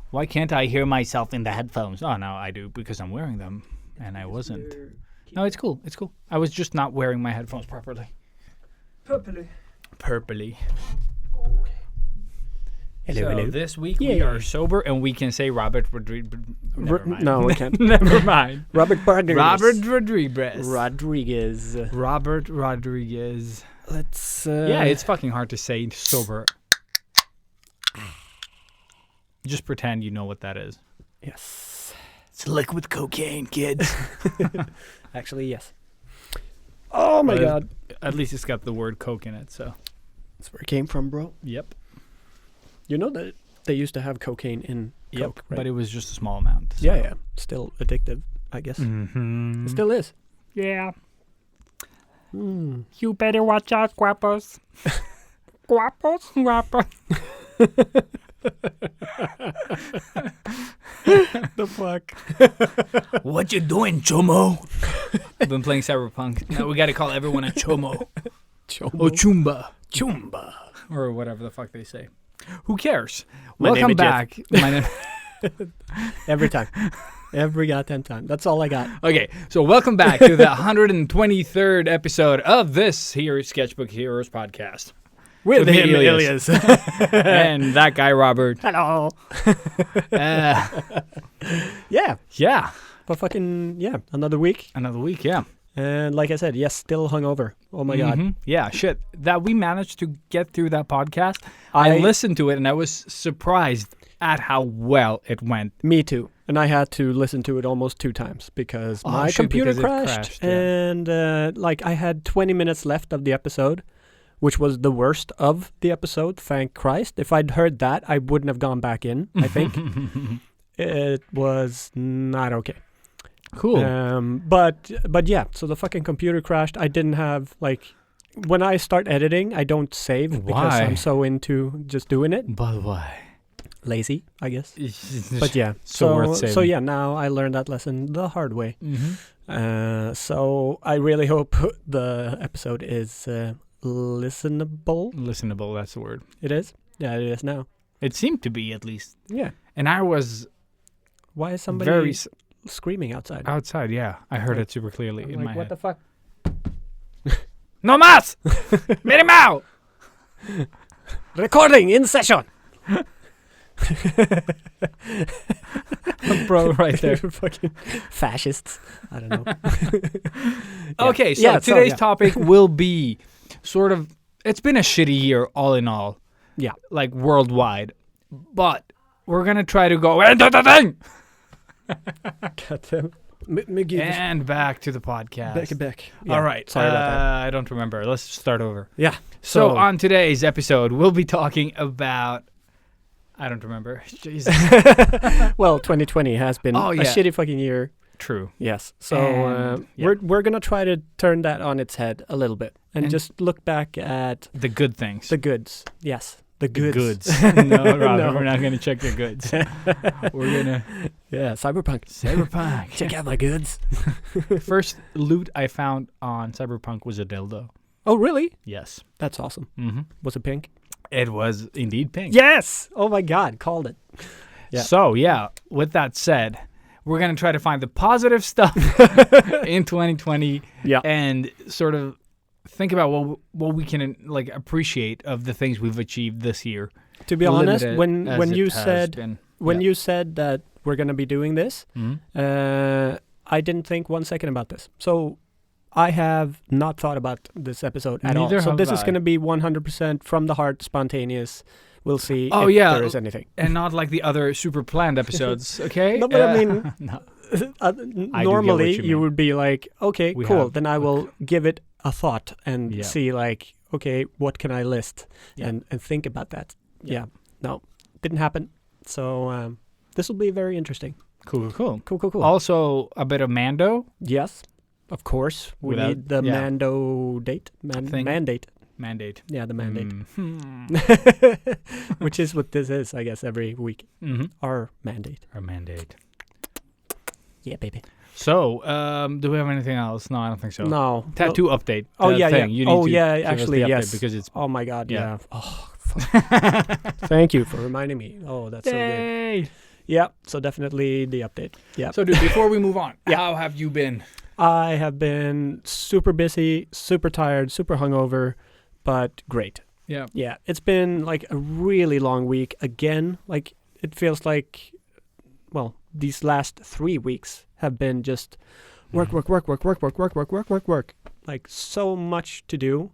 Why can't I hear myself in the headphones? Oh, no, I do because I'm wearing them, and I wasn't. No, it's cool. It's cool. I was just not wearing my headphones properly. Purpley. Okay. Hello. This week we are sober, and we can say Robert Rodriguez. No, we can't. Never mind. Robert Rodriguez. Robert Rodriguez. Let's. Yeah, it's fucking hard to say sober. Just pretend you know what that is. Yes. It's liquid cocaine, kids. Actually, yes. Oh my god. At least it's got the word coke in it, so. That's where it came from, bro. Yep. You know that they used to have cocaine in Coke, right? But it was just a small amount. So. Yeah. Still addictive, I guess. Mm-hmm. It still is. Yeah. You better watch out, guapos. Guapos. The fuck? What you doing, chomo? I've been playing Cyberpunk. Now we gotta call everyone a chomo. Chomo. Oh, chumba. Chumba. Or whatever the fuck they say. Who cares? My Welcome name is back. My name. Every time. Every goddamn time. That's all I got. Okay, so welcome back to the 123rd episode of this here Sketchbook Heroes podcast. With me, him, Ilias. And that guy, Robert. Hello. Yeah. Yeah. But fucking, yeah. Another week. Another week, yeah. And like I said, yes, still hungover. Oh my God. Yeah, shit. That we managed to get through that podcast. I listened to it and I was surprised at how well it went. Me too. And I had to listen to it almost 2 times because my computer crashed. Yeah. And like I had 20 minutes left of the episode, which was the worst of the episode, thank Christ. If I'd heard that, I wouldn't have gone back in, I think. It was not okay. Cool. But yeah, so the fucking computer crashed. I didn't have, like, when I start editing, I don't save because I'm so into just doing it. But why? Lazy, I guess. But yeah, worth saving. So yeah, now I learned that lesson the hard way. So I really hope the episode is listenable. Listenable, that's the word. It is? Yeah, it is now. It seemed to be, at least. Yeah. And I was... Why is somebody screaming outside? Outside, yeah. I heard it super clearly in my head. What the fuck? No más! Minimao! Recording in session! Bro, right there. Fucking fascists. I don't know. Okay, so today's topic will be sort of... It's been a shitty year, all in all. Yeah. Like, worldwide. But we're going to try to go into the thing! And back to the podcast. Back. Yeah, all right. Sorry about that. I don't remember. Let's start over. Yeah. So on today's episode, we'll be talking about... I don't remember. Jesus. Well, 2020 has been a shitty fucking year. True. Yes. So we're going to try to turn that on its head a little bit and just look back at... The good things. The goods. Yes. The goods. No, Robert, we're not going to check the goods. We're going to... Yeah, Cyberpunk. Check out my goods. First loot I found on Cyberpunk was a dildo. Oh, really? Yes. That's awesome. Mm-hmm. Was it pink? It was indeed pink. Yes! Oh my God, called it. Yeah. So, yeah, with that said, we're going to try to find the positive stuff in 2020 and sort of think about what we can like appreciate of the things we've achieved this year. To be honest, when you said that we're going to be doing this, I didn't think 1 second about this. So I have not thought about this episode at all. So this is going to be 100% from the heart, spontaneous. We'll see if there is anything. And not like the other super planned episodes, okay? No, but I mean, normally you would be like, okay, cool. Then I will give it a thought and see like, okay, what can I list and think about that. Yeah. No, didn't happen. So this will be very interesting. Cool. Also, a bit of Mando. Yes, of course. We need the Mando date. Mandate. Yeah, the mandate. Which is what this is, I guess, every week. Our mandate. Yeah, baby. So, do we have anything else? No, I don't think so. No. Tattoo update. Oh, yeah. You need actually, yes. Because it's... Oh, my God, yeah. Oh, fuck. Thank you for reminding me. Oh, that's so good. Yeah, so definitely the update. Yeah. So, dude, before we move on, how have you been? I have been super busy, super tired, super hungover, but great. Yeah. Yeah, it's been like a really long week again. Like, it feels like, well, these last 3 weeks have been just work. Like, so much to do.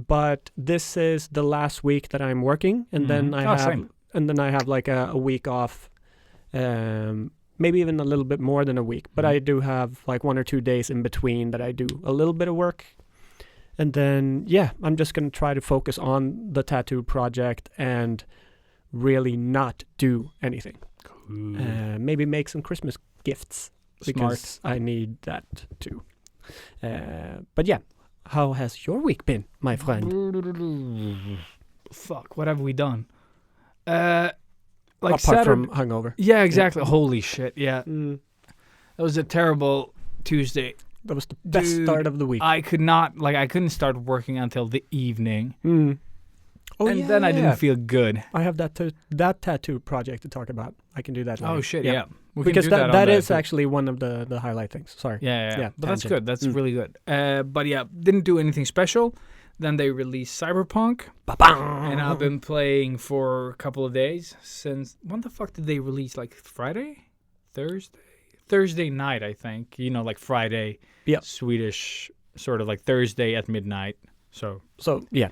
But this is the last week that I'm working, and then I have like a week off. Maybe even a little bit more than a week, but I do have like 1 or 2 days in between that I do a little bit of work. And then, I'm just going to try to focus on the tattoo project and really not do anything. Cool. Maybe make some Christmas gifts because I need that too. But how has your week been, my friend? Fuck, what have we done? Apart from hungover. Yeah, exactly. Yeah. Holy shit, yeah. That was a terrible Tuesday. That was the best start of the week. I couldn't start working until the evening. Oh, and then I didn't feel good. I have that tattoo project to talk about. I can do that later. Oh, shit, yeah. Because that is actually one of the highlight things. Sorry. Yeah. But that's good. That's really good. But didn't do anything special. Then they released Cyberpunk. And I've been playing for a couple of days since... When the fuck did they release? Like Friday? Thursday? Thursday night, I think. You know, like Friday. Yeah. Swedish, sort of like Thursday at midnight. So Friday. Yeah.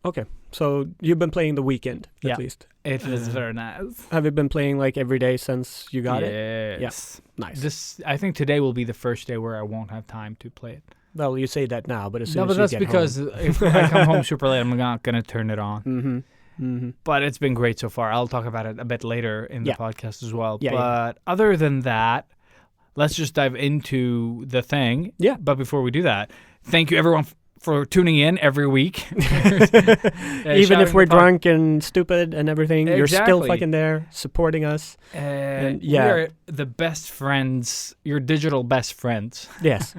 Okay. So you've been playing the weekend, at least. It was very nice. Have you been playing like every day since you got it? Yes. Yeah. Nice. I think today will be the first day where I won't have time to play it. Well, you say that now, but as soon as you that's get because home. If I come home super late, I'm not going to turn it on. Mm-hmm. But it's been great so far. I'll talk about it a bit later in the podcast as well. Yeah, but other than that, let's just dive into the thing. Yeah. But before we do that, thank you everyone for tuning in every week. Even if we're drunk and stupid and everything, you're still fucking there supporting us. And we are the best friends, your digital best friends. Yes.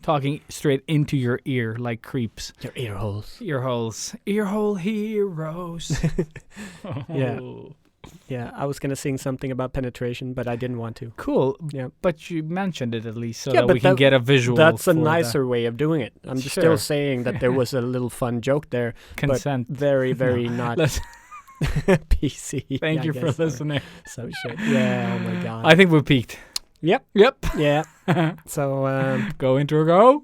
Talking straight into your ear like creeps. Your ear holes. Ear holes. Ear hole heroes. Yeah, I was going to sing something about penetration, but I didn't want to. Cool. Yeah. But you mentioned it at least so that we can get a visual. That's a nicer way of doing it. I'm just still saying that there was a little fun joke there. Consent. But very, very not PC. Thank you for listening. So shit. Yeah, oh my God. I think we peaked. Yep. Yeah. So, go intro, go.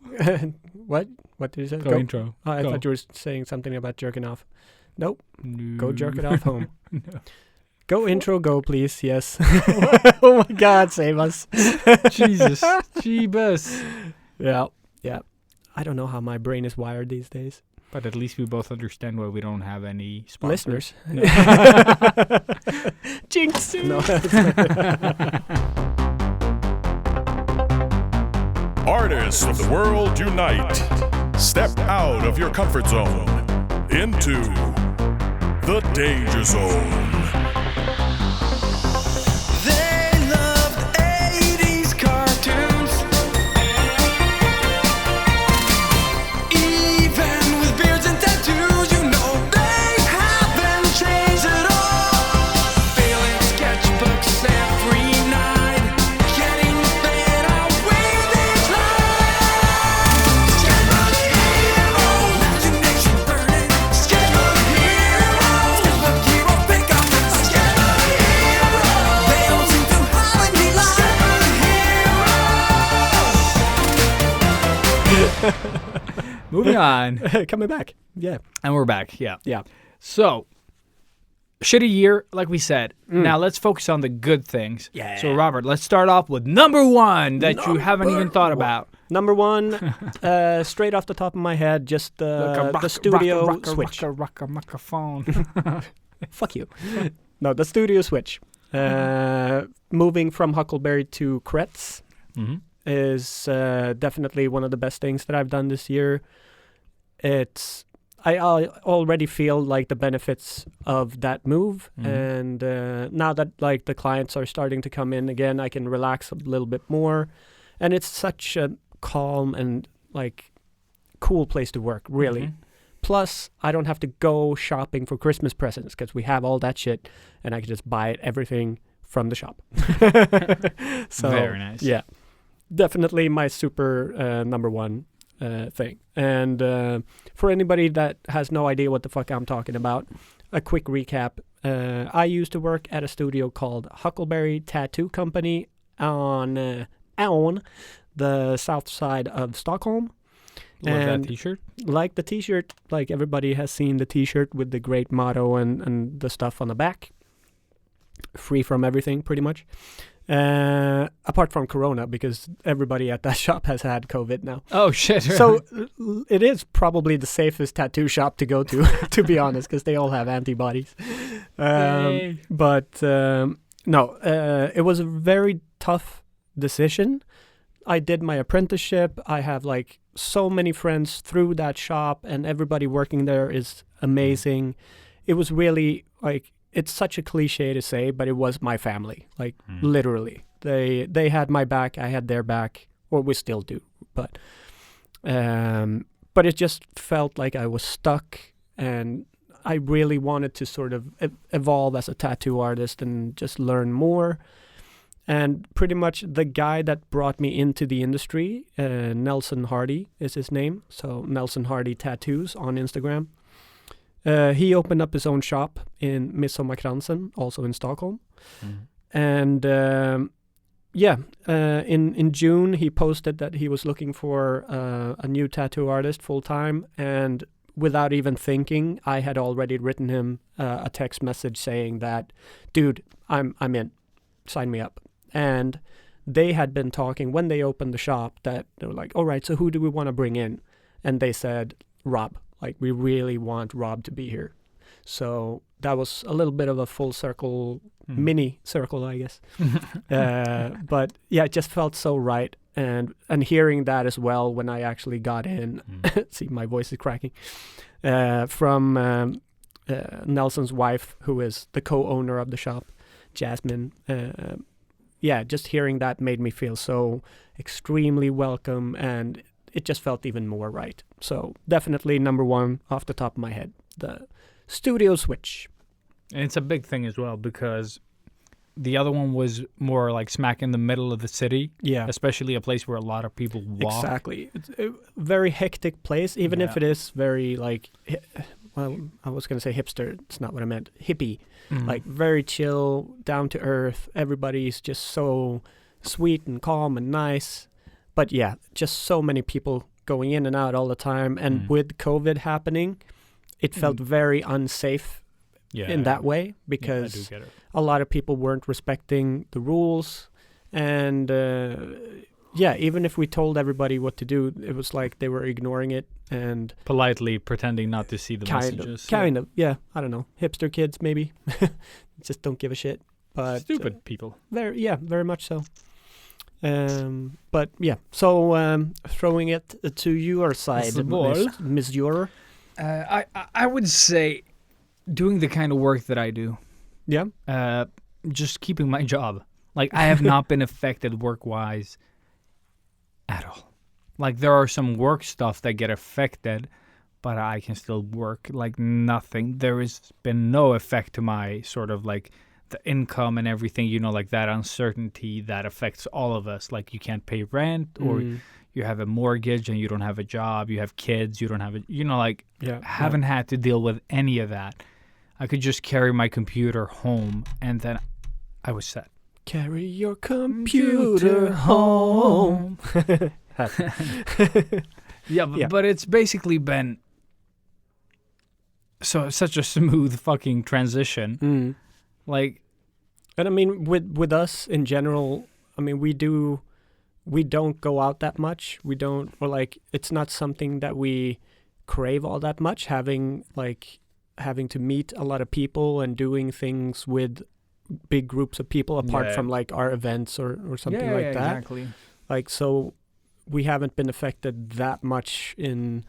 What did you say? Go intro. Oh, I thought you were saying something about jerking off. Nope. No. Go jerk it off home. No. Go intro, go please. Yes. Oh my God, save us. Jesus. Jeebus. Yeah. I don't know how my brain is wired these days. But at least we both understand why we don't have any sponsors. Listeners. No. Jinx. No. Artists of the world unite. Step out of your comfort zone into the danger zone. Moving on. Coming back. Yeah. And we're back. Yeah. Yeah. So, shitty year, like we said. Now let's focus on the good things. Yeah. So, Robert, let's start off with number one that you haven't even thought about. Number one, straight off the top of my head, just the studio switch. Rock a microphone. Fuck you. No, the studio switch. Moving from Huckleberry to Kretz. Mm-hmm. Is definitely one of the best things that I've done this year. I already feel like the benefits of that move, and now that like the clients are starting to come in again, I can relax a little bit more, and it's such a calm and like cool place to work, really. Plus, I don't have to go shopping for Christmas presents because we have all that shit, and I can just buy everything from the shop. So, very nice. Yeah, definitely my super number one thing. And for anybody that has no idea what the fuck I'm talking about, a quick recap. I used to work at a studio called Huckleberry Tattoo Company on the south side of Stockholm. Love that t-shirt. Like the t-shirt, like everybody has seen the t-shirt with the great motto and the stuff on the back. Free from everything, pretty much. Apart from Corona, because everybody at that shop has had COVID now. Oh, shit. So it is probably the safest tattoo shop to go to be honest, because they all have antibodies. But no, it was a very tough decision. I did my apprenticeship. I have like so many friends through that shop, and everybody working there is amazing. It was really like, it's such a cliche to say, but it was my family, like literally. They had my back, I had their back, or we still do. But it just felt like I was stuck, and I really wanted to sort of evolve as a tattoo artist and just learn more. And pretty much the guy that brought me into the industry, Nelson Hardy is his name. So Nelson Hardy Tattoos on Instagram. He opened up his own shop in Midsommarkransen, also in Stockholm. And in June he posted that he was looking for a new tattoo artist full-time. And without even thinking, I had already written him a text message saying that, dude, I'm in, sign me up. And they had been talking when they opened the shop that they were like, all right, so who do we want to bring in? And they said, Rob, like we really want Rob to be here. So that was a little bit of a full circle, mini circle, I guess. But yeah, it just felt so right. And hearing that as well when I actually got in, see, my voice is cracking, from Nelson's wife, who is the co-owner of the shop, Jasmine. Yeah, just hearing that made me feel so extremely welcome, and it just felt even more right. So definitely number one off the top of my head, the studio switch. And it's a big thing as well, because the other one was more like smack in the middle of the city. Yeah. Especially a place where a lot of people walk. Exactly. It's a very hectic place, even if it is very like, well, I was going to say hipster. It's not what I meant. Hippie. Like very chill, down to earth. Everybody's just so sweet and calm and nice. But yeah, just so many people going in and out all the time. And with COVID happening, it felt very unsafe in that way, because a lot of people weren't respecting the rules. And even if we told everybody what to do, it was like they were ignoring it and politely pretending not to see the messages. Kind of, yeah. I don't know. Hipster kids, maybe. Just don't give a shit. But stupid people. Very much so. But yeah, so throwing it to your side, Miss Yor. I would say doing the kind of work that I do. Yeah. Just keeping my job. Like, I have not been affected work-wise at all. Like, there are some work stuff that get affected, but I can still work like nothing. There has been no effect to my sort of like the income and everything, you know, like that uncertainty that affects all of us. Like, you can't pay rent, or you have a mortgage and you don't have a job, you have kids, you don't have a, you know, like, haven't had to deal with any of that. I could just carry my computer home, and then I was set. Carry your computer home. But it's basically been such a smooth fucking transition. Like, and I mean, with us in general, I mean, we don't go out that much. We don't, or like, it's not something that we crave all that much, having to meet a lot of people and doing things with big groups of people apart from like our events or something like that. Exactly. Like, so we haven't been affected that much in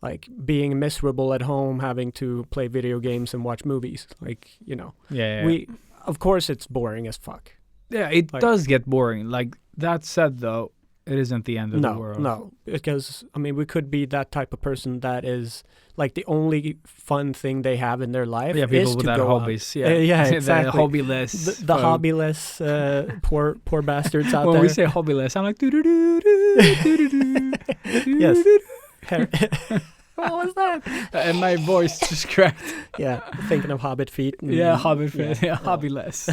like being miserable at home, having to play video games and watch movies. Like, you know, of course it's boring as fuck. Yeah, it does get boring. Like, that said though, It isn't the end of the world. No, because I mean, we could be that type of person that is like the only fun thing they have in their life. Yeah, people is without to go hobbies. Out. Yeah, exactly. The hobbyless. The hobbyless, poor bastards out when there. When we say hobbyless, I'm like doo doo doo doo doo doo. Yes. What was that? And my voice just cracked. Yeah, thinking of Hobbit feet. Yeah, Hobbit feet. Yeah, hobbyless.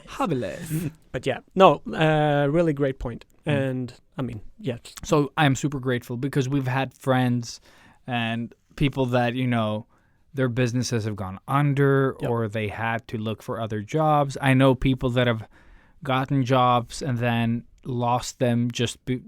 Hobbyless. But yeah, no, really great point. And I mean, yes. So I'm super grateful because we've had friends and people that, you know, their businesses have gone under or they had to look for other jobs. I know people that have gotten jobs and then lost them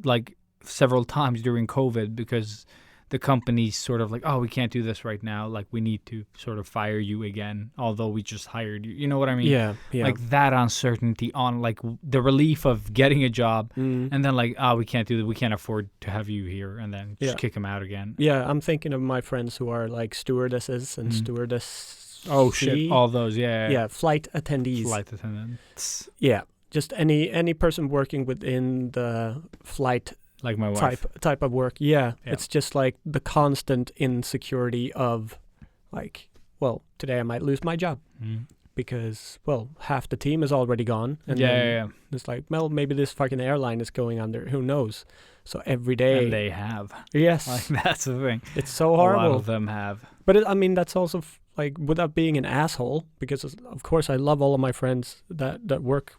like several times during COVID because the company's sort of like, oh, we can't do this right now. Like, we need to sort of fire you again, although we just hired you. You know what I mean? Yeah. Like that uncertainty on like the relief of getting a job and then like, oh, we can't do that. We can't afford to have you here and then just kick them out again. Yeah, I'm thinking of my friends who are like stewardesses and stewardess. Oh, shit. All those, yeah. Yeah, flight attendees. Flight attendants. Yeah, just any person working within the flight like my wife. Type of work. Yeah. It's just like the constant insecurity of like, well, today I might lose my job because, well, half the team is already gone. And it's like, well, maybe this fucking airline is going under. Who knows? So every day. And they have. Yes. Like, that's the thing. It's so horrible. A lot of them have. But I mean, that's also like without being an asshole, because of course I love all of my friends that work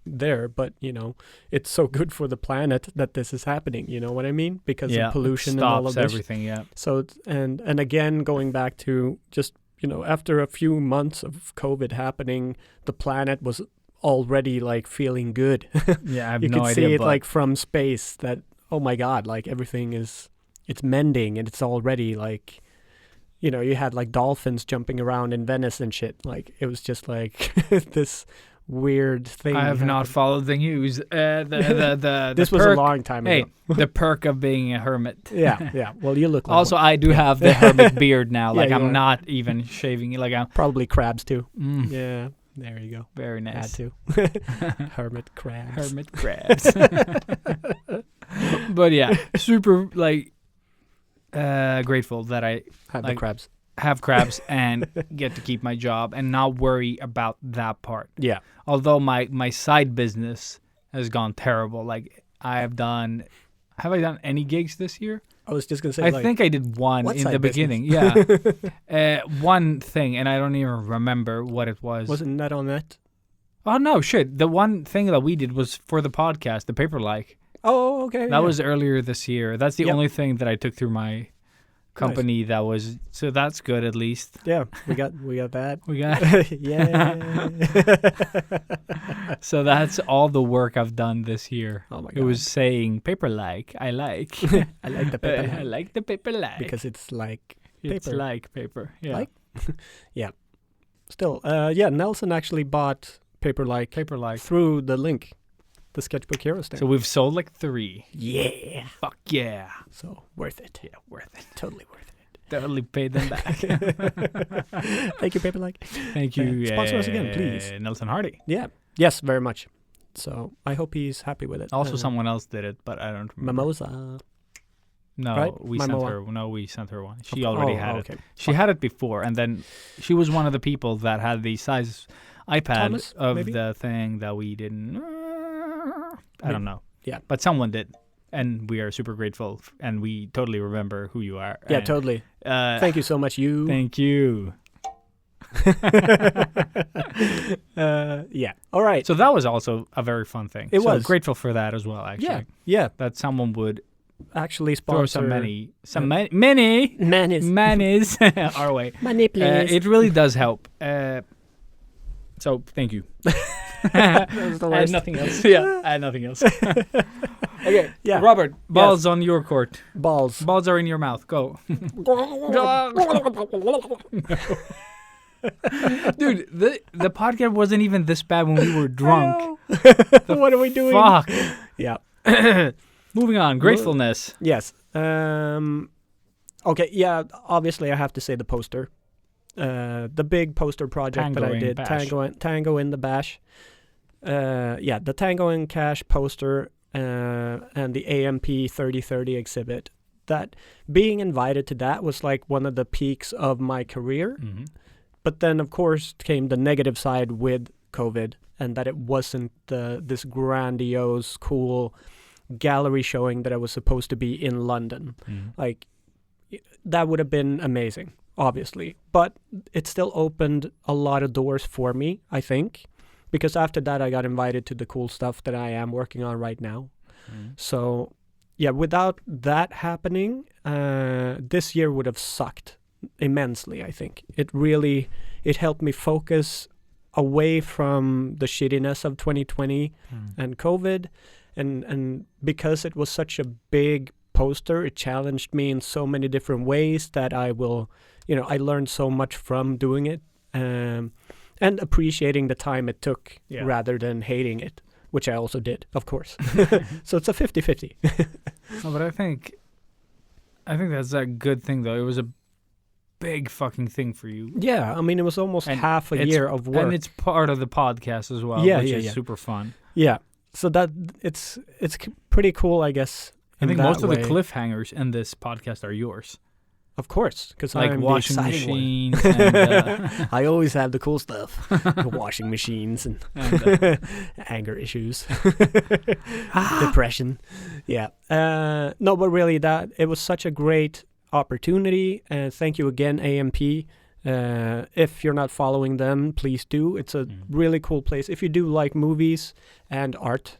there, but you know, it's so good for the planet that this is happening. You know what I mean? Because of pollution and all of this. Everything. Yeah. So and again, going back to just, you know, after a few months of COVID happening, the planet was already like feeling good. Yeah, I have you no could idea. see it like from space that, oh my God, like everything it's mending and it's already like, you know, you had like dolphins jumping around in Venice and shit. Like it was just like this weird thing. I have not followed the news. This was a long time ago. Hey, the perk of being a hermit. Yeah. Well, you look like also, one. I do have the hermit beard now. Like I'm are. not even shaving it. Like I'm probably crabs too. Yeah. There you go. Very nice. Had to. Hermit crabs. Hermit crabs. But yeah, super like grateful that I have the crabs. Have crabs and get to keep my job and not worry about that part. Yeah. Although my side business has gone terrible. Like have I done any gigs this year? I was just gonna say. I think I did one in the beginning. Yeah, one thing, and I don't even remember what it was. Wasn't that on that? Oh no, shit! The one thing that we did was for the podcast, the paper like. Oh, okay. That was earlier this year. That's the only thing that I took through my company. Nice. That was so. That's good at least. Yeah, we got that. We got yeah. So that's all the work I've done this year. Oh my God! It was saying paper like. I like. I like the paper. I like the paper like because it's like paper. It's like paper. Yeah. Like? Yeah. Still, yeah. Nelson actually bought paper like through the link. The Sketchbook Heroes thing. So we've sold like 3. Yeah. Fuck yeah. So worth it. Yeah, worth it. Totally worth it. Totally paid them back. Thank you, Paperlike. Thank you. Sponsor us again, please. Nelson Hardy. Yeah. Yes, very much. So I hope he's happy with it. Also, someone else did it, but I don't remember. Mimosa. No, right? we Mimosa. sent her. No, we sent her one. She already had it. Okay. She had it before, and then she was one of the people that had the size iPad Thomas, of maybe? the thing that we didn't. I don't know. Yeah. But someone did. And we are super grateful. And we totally remember who you are. Yeah, and, totally. Thank you so much, you. Thank you. Yeah. All right. So that was also a very fun thing. It was. Grateful for that as well, actually. Yeah. That someone would actually sponsor. Throw many manis our way. Money, please. It really does help. So thank you. That was the worst. I had nothing else. Yeah, I had nothing else. Okay. Yeah. Robert, balls on your court. Balls. Balls are in your mouth. Go. Dude, the podcast wasn't even this bad when we were drunk. What are we doing? Fuck. Yeah. Moving on. Gratefulness. Yes. Okay. Yeah. Obviously, I have to say the poster. The big poster project that I did, Tango in the Bash. Yeah, the Tango and Cash poster and the AMP 3030 exhibit. That being invited to that was like one of the peaks of my career. Mm-hmm. But then, of course, came the negative side with COVID, and that it wasn't this grandiose, cool gallery showing that I was supposed to be in London. Mm-hmm. Like, that would have been amazing, obviously. But it still opened a lot of doors for me, I think, because after that I got invited to the cool stuff that I am working on right now. Mm-hmm. So, yeah, without that happening, this year would have sucked immensely, I think. It helped me focus away from the shittiness of 2020 and COVID. And because it was such a big poster, it challenged me in so many different ways that I learned so much from doing it, and appreciating the time it took rather than hating it, which I also did, of course. So it's a 50-50. No, but I think that's a good thing, though. It was a big fucking thing for you. Yeah, I mean, it was almost half a year of work. And it's part of the podcast as well, which is super fun. Yeah, so that it's pretty cool, I guess. I think most of the cliffhangers in this podcast are yours. Of course, because like I'm washing the machines. And, I always have the cool stuff: washing machines and anger issues, depression. Yeah. No, but really, it was such a great opportunity, and thank you again, AMP. If you're not following them, please do. It's a really cool place. If you do like movies and art,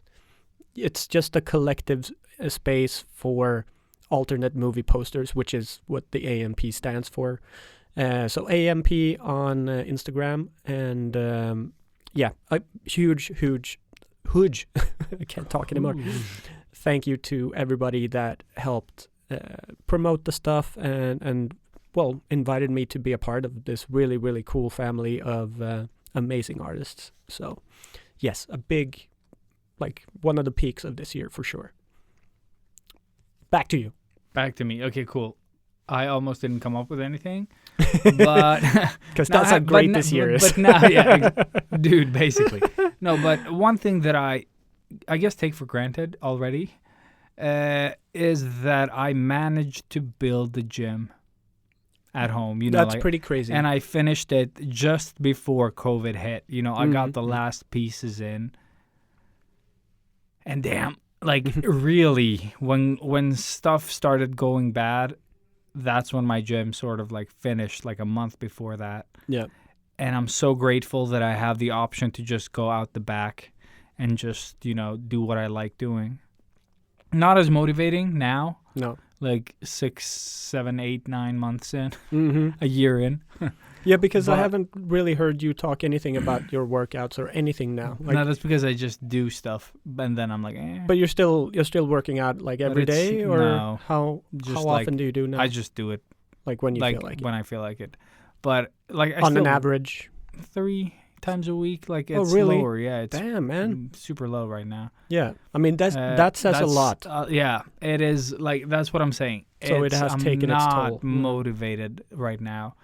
it's just a collective space for alternate movie posters, which is what the AMP stands for. So AMP on Instagram, and a huge I can't talk anymore. Thank you to everybody that helped promote the stuff and invited me to be a part of this really, really cool family of amazing artists. So yes, a big, one of the peaks of this year for sure. Back to you. Back to me. Okay, cool. I almost didn't come up with anything, but because that's how great this year is. But now, dude, basically. No, but one thing that I guess take for granted already is that I managed to build the gym at home. That's pretty crazy. And I finished it just before COVID hit. I got the last pieces in, and damn. Really, when stuff started going bad, that's when my gym sort of finished a month before that. Yeah. And I'm so grateful that I have the option to just go out the back and just, do what I like doing. Not as motivating now. No. 6, 7, 8, 9 months in, a year in. Yeah, because I haven't really heard you talk anything about your workouts or anything now. No, that's because I just do stuff, and then I'm But you're still working out every day, or no, how often do you do now? I just do it when you feel like it. When I feel like it. But on an average, 3 times a week. It's really? lower. Yeah, it's damn, man, super low right now. Yeah, I mean that says a lot. Yeah, it is. That's what I'm saying. So it has taken its toll. I'm not motivated right now.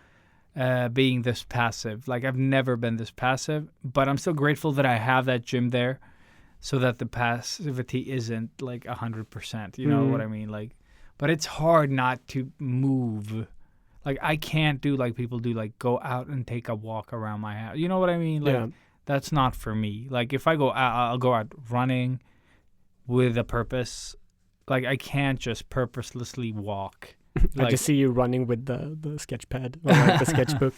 Being this passive. I've never been this passive, but I'm still grateful that I have that gym there so that the passivity isn't 100%. You know what I mean? But it's hard not to move. I can't do people do, go out and take a walk around my house. You know what I mean? That's not for me. If I go out, I'll go out running with a purpose. I can't just purposelessly walk. I just see you running with the sketch pad or the sketchbook.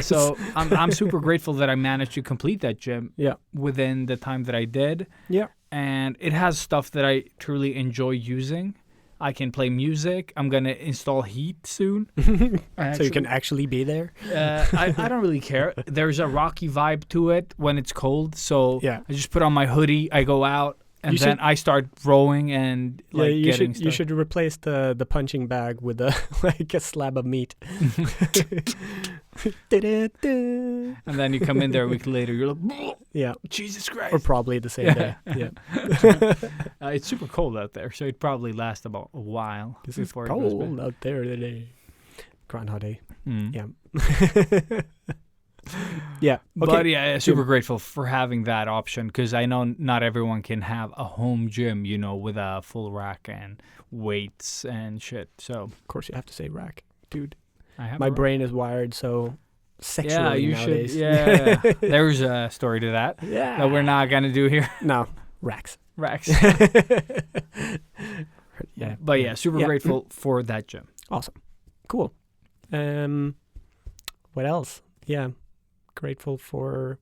So I'm super grateful that I managed to complete that gym within the time that I did. Yeah. And it has stuff that I truly enjoy using. I can play music. I'm going to install heat soon. So you can actually be there? I don't really care. There's a rocky vibe to it when it's cold. So I just put on my hoodie. I go out. And then I start rowing and getting stuff. You should replace the punching bag with a slab of meat. And then you come in there a week later, you're like, yeah, Jesus Christ. Or probably the same day. Yeah. It's super cold out there, so it probably lasts about a while. It's cold out there today. Groundhog Day. Mm. Yeah. Yeah. Okay. But yeah, super grateful for having that option because I know not everyone can have a home gym, with a full rack and weights and shit. So of course you have to say rack, dude. My brain is wired so sexually nowadays. Yeah. There's a story to that. Yeah. That we're not gonna do here. No, racks. Yeah. But yeah, super grateful for that gym. Awesome. Cool. What else? Yeah. Grateful for...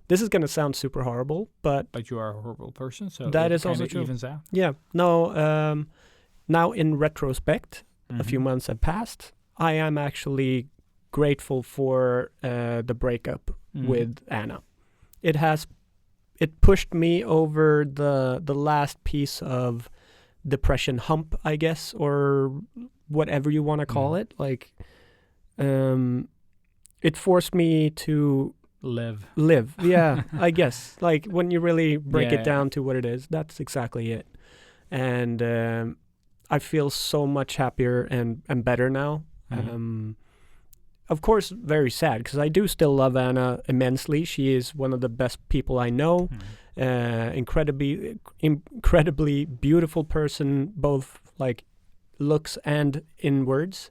This is going to sound super horrible, but you are a horrible person, so that is also true. Evens out. Yeah. No, now in retrospect, a few months have passed, I am actually grateful for the breakup with Anna. It pushed me over the last piece of depression hump, I guess, or whatever you want to call it. Like, it forced me to live. Yeah, I guess. Like, when you really break it down to what it is, that's exactly it. And I feel so much happier and better now. Of course, very sad, because I do still love Anna immensely. She is one of the best people I know. Incredibly beautiful person, both like looks and in words.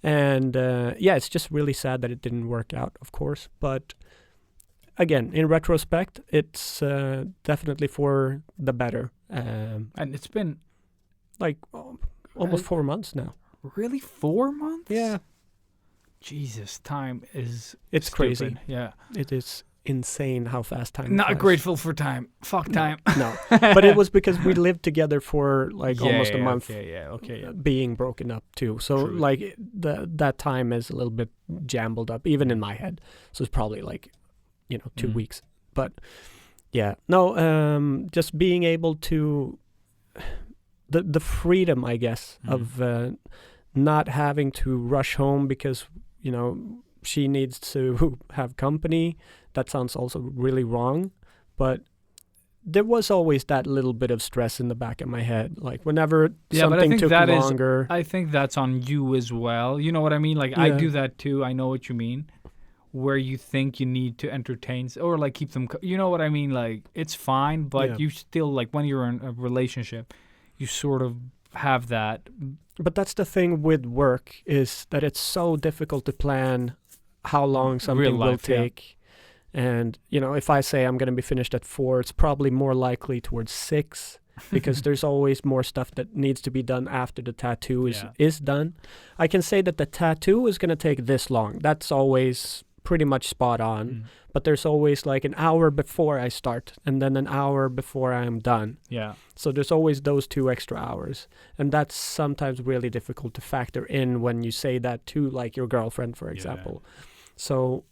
And it's just really sad that it didn't work out, of course. But again, in retrospect, it's definitely for the better. And it's been like almost 4 months now. Really, 4 months? Yeah. Jesus, time is it's stupid. Crazy. Yeah. It is insane how fast time Not flies. Grateful for time. Fuck time. No. But it was because we lived together for like almost a month. Okay. Being broken up too. So True. like that time is a little bit jumbled up, even in my head. So it's probably like, 2 weeks. But yeah. No, just being able to the freedom, I guess, of not having to rush home because she needs to have company. That sounds also really wrong, but there was always that little bit of stress in the back of my head. Like whenever something took longer. I think that's on you as well. You know what I mean? Like I do that too. I know what you mean. Where you think you need to entertain or like keep them, you know what I mean? Like it's fine, but you still like when you're in a relationship, you sort of have that. But that's the thing with work is that it's so difficult to plan how long something will take. Yeah. And, if I say I'm going to be finished at 4, it's probably more likely towards 6 because there's always more stuff that needs to be done after the tattoo is done. I can say that the tattoo is going to take this long. That's always pretty much spot on. But there's always like an hour before I start and then an hour before I am done. Yeah. So there's always those 2 extra hours. And that's sometimes really difficult to factor in when you say that to like your girlfriend, for example. So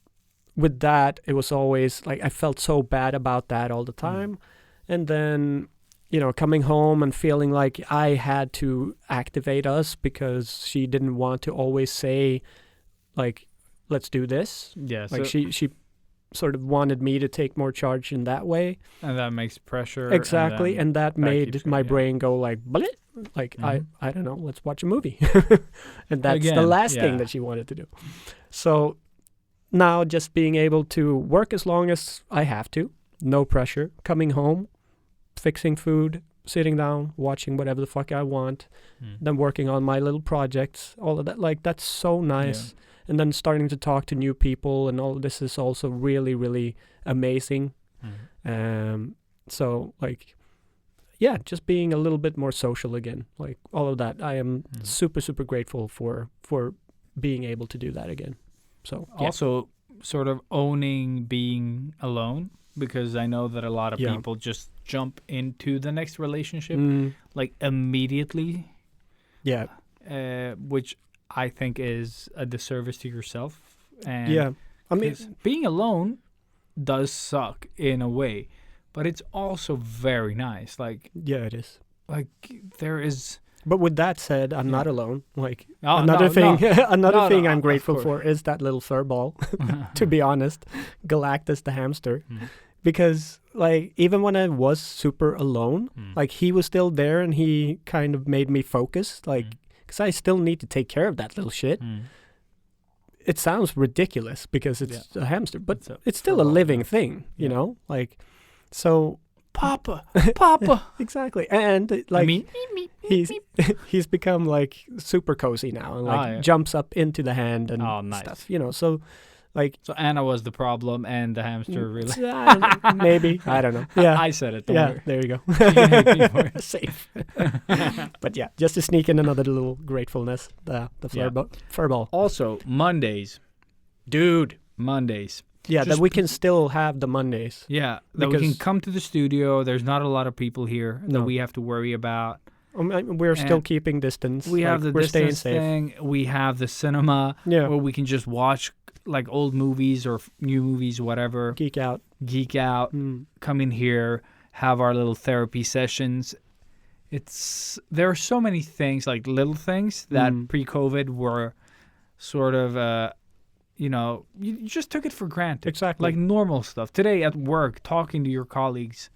with that, it was always like I felt so bad about that all the time. And then, coming home and feeling like I had to activate us because she didn't want to always say like, let's do this. Yeah. Like she sort of wanted me to take more charge in that way. And that makes pressure. Exactly. And that made my brain go like, Bleh! Like, I don't know, let's watch a movie. And that's the last thing that she wanted to do. So now just being able to work as long as I have to, no pressure, coming home, fixing food, sitting down, watching whatever the fuck I want, then working on my little projects, all of that. Like, that's so nice. Yeah. And then starting to talk to new people and all of this is also really, really amazing. So, like, just being a little bit more social again. Like, all of that. I am super, super grateful for being able to do that again. So also sort of owning being alone, because I know that a lot of people just jump into the next relationship like immediately. Yeah. Which I think is a disservice to yourself. And I mean, being alone does suck in a way, but it's also very nice. Like, it is. Like there is. But with that said, I'm not alone. Like another thing I'm grateful for is that little fur ball. To be honest, Galactus the hamster, because like even when I was super alone, like he was still there and he kind of made me focus. Like because I still need to take care of that little shit. it sounds ridiculous because it's a hamster, but it's still a living thing, you know, like, so Papa, exactly. And like, I mean, he's become like super cozy now and like jumps up into the hand and stuff, you know, so like. So Anna was the problem and the hamster really. Maybe. I don't know. Yeah. I said it. There you go. You can hate me for it. Safe. But yeah, just to sneak in another little gratefulness, the furball. Also, Mondays. Dude, Mondays. Yeah, that we can still have the Mondays. Yeah, that we can come to the studio. There's not a lot we have to that we have to worry about. We're still keeping distance. We have the distance thing. We have the cinema where we can just watch like old movies or new movies, whatever. Geek out. Come in here, have our little therapy sessions. There are so many things, like little things that pre-COVID were sort of... you know, you just took it for granted. Exactly. Like normal stuff. Today at work, talking to your colleagues,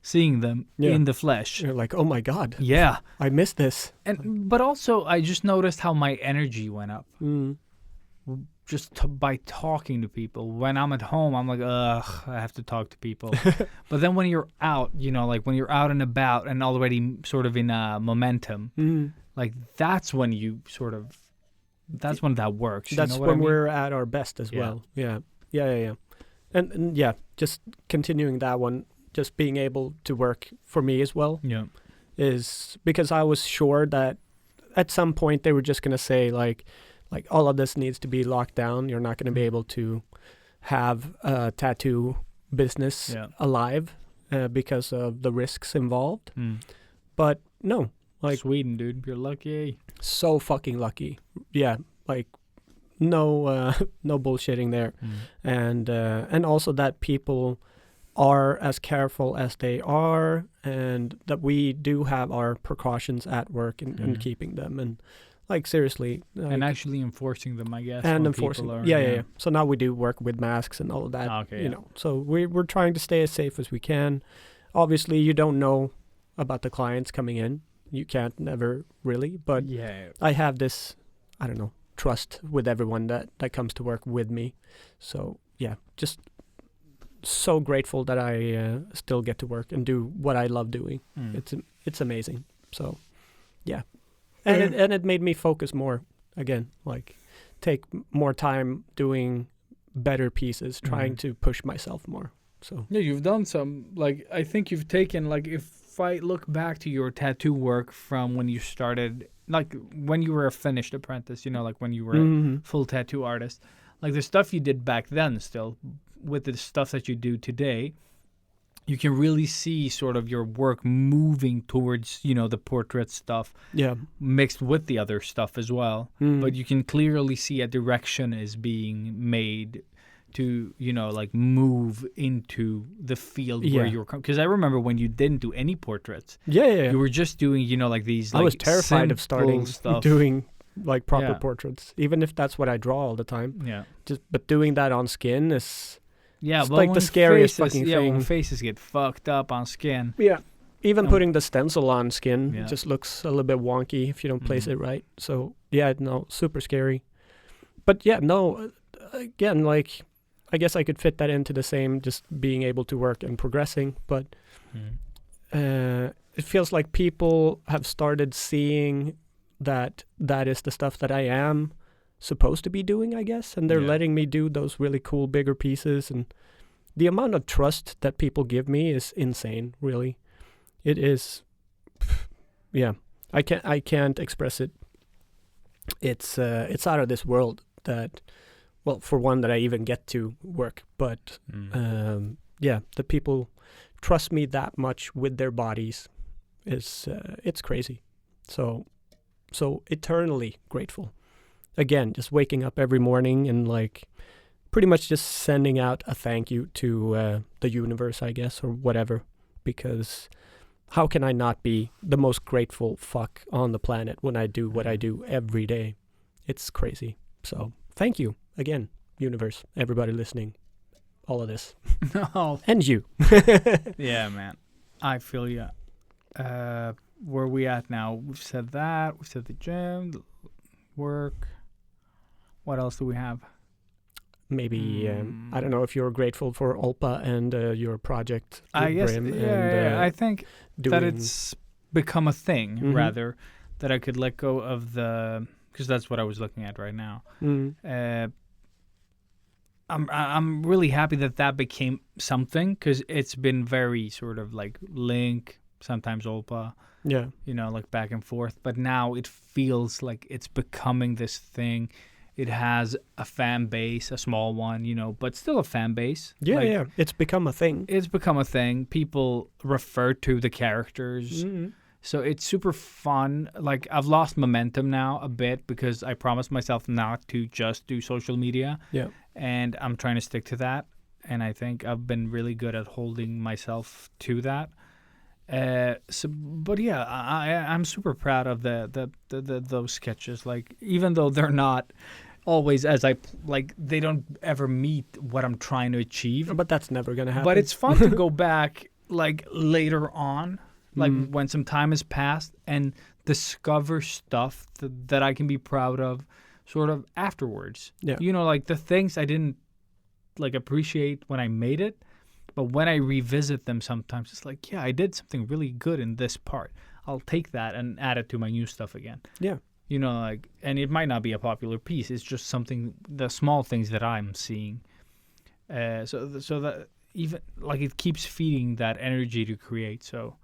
seeing them in the flesh. You're like, oh my God. Yeah. I missed this. But also, I just noticed how my energy went up. Just by talking to people. When I'm at home, I'm like, ugh, I have to talk to people. But then when you're out, you know, like when you're out and about and already sort of in momentum, like that's when you sort of... That's when that works. That's when we're at our best as well. Yeah. And yeah, just continuing that one, just being able to work for me as well. Yeah. Is because I was sure that at some point they were just going to say like all of this needs to be locked down. You're not going to be able to have a tattoo business alive because of the risks involved. But no. Like Sweden, dude, you're lucky. So fucking lucky. Yeah, like no bullshitting there, and also that people are as careful as they are, and that we do have our precautions at work and keeping them, and like seriously, like, and actually enforcing them, I guess. And enforcing, yeah. So now we do work with masks and all of that. Okay, you know. So we're trying to stay as safe as we can. Obviously, you don't know about the clients coming in. You can't never really, but I have this, I don't know, trust with everyone that comes to work with me. So yeah, just so grateful that I still get to work and do what I love doing. It's amazing. So yeah, and it made me focus more again, like take more time doing better pieces, trying to push myself more. So yeah, you've done some, like, I think you've taken, like, if I look back to your tattoo work from when you started, like when you were a finished apprentice, you know, like when you were a full tattoo artist, like the stuff you did back then still with the stuff that you do today, you can really see sort of your work moving towards, you know, the portrait stuff mixed with the other stuff as well. But you can clearly see a direction is being made to, you know, like move into the field where you're... Because I remember when you didn't do any portraits. Yeah. You were just doing, you know, like these... I was terrified of starting stuff. Doing like proper portraits, even if that's what I draw all the time. Yeah. But doing that on skin is... Yeah, but like the scariest fucking thing. Yeah, when faces get fucked up on skin. Yeah. Even putting the stencil on skin just looks a little bit wonky if you don't place it right. So, yeah, no, super scary. But yeah, no, again, like... I guess I could fit that into the same, just being able to work and progressing. But it feels like people have started seeing that is the stuff that I am supposed to be doing, I guess. And they're letting me do those really cool, bigger pieces. And the amount of trust that people give me is insane, really. It is, I can't express it. It's out of this world that... Well, for one, that I even get to work, but the people trust me that much with their bodies is it's crazy. So eternally grateful. Again, just waking up every morning and like pretty much just sending out a thank you to the universe, I guess, or whatever, because how can I not be the most grateful fuck on the planet when I do what I do every day? It's crazy. So thank you. Again, universe, everybody listening, all of this. No. And you. Yeah, man. I feel you. Where are we at now? We've said that. We said the gym, the work. What else do we have? maybe I don't know if you're grateful for Olpa and your project. I guess, I think that it's become a thing, rather, that I could let go of because that's what I was looking at right now. I'm really happy that became something, because it's been very sort of like Link, sometimes Olpa, like back and forth. But now it feels like it's becoming this thing. It has a fan base, a small one, but still a fan base. Yeah, it's become a thing. It's become a thing. People refer to the characters. So it's super fun. Like, I've lost momentum now a bit, because I promised myself not to just do social media. Yeah. And I'm trying to stick to that. And I think I've been really good at holding myself to that. But yeah, I'm super proud of those sketches. Like, even though they're not always they don't ever meet what I'm trying to achieve. But that's never gonna happen. But it's fun to go back like later on, like when some time has passed, and discover stuff that I can be proud of, sort of afterwards. Yeah. Like the things I didn't like appreciate when I made it. But when I revisit them sometimes, it's like, yeah, I did something really good in this part. I'll take that and add it to my new stuff again. Yeah. And it might not be a popular piece. It's just something, the small things that I'm seeing. So that even, like, it keeps feeding that energy to create. So.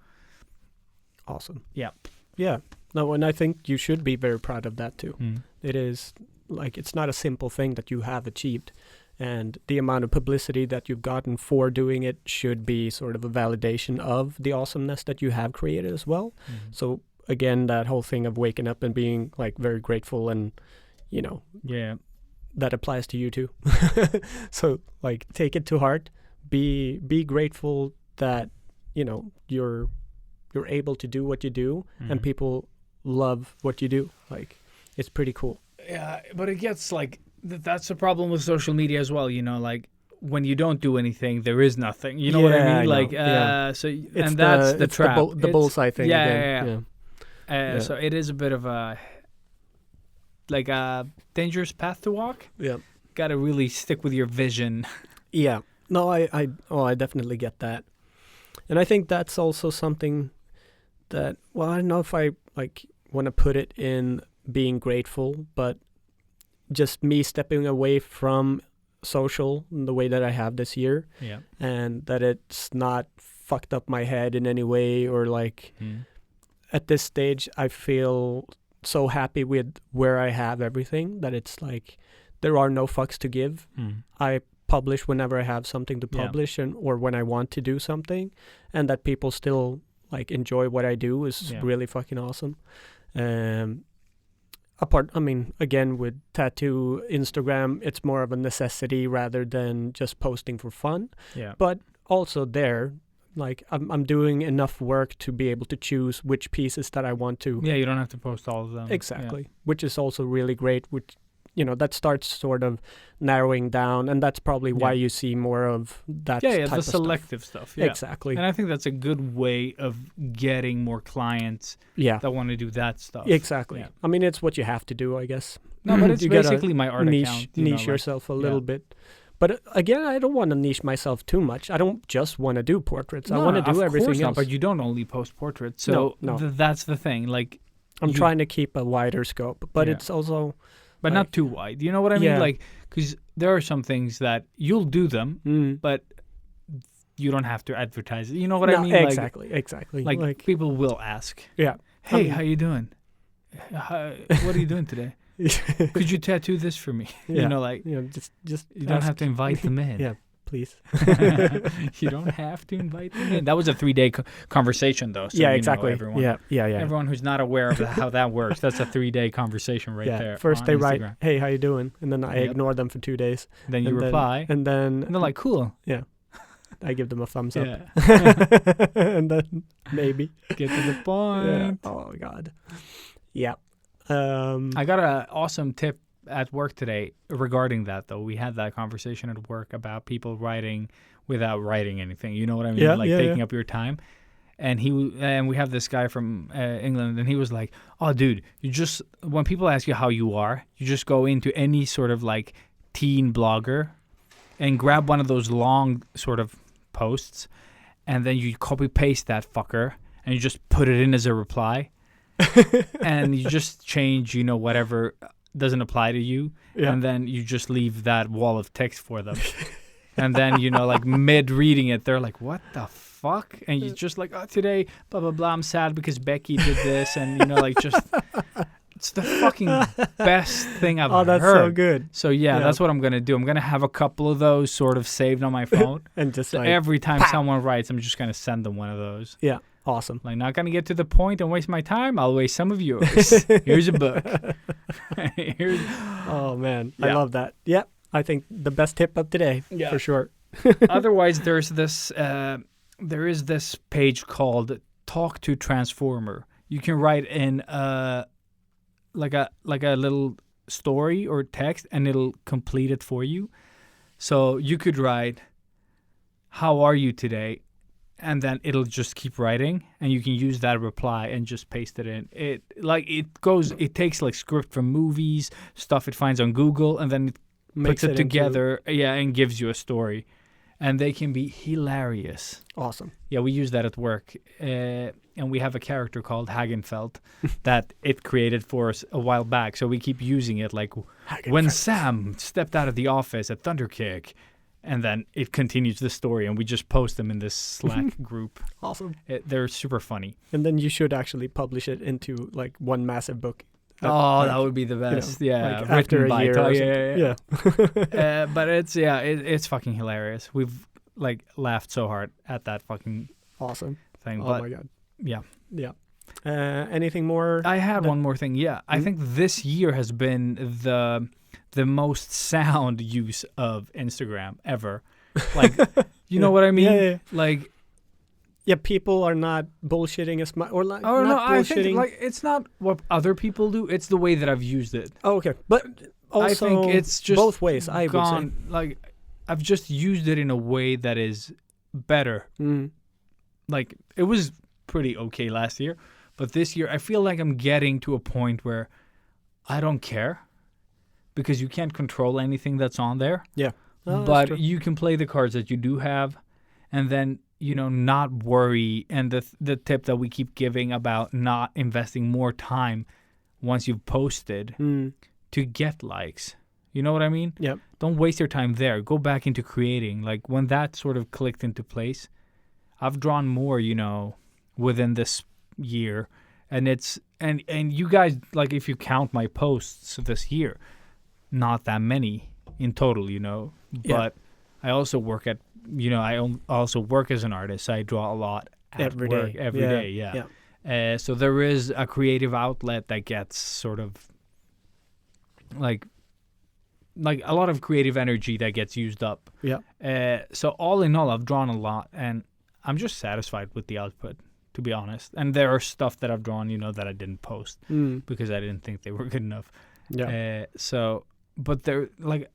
Awesome. Yeah. Yeah. No, and I think you should be very proud of that too. It is, like, it's not a simple thing that you have achieved. And the amount of publicity that you've gotten for doing it should be sort of a validation of the awesomeness that you have created as well. So again, that whole thing of waking up and being like very grateful, and that applies to you too. So like, take it to heart. Be grateful that you're able to do what you do, and people love what you do. Like, it's pretty cool. Yeah, but it gets like. That's the problem with social media as well, like when you don't do anything, there is nothing. You know what I mean? Like, so it's that's the trap. The bullseye thing. Yeah. So it is a bit of a dangerous path to walk. Yeah. Got to really stick with your vision. Yeah. No, I definitely get that, and I think that's also something that, well, I don't know if I want to put it in being grateful, but just me stepping away from social in the way that I have this year, and that it's not fucked up my head in any way, or at this stage I feel so happy with where I have everything that it's like there are no fucks to give. I publish whenever I have something to publish, or when I want to do something, and that people still like enjoy what I do is really fucking awesome. Again, with tattoo Instagram, it's more of a necessity rather than just posting for fun. Yeah. But also there, like, I'm doing enough work to be able to choose which pieces that I want to. Yeah, you don't have to post all of them. Exactly. Which is also really great, which, that starts sort of narrowing down, and that's probably why you see more of that type of the selective stuff. Yeah. Exactly. And I think that's a good way of getting more clients that want to do that stuff. Exactly. Yeah. I mean, it's what you have to do, I guess. No, but it's basically my art account. Niche yourself a little bit. But again, I don't want to niche myself too much. I don't just want to do portraits. I want to do everything else. But you don't only post portraits. So that's the thing. Like, I'm trying to keep a wider scope, but it's also... But not too wide. You know what I mean? Like, because there are some things that you'll do them, but you don't have to advertise it. You know what I mean? Exactly. Like people will ask. Yeah. Hey, how you doing? What are you doing today? Could you tattoo this for me? Just you don't have to invite them in. Yeah, please. You don't have to invite them in. That was a 3-day conversation, though. So exactly. Everyone, yeah. Everyone who's not aware of how that works, that's a 3-day conversation there. First they Instagram. wr't, hey, how you doing? And then I ignore them for 2 days. Then you reply. And then... And they're like, cool. Yeah. I give them a thumbs up. And then maybe. Get to the point. Yeah. Oh, God. Yeah. I got an awesome tip at work today regarding that, though. We had that conversation at work about people writing without writing anything. You know what I mean? Taking up your time. And we have this guy from England, and he was like, "Oh, dude, when people ask you how you are, you just go into any sort of like teen blogger and grab one of those long sort of posts, and then you copy paste that fucker, and you just put it in as a reply, and you just change, whatever doesn't apply to you, and then you just leave that wall of text for them. And then, like mid reading it, they're like, what the fuck? And you're just like, oh, today, blah, blah, blah, I'm sad because Becky did this. And, just, it's the fucking best thing I've heard. Oh, that's so good. So, that's what I'm going to do. I'm going to have a couple of those sort of saved on my phone. And just so every time someone writes, I'm just going to send them one of those. Yeah. Awesome. Like, not going to get to the point and waste my time. I'll waste some of yours. Here's a book. Oh, man. I love that. Yeah. I think the best tip of today, for sure. Otherwise, there is this page called Talk to Transformer. You can write in like a little story or text, and it'll complete it for you. So you could write, "How are you today?" And then it'll just keep writing, and you can use that reply and just paste it in. It takes like script from movies, stuff it finds on Google, and then it puts it together, and gives you a story. And they can be hilarious. Awesome. Yeah, we use that at work. And we have a character called Hagenfeld that it created for us a while back. So we keep using it, like, when Sam stepped out of the office at Thunderkick. And then it continues the story, and we just post them in this Slack group. Awesome. They're super funny. And then you should actually publish it into, like, one massive book. That would be the best. Like after a year or something. Yeah. But it's fucking hilarious. We've like laughed so hard at that fucking awesome thing. Oh my god. Yeah. Anything more? I had one more thing. Yeah. I think this year has been the most sound use of Instagram ever. Like, you know what I mean? Yeah. Like. Yeah, people are not bullshitting as much, or like. Oh no, I think like it's not what other people do; it's the way that I've used it. Oh, okay, but also I think it's just both ways. I would say, like, I've just used it in a way that is better. Like, it was pretty okay last year, but this year I feel like I'm getting to a point where I don't care, because you can't control anything that's on there. Yeah, but you can play the cards that you do have, and then. Not worry, and the tip that we keep giving about not investing more time once you've posted to get likes. You know what I mean? Yeah. Don't waste your time there. Go back into creating. Like, when that sort of clicked into place, I've drawn more, within this year. And it's and you guys, like, if you count my posts this year, not that many in total, But I also work at I also work as an artist. I draw a lot every day. Yeah. So there is a creative outlet that gets sort of like a lot of creative energy that gets used up. Yeah. So all in all, I've drawn a lot, and I'm just satisfied with the output, to be honest. And there are stuff that I've drawn, that I didn't post because I didn't think they were good enough. Yeah. But they're like,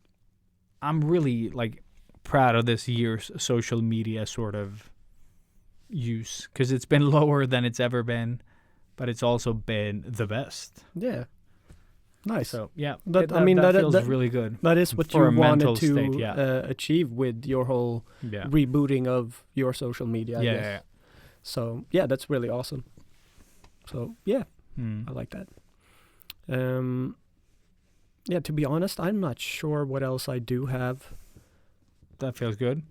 I'm really like. Proud of this year's social media sort of use, because it's been lower than it's ever been, but it's also been the best. Yeah, nice. So yeah, that feels really good. That is what you wanted to achieve with your whole rebooting of your social media. I guess. Yeah. So yeah, that's really awesome. So yeah, I like that. Yeah, to be honest, I'm not sure what else I do have. That feels good.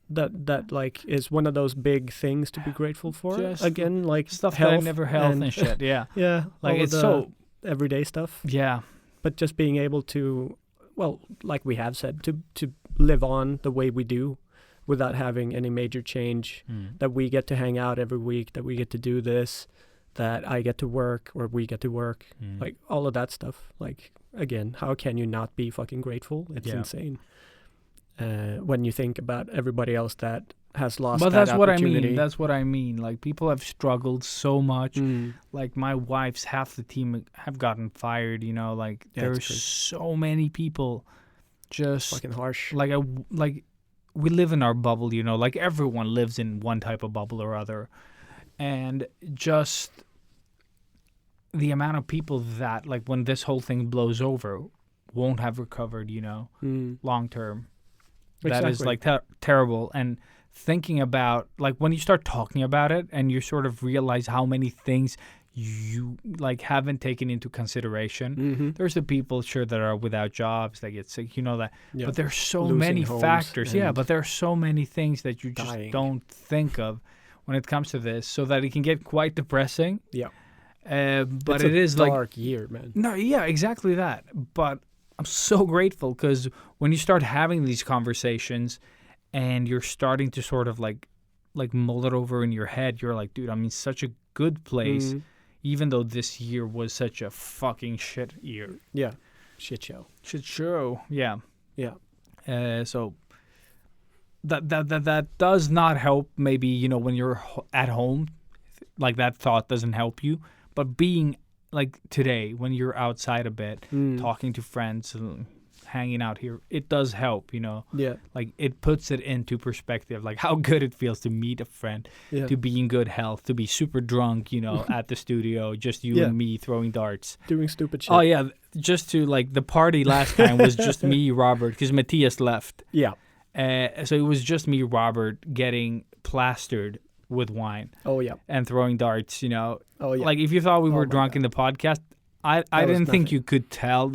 That like is one of those big things to be grateful for. Just again, like stuff health that I never held and shit. Yeah. Yeah. Like, it's so everyday stuff. Yeah. But just being able to, well, like we have said, to live on the way we do without having any major change, that we get to hang out every week, that we get to do this, that I get to work or we get to work, like all of that stuff. Like, again, how can you not be fucking grateful? It's insane. When you think about everybody else that has lost that opportunity. But that's what I mean. Like, people have struggled so much. Like, my wife's half the team have gotten fired, like there's so many people just fucking harsh. Like, we live in our bubble, like everyone lives in one type of bubble or other. And just the amount of people that, like, when this whole thing blows over, won't have recovered, long term. that is like terrible. And thinking about, like, when you start talking about it and you sort of realize how many things you like haven't taken into consideration. There's the people that are without jobs, that get sick, that. Yeah. But there's so losing many factors. Yeah, but there are so many things that you just don't think of when it comes to this, so that it can get quite depressing. Yeah. But it is like dark year, man. No, yeah, exactly that. But I'm so grateful because when you start having these conversations and you're starting to sort of like mull it over in your head, you're like, dude, I'm in such a good place. Even though this year was such a fucking shit year. Yeah. Shit show. Yeah. Yeah. So that does not help maybe, when you're at home. Like, that thought doesn't help you. But being, like, today, when you're outside a bit, talking to friends, hanging out here, it does help, Yeah. Like, it puts it into perspective, like how good it feels to meet a friend, to be in good health, to be super drunk, at the studio, just you and me throwing darts, doing stupid shit. Oh yeah, just to, like, the party last time was just me, Robert, because Matthias left. Yeah. So it was just me, Robert, getting plastered with wine. Oh yeah. And throwing darts, Oh yeah. Like, if you thought we were drunk in the podcast, I didn't think you could tell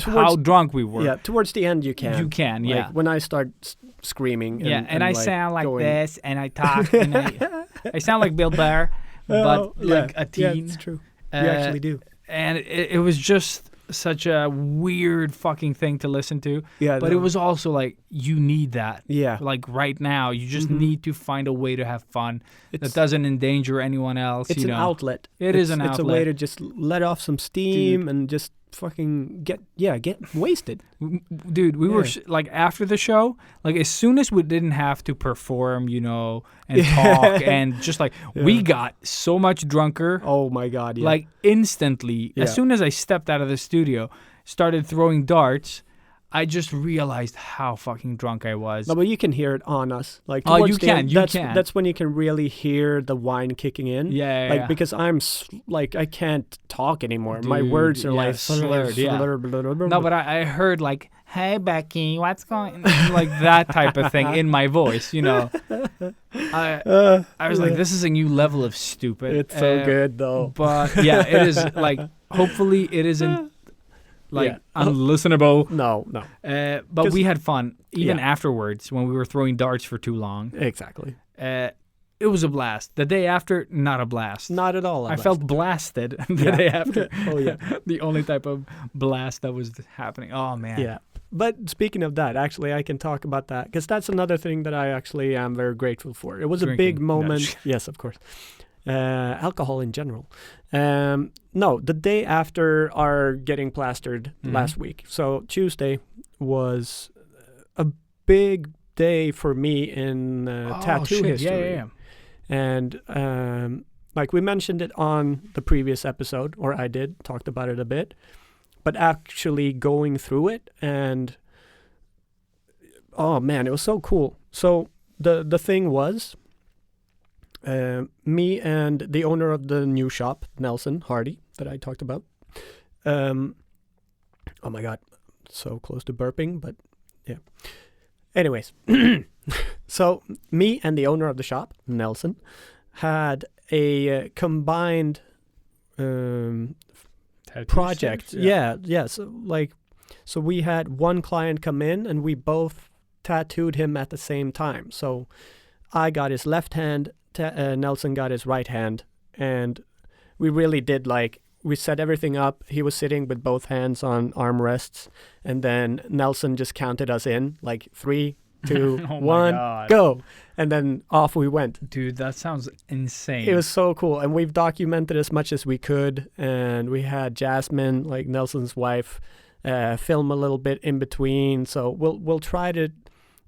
how drunk we were. Yeah, towards the end you can. You can, yeah. Like, when I start screaming. And I sound like this, and I talk, and I sound like Bill Burr, but like a teen. Yeah, it's true. You actually do. And it was just such a weird fucking thing to listen to. Yeah, but it was also like, you need that. Yeah. Like, right now, you just need to find a way to have fun that doesn't endanger anyone else. It's an outlet. It's an outlet. It's a way to just let off some steam and just fucking get wasted. Dude, we were like, after the show, like, as soon as we didn't have to perform, and talk, and just like, we got so much drunker. Oh my God, yeah. Like, instantly, as soon as I stepped out of the studio, started throwing darts, I just realized how fucking drunk I was. No, but you can hear it on us. Like, you can. That's when you can really hear the wine kicking in. Yeah. Because I'm like, I can't talk anymore. Dude, my words are like slurred. No, but I heard like, "Hey Becky, what's going?" like that type of thing in my voice. I was like, this is a new level of stupid. It's so good though. But yeah, it is like. Hopefully, it isn't. Unlistenable. No. But we had fun, even afterwards, when we were throwing darts for too long. Exactly. It was a blast. The day after, not a blast. Not at all. I felt blasted the day after. Oh, yeah. The only type of blast that was happening. Oh, man. Yeah. But speaking of that, actually, I can talk about that, because that's another thing that I actually am very grateful for. It was a big moment. Yes, of course. Alcohol in general. No, the day after our getting plastered last week. So Tuesday was a big day for me in tattoo history. Yeah. And like we mentioned it on the previous episode, or I talked about it a bit, but actually going through it, and oh man, it was so cool. So the thing was, me and the owner of the new shop, Nelson Hardy, that I talked about. Oh my God, so close to burping, but yeah. Anyways, so me and the owner of the shop, Nelson, had a combined project. Yeah. So we had one client come in, and we both tattooed him at the same time. So I got his left hand. Nelson got his right hand, and we really did we set everything up. He was sitting with both hands on armrests, and then Nelson just counted us in, 3, 2, 1, go, and then off we went. Dude, that sounds insane. It was so cool, and we've documented as much as we could, and we had Jasmine, Nelson's wife, film a little bit in between. So we'll try to,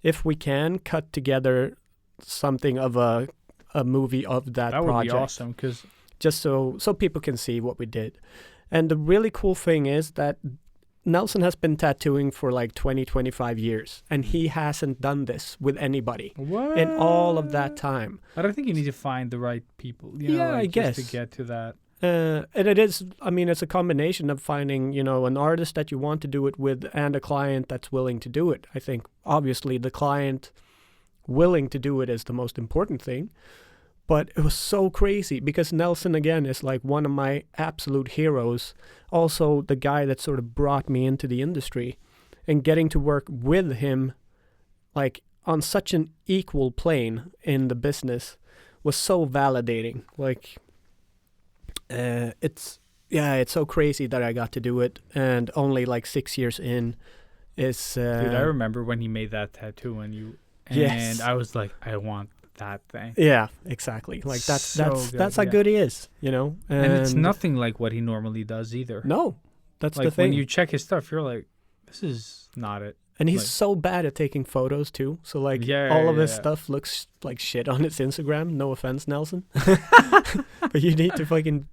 if we can, cut together something of a movie of that project. That would be awesome, because just so people can see what we did. And the really cool thing is that Nelson has been tattooing for 20-25 years, and he hasn't done this with anybody in all of that time. But I think you need to find the right people. I guess, to get to that. And it is, I mean, it's a combination of finding, an artist that you want to do it with and a client that's willing to do it. I think, obviously, the client willing to do it is the most important thing. But it was so crazy because Nelson, again, is like one of my absolute heroes. Also, the guy that sort of brought me into the industry. And getting to work with him, like, on such an equal plane in the business was so validating. Like, it's so crazy that I got to do it. And only like 6 years in is... Dude, I remember when he made that tattoo and Yes. And I was like, I want that thing. Yeah, exactly. Like that's how good he is, And it's nothing like what he normally does either. No, that's like the thing. When you check his stuff, you're like, this is not it. And he's so bad at taking photos too. So like all of his stuff looks like shit on his Instagram. No offense, Nelson. But you need to fucking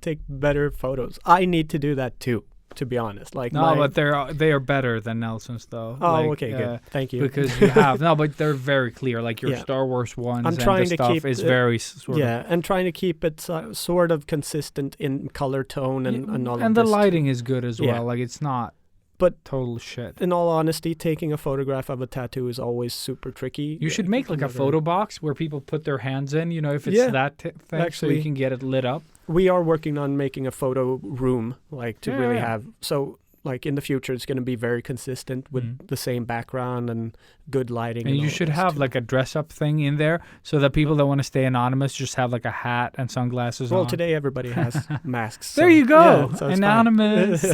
take better photos. I need to do that too, to be honest. Like but they are better than Nelson's though. Oh, okay, good. Thank you. Because you have but they're very clear. Like your Star Wars ones. I'm trying to keep is very sort of, and trying to keep it sort of consistent in color tone and all of this. And the lighting is good as well. Yeah. Like it's not. But total shit. In all honesty, taking a photograph of a tattoo is always super tricky. You should make like a photo box where people put their hands in, if it's that thing, actually, so you can get it lit up. We are working on making a photo room, like to really have. So, like in the future, it's going to be very consistent with the same background and good lighting. And you should have like a dress-up thing in there so that people that want to stay anonymous just have like a hat and sunglasses on. Well, today everybody has masks. There you go. Yeah, so anonymous.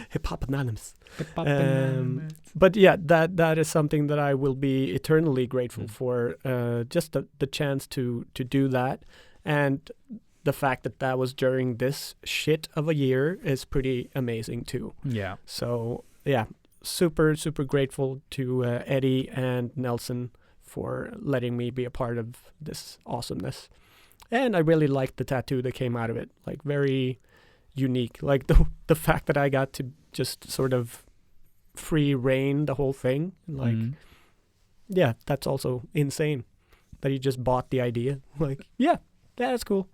Hip Hop Anonymous. But yeah, that is something that I will be eternally grateful for. Just the chance to do that, and the fact that was during this shit of a year is pretty amazing too. Yeah. So yeah, super grateful to Eddie and Nelson for letting me be a part of this awesomeness, and I really liked the tattoo that came out of it. Like very unique, like the fact that I got to just sort of free reign the whole thing, like that's also insane that he just bought the idea. Like that's cool.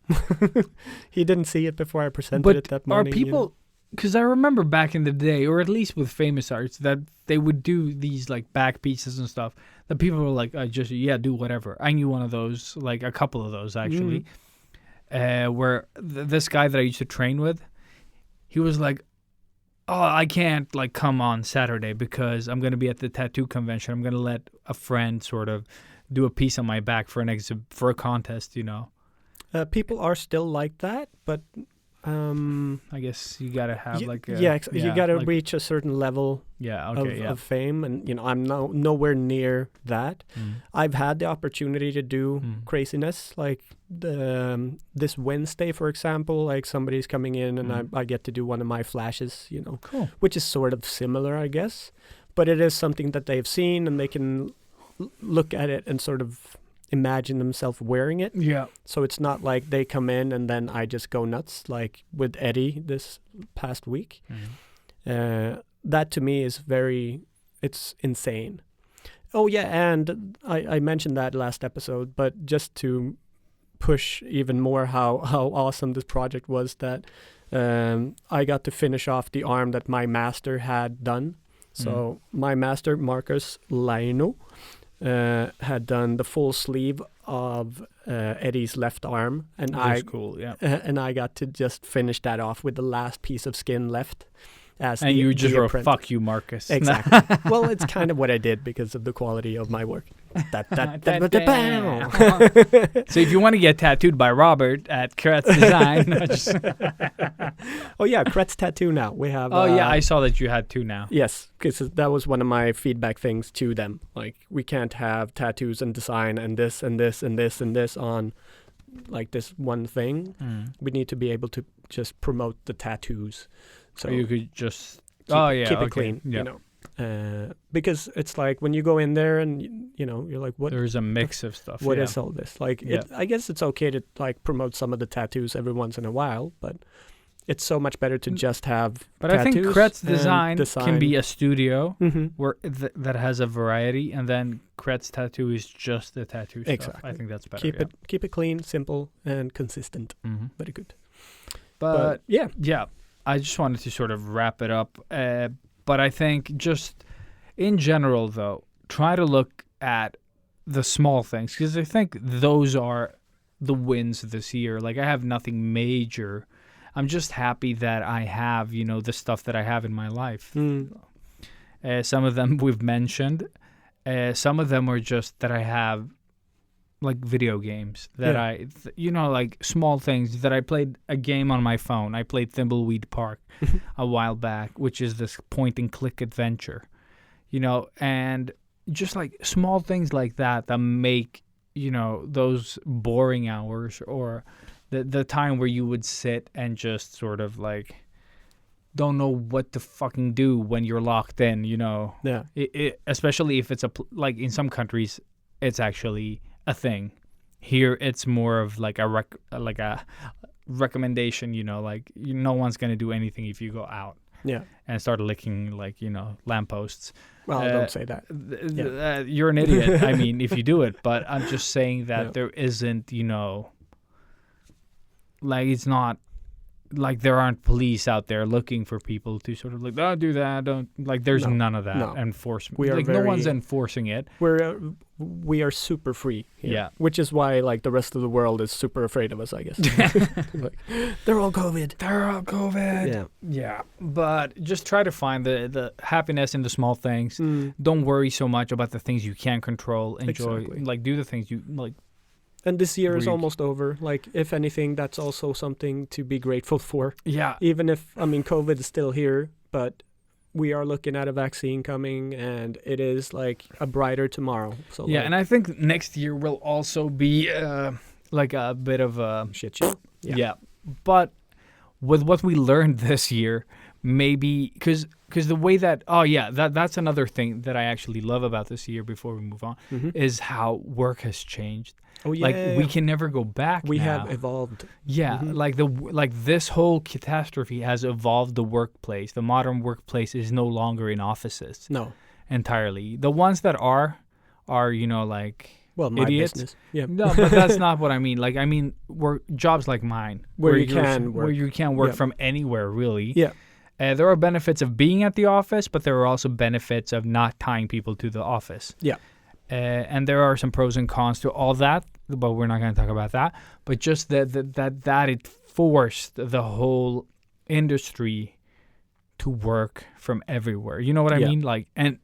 He didn't see it before I presented it that morning. Are people, because I remember back in the day, or at least with famous arts, that they would do these like back pieces and stuff that people were like, do whatever. I knew one of those, like a couple of those actually. Where this guy that I used to train with, he was like, oh, I can't like come on Saturday because I'm going to be at the tattoo convention. I'm going to let a friend sort of do a piece on my back for for a contest, People are still like that, but I guess you got to have you got to reach a certain level of fame, and I'm nowhere near that. I've had the opportunity to do craziness, like this Wednesday, for example, like somebody's coming in and I get to do one of my flashes, cool. Which is sort of similar, I guess, but it is something that they've seen and they can look at it and sort of imagine themselves wearing it. Yeah. So it's not like they come in and then I just go nuts, like with Eddie this past week. That to me is it's insane. Oh yeah, and I mentioned that last episode, but just to push even more how awesome this project was, that I got to finish off the arm that my master had done. So my master, Marcus Laino, had done the full sleeve of Eddie's left arm, and and I got to just finish that off with the last piece of skin left. You just wrote, "Fuck you, Marcus." Exactly. Well, it's kind of what I did because of the quality of my work. So if you want to get tattooed by Robert at Kretz Design. Oh yeah, Kretz Tattoo now. We have... I saw that you had two now. Yes, because that was one of my feedback things to them. Like, we can't have tattoos and design and this and this and this and this on like this one thing. We need to be able to just promote the tattoos. So you could just keep it clean, because it's like when you go in there and you're like, what? There's a mix of stuff. What is all this? Like, I guess it's okay to like promote some of the tattoos every once in a while, but it's so much better to just have But I think Kret's design can be a studio mm-hmm. where that has a variety, and then Kret's tattoo is just the tattoo stuff. Exactly. I think that's better. Keep it clean, simple, and consistent. Mm-hmm. Very good. But yeah. I just wanted to sort of wrap it up. But I think just in general, though, try to look at the small things, because I think those are the wins this year. Like, I have nothing major. I'm just happy that I have, the stuff that I have in my life. Some of them we've mentioned. Some of them are just that I have, like, video games that like small things that I played a game on my phone. I played Thimbleweed Park a while back, which is this point and click adventure, and just like small things like that make, those boring hours or the time where you would sit and just sort of like don't know what to fucking do when you're locked in, Yeah. Especially if it's like in some countries, it's actually a thing. Here, it's more of like a recommendation, like no one's going to do anything if you go out. Yeah. And start licking, like, lampposts. Well, don't say that. You're an idiot, I mean, if you do it. But I'm just saying that there isn't, like, it's not like there aren't police out there looking for people to sort of like, don't do that, don't, like, there's none of that enforcement. We are like, no one's enforcing it. We are super free here. Yeah. Which is why, like, the rest of the world is super afraid of us, I guess. Like, they're all COVID. Yeah. But just try to find the happiness in the small things. Don't worry so much about the things you can't control. Enjoy, like, do the things you like. And this year is almost over. Like, if anything, that's also something to be grateful for. Yeah. Even if, COVID is still here, but we are looking at a vaccine coming, and it is like a brighter tomorrow. So yeah, and I think next year will also be like a bit of a shit show. Yeah. But with what we learned this year, maybe because the way that that's another thing that I actually love about this year. Before we move on, is how work has changed. Oh yeah, like we can never go back. We now. have evolved. Yeah, like this whole catastrophe has evolved the workplace. The modern workplace is no longer in offices. No, entirely. The ones that are like my idiots. Business. Yeah. No, but that's not what I mean. Like, I mean, jobs like mine where you can work from anywhere, really. Yeah. There are benefits of being at the office, but there are also benefits of not tying people to the office. Yeah. And there are some pros and cons to all that, but we're not going to talk about that. But just that it forced the whole industry to work from everywhere. You know what I mean? Like, and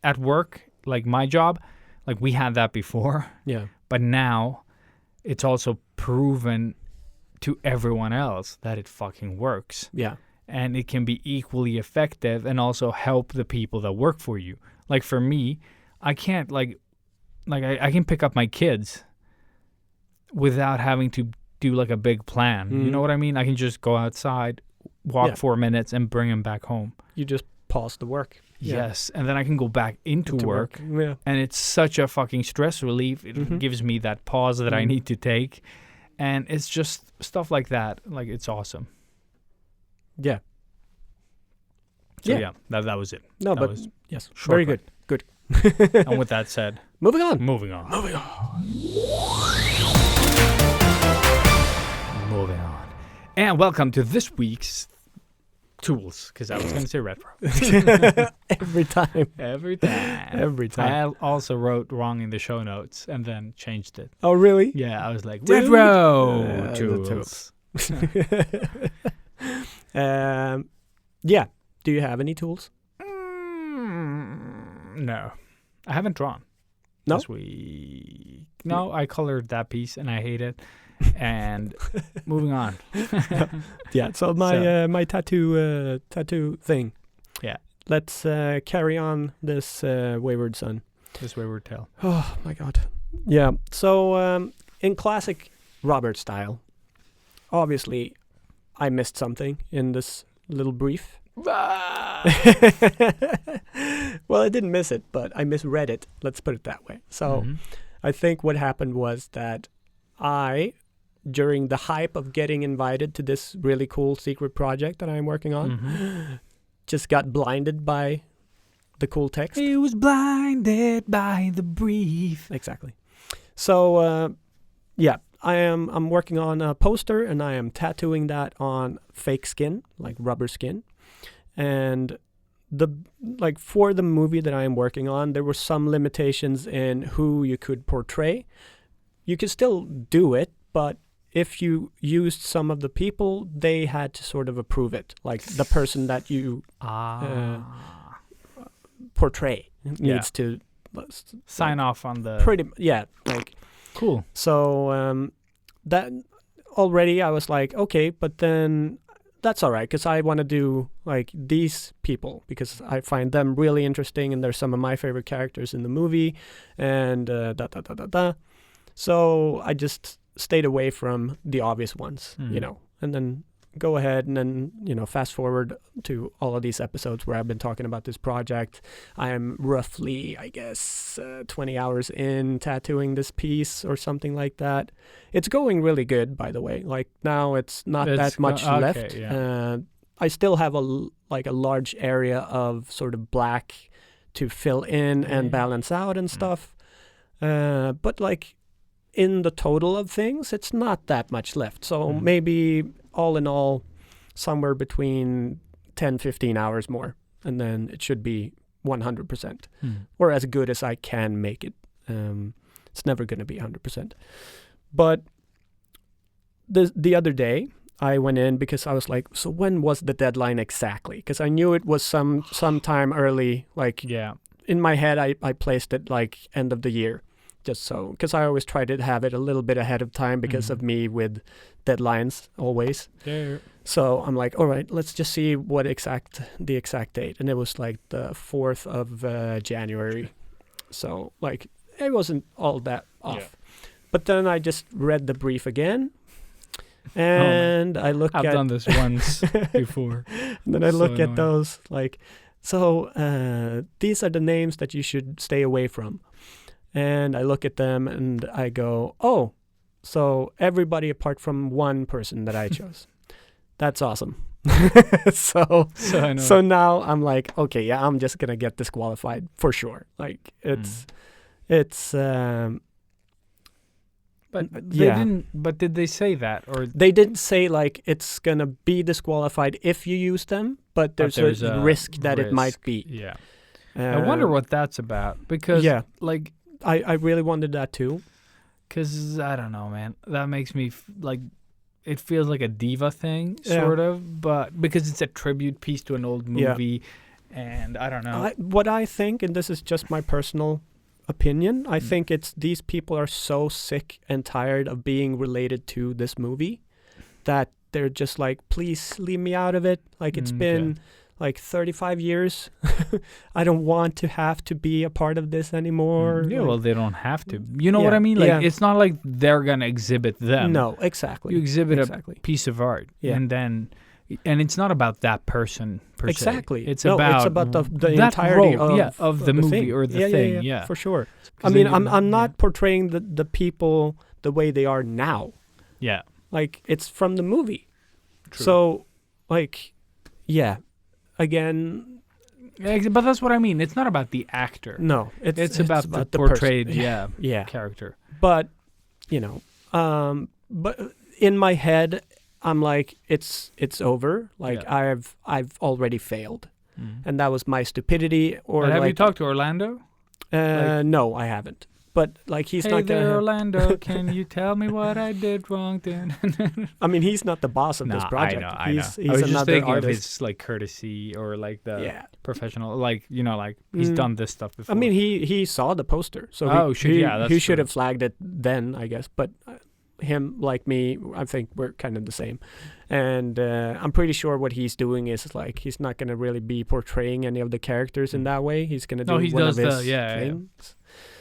at work, like my job, like we had that before. Yeah. But now it's also proven to everyone else that it fucking works. Yeah. And it can be equally effective and also help the people that work for you. Like for me, I can't I can pick up my kids without having to do like a big plan. You know what I mean? I can just go outside, walk 4 minutes, and bring them back home. You just pause the work. Yes, and then I can go back into work. Yeah. And it's such a fucking stress relief. It gives me that pause that I need to take. And it's just stuff like that. Like, it's awesome. Yeah. So yeah, that was it. No, that but was yes, very good. Good. And with that said, moving on. And welcome to this week's tools, because I was going to say retro. Every time. I also wrote wrong in the show notes and then changed it. Oh, really? Yeah, I was like, retro tools. Yeah. Do you have any tools? No. I haven't drawn this week. No, I colored that piece and I hate it. And moving on. Yeah, so my tattoo thing. Yeah. Let's carry on this wayward son. This wayward tale. Oh, my God. Yeah, so in classic Robert style, obviously I missed something in this little brief. Well, I didn't miss it, but I misread it. Let's put it that way. So I think what happened was that I during the hype of getting invited to this really cool secret project that I'm working on, just got blinded by the cool text. He was blinded by the brief. Exactly. So, I'm working on a poster, and I am tattooing that on fake skin, like rubber skin. And for the movie that I am working on, there were some limitations in who you could portray. You could still do it, but if you used some of the people, they had to sort of approve it. Like the person that you portray needs to sign off on the... Cool. So that already I was like, okay, but then... That's all right, because I want to do like these people because I find them really interesting and they're some of my favorite characters in the movie and So I just stayed away from the obvious ones, and then go ahead and then, fast forward to all of these episodes where I've been talking about this project. I am roughly, 20 hours in tattooing this piece or something like that. It's going really good, by the way. Like now it's not that much left. Yeah. I still have a large area of sort of black to fill in and balance out and stuff. But like in the total of things, it's not that much left. So maybe all in all, somewhere between 10, 15 hours more. And then it should be 100%. Or as good as I can make it. It's never going to be 100%. But the other day, I went in because I was like, so when was the deadline exactly? Because I knew it was sometime early. In my head, I placed it like end of the year. Just so, because I always try to have it a little bit ahead of time because of me with deadlines always. Yeah. So I'm like, all right, let's just see the exact date. And it was like the 4th of January. So like, it wasn't all that off. Yeah. But then I just read the brief again. And I look I've done this once before. And then I look at those like, these are the names that you should stay away from. And I look at them and I go, oh, so everybody apart from one person that I chose. That's awesome. So now I'm like, okay, yeah, I'm just going to get disqualified for sure. Like But did they say that? Or they didn't say like it's going to be disqualified if you use them, but there's a risk that it might be. Yeah. I wonder what that's about because like I really wondered that too. Because, I don't know, man. That makes me, it feels like a diva thing, sort of. But because it's a tribute piece to an old movie. And I don't know. What I think, and this is just my personal opinion, I think it's these people are so sick and tired of being related to this movie that they're just like, please leave me out of it. Like, it's been... like 35 years. I don't want to have to be a part of this anymore. Yeah, well, they don't have to. You know what I mean? Like, it's not like they're going to exhibit them. No, exactly. You exhibit a piece of art. Yeah. And it's not about that person per se. It's about the entirety of the movie thing. Or the thing. Yeah, for sure. I mean, I'm not portraying the people the way they are now. Yeah. Like, it's from the movie. True. So, like, again, but that's what I mean. It's not about the actor. No, it's about the portrayed, character. But but in my head, I'm like, it's over. Like I've already failed, and that was my stupidity. Or have you talked to Orlando? No, I haven't. But like he's not gonna. Hey there, Orlando. Can you tell me what I did wrong? I mean, he's not the boss of this project. I know. He's I was just thinking artist. of his like courtesy or like the professional, like he's done this stuff before. I mean, he saw the poster, so he should have flagged it then, I guess. But him, like me, I think we're kind of the same. And I'm pretty sure what he's doing is like he's not going to really be portraying any of the characters in that way. He's going to do one of his things. Yeah.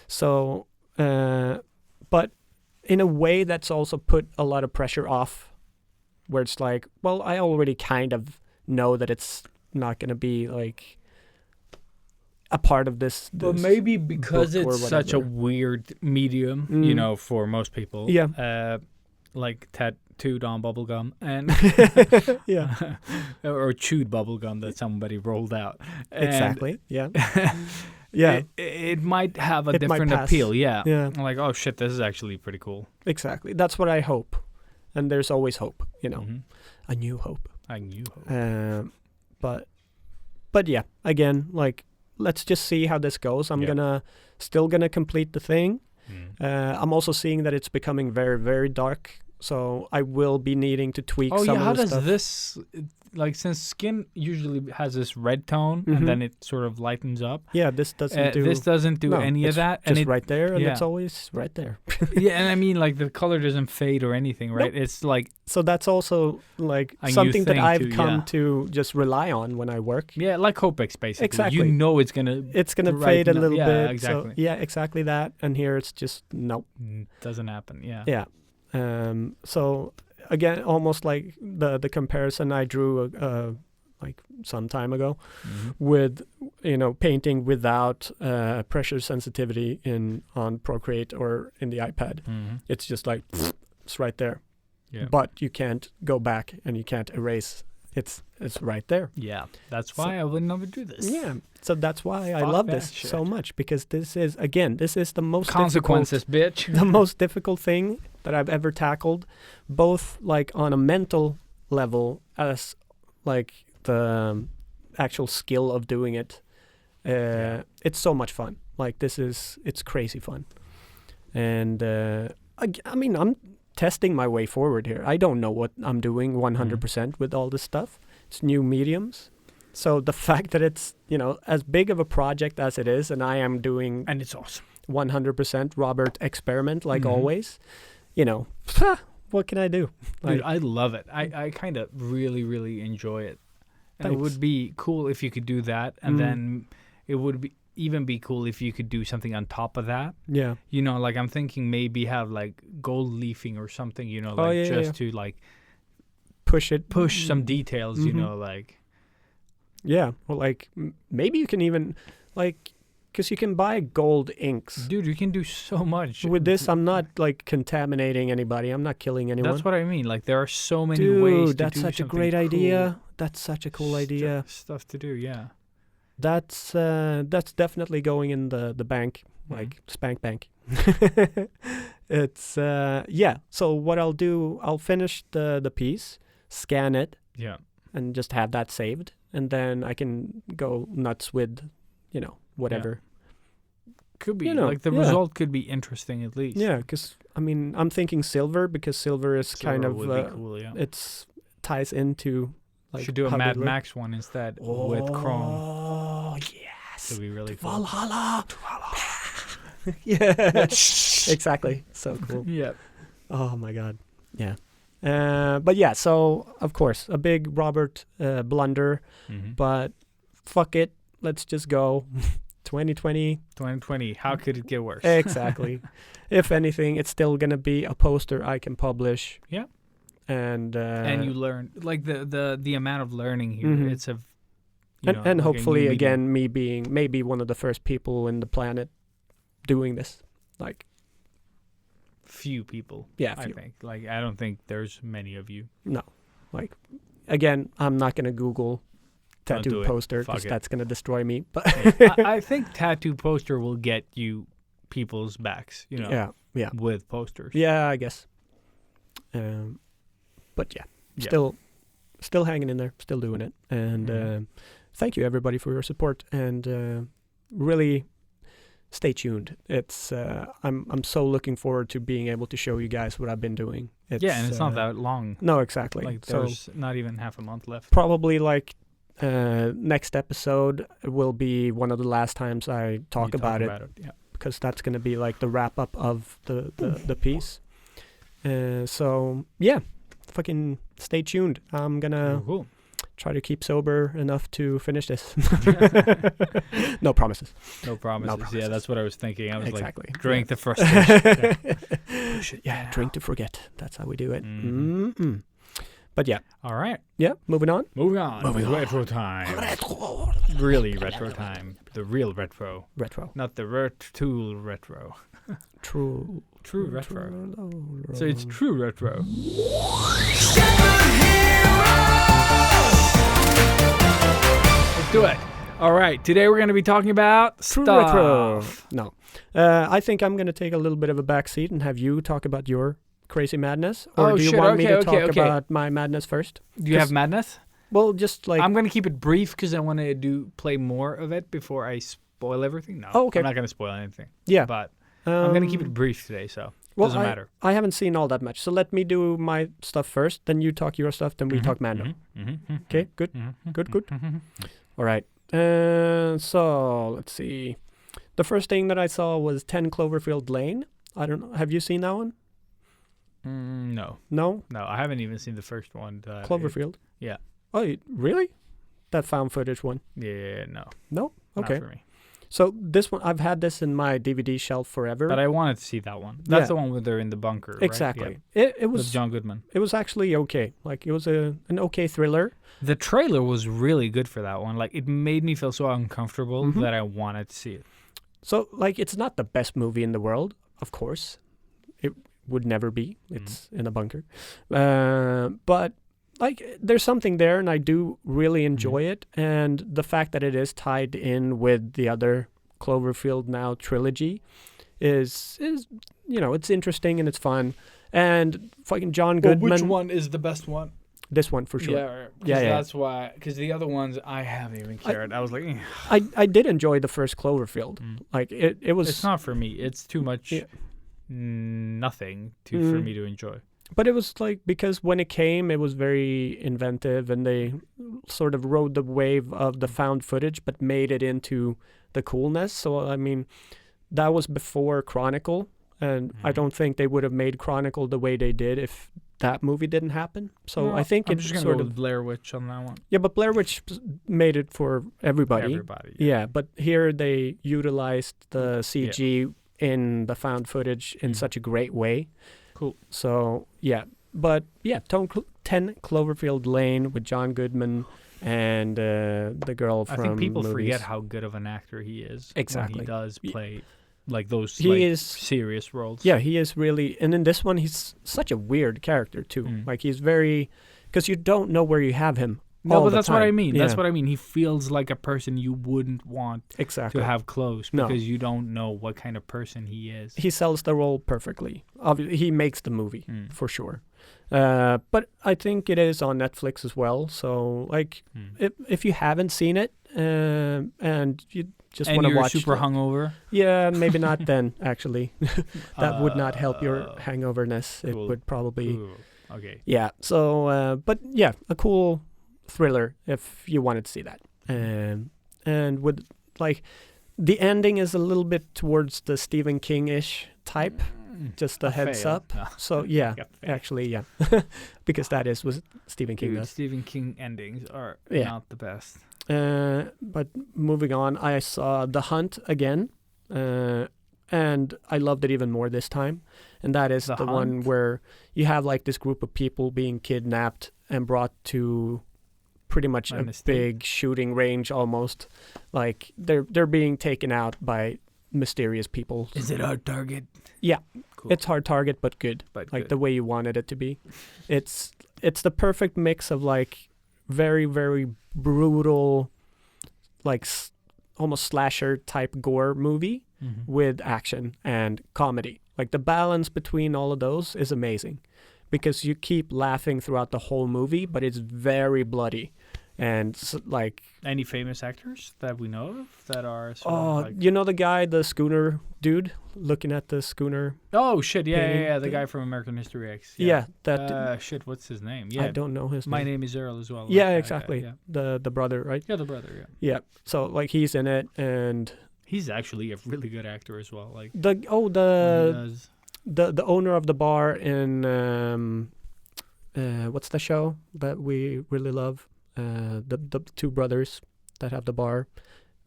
So, but in a way that's also put a lot of pressure off where it's like, well, I already kind of know that it's not going to be like a part of this. But maybe because it's such a weird medium, for most people. Yeah. like tattooed on bubblegum and yeah, or chewed bubblegum that somebody rolled out. Exactly. Yeah. Yeah. It might have a different appeal. Yeah. Yeah. Like, oh shit, this is actually pretty cool. Exactly. That's what I hope. And there's always hope, you know. Mm-hmm. A new hope. A new hope. But yeah, again, like, let's just see how this goes. I'm still gonna complete the thing. I'm also seeing that it's becoming very, very dark. So I will be needing to tweak some of the stuff. How does this, like, since skin usually has this red tone and then it sort of lightens up. Yeah, this doesn't do any of that. Just and right there, and it's always right there. Yeah, and I mean, like, the color doesn't fade or anything, right? Nope. It's like... So that's also, like, something that I've come to just rely on when I work. Yeah, like Copex, basically. Exactly. You know it's going to fade a little bit. Yeah, exactly. So, yeah, exactly that. And here it's just, nope. Doesn't happen, yeah. Yeah. So again, almost like the comparison I drew like some time ago with, you know, painting without pressure sensitivity on Procreate or in the iPad. It's just like it's right there. Yeah. But you can't go back and you can't erase. It's right there. Yeah, that's why I would never do this. Yeah, so that's why I love this so much, because this is the most consequences, bitch. The most difficult thing that I've ever tackled, both like on a mental level as like the actual skill of doing it. It's so much fun. Like it's crazy fun, and I mean I'm testing my way forward here. I don't know what I'm doing 100% with all this stuff. It's new mediums. So the fact that it's, you know, as big of a project as it is, and I am doing... And it's awesome. 100% Robert experiment, like always, you know, what can I do? Dude, I love it. I kind of really, really enjoy it. And it would be cool if you could do that. And then it would even be cool if you could do something on top of that. Yeah. You know, like I'm thinking maybe have like gold leafing or something, you know, to like push some details, you know, like. Yeah. Well, like maybe you can even like, because you can buy gold inks. Dude, you can do so much. With this, I'm not like contaminating anybody. I'm not killing anyone. That's what I mean. Like there are so many ways to do that's such a great idea. That's such a cool idea. Stuff to do, yeah. That's definitely going in the bank, like Spank Bank. It's so what I'll do, I'll finish the piece, scan it, and just have that saved, and then I can go nuts with, you know, whatever. Could be, you know, like the result could be interesting at least. Yeah, because I mean I'm thinking silver, because silver is kind of would be cool, it's ties into. Like, should do a Mad Max one instead with Chrome. Oh, yes. It'd be really cool. Valhalla. Yeah. Exactly. So cool. Yeah. Oh, my God. Yeah. But yeah, so, of course, a big Robert blunder. But fuck it. Let's just go. 2020. 2020. How could it get worse? Exactly. If anything, it's still going to be a poster I can publish. Yeah. And you learn, like the amount of learning here. It's and hopefully again me being maybe one of the first people in the planet doing this, like few people. Yeah, I think like I don't think there's many of you. No, like again, I'm not gonna Google tattoo poster because that's gonna destroy me. But I think tattoo poster will get you people's backs. You know. Yeah. With posters. Yeah, I guess. But still hanging in there, still doing it. And thank you, everybody, for your support. And really stay tuned. It's I'm so looking forward to being able to show you guys what I've been doing. And it's not that long. No, exactly. Like there's not even half a month left. Probably like next episode will be one of the last times I talk about it. Yeah. Because that's going to be like the wrap-up of the piece. So, yeah. Fucking stay tuned. I'm gonna try to keep sober enough to finish this. No promises. No promises. Yeah, that's what I was thinking. I was like, drink the frustration. Drink to forget. That's how we do it. But yeah. All right. Yeah, moving on. Retro time. Really retro time. The real retro. Retro. Not the tool retro. True. True retro. So it's true retro. Let's do it. All right. Today we're going to be talking about True stuff. retro. No. I think I'm going to take a little bit of a backseat and have you talk about your crazy madness. Or do you want me to talk about my madness first? Do you have madness? Well, just like... I'm going to keep it brief because I want to play more of it before I spoil everything. No, okay. I'm not going to spoil anything. Yeah. But I'm going to keep it brief today, so it doesn't matter. I haven't seen all that much. So let me do my stuff first, then you talk your stuff, then we talk Mando. Okay, good? Good. All right. So, let's see. The first thing that I saw was 10 Cloverfield Lane. I don't know. Have you seen that one? No. No? No, I haven't even seen the first one. Cloverfield? Yeah. Oh, really? That found footage one? Yeah, no. No? Okay. Not for me. So this one, I've had this in my DVD shelf forever. But I wanted to see that one. That's the one where they're in the bunker, right? Exactly. Yeah. It was... With John Goodman. It was actually okay. Like, it was an okay thriller. The trailer was really good for that one. Like, it made me feel so uncomfortable that I wanted to see it. So, like, it's not the best movie in the world, of course. It would never be. It's in a bunker. But, like, there's something there, and I do really enjoy it. And the fact that it is tied in with the other Cloverfield Now trilogy is you know, it's interesting and it's fun. And fucking John Goodman... Which one is the best one? This one, for sure. Yeah. That's why... Because the other ones, I haven't even cared. I was like... I did enjoy the first Cloverfield. Like, it was... It's not for me. It's too much nothing for me to enjoy. But it was like, because when it came, it was very inventive, and they sort of rode the wave of the found footage, but made it into the coolness. So, I mean, that was before Chronicle, and I don't think they would have made Chronicle the way they did if that movie didn't happen. So I think I'm it's just going to go with Blair Witch on that one. Yeah, but Blair Witch made it for everybody. Yeah, but here they utilized the CG in the found footage in such a great way. Cool. So, yeah. But, yeah, 10 Cloverfield Lane with John Goodman and the girl from I think people movies. forget how good of an actor he is. Exactly. When he does play like those serious roles. Yeah, he is really... And in this one, he's such a weird character, too. Like, he's very... Because you don't know where you have him. No, but that's time. what I mean. Yeah. That's what I mean. He feels like a person you wouldn't want to have close because you don't know what kind of person he is. He sells the role perfectly. Obviously, he makes the movie for sure. But I think it is on Netflix as well. So, like, if you haven't seen it and you just want to watch, super hungover. Yeah, maybe not then. Actually, that would not help your hangoverness. Cool. It would probably. Okay. Yeah. So, but yeah, a cool thriller if you wanted to see that. And with, like, the ending is a little bit towards the Stephen King-ish type. Just a heads up. No. So yeah, actually, yeah, because that is what Stephen King does. Stephen King endings are not the best. But moving on, I saw The Hunt again, and I loved it even more this time. And that is the one where you have like this group of people being kidnapped and brought to pretty much a big shooting range almost. Like they're being taken out by mysterious people. Is it Hard Target? Yeah. Cool. It's Hard Target, but good. The way you wanted it to be. It's the perfect mix of like very, very brutal, like almost slasher type gore movie with action and comedy. Like the balance between all of those is amazing because you keep laughing throughout the whole movie, but it's very bloody. And like any famous actors that we know of that are sort of like... you know the guy, the schooner dude looking at the schooner. Oh shit, yeah, the guy from American History X. Yeah, that shit, what's his name? Yeah, I don't know his name. My Name is Earl as well. Yeah, exactly. The brother, right? Yeah, the brother. Yeah. Yeah. So like he's in it, and he's actually a really good actor as well. Like the owner of the bar in what's the show that we really love? The two brothers that have the bar,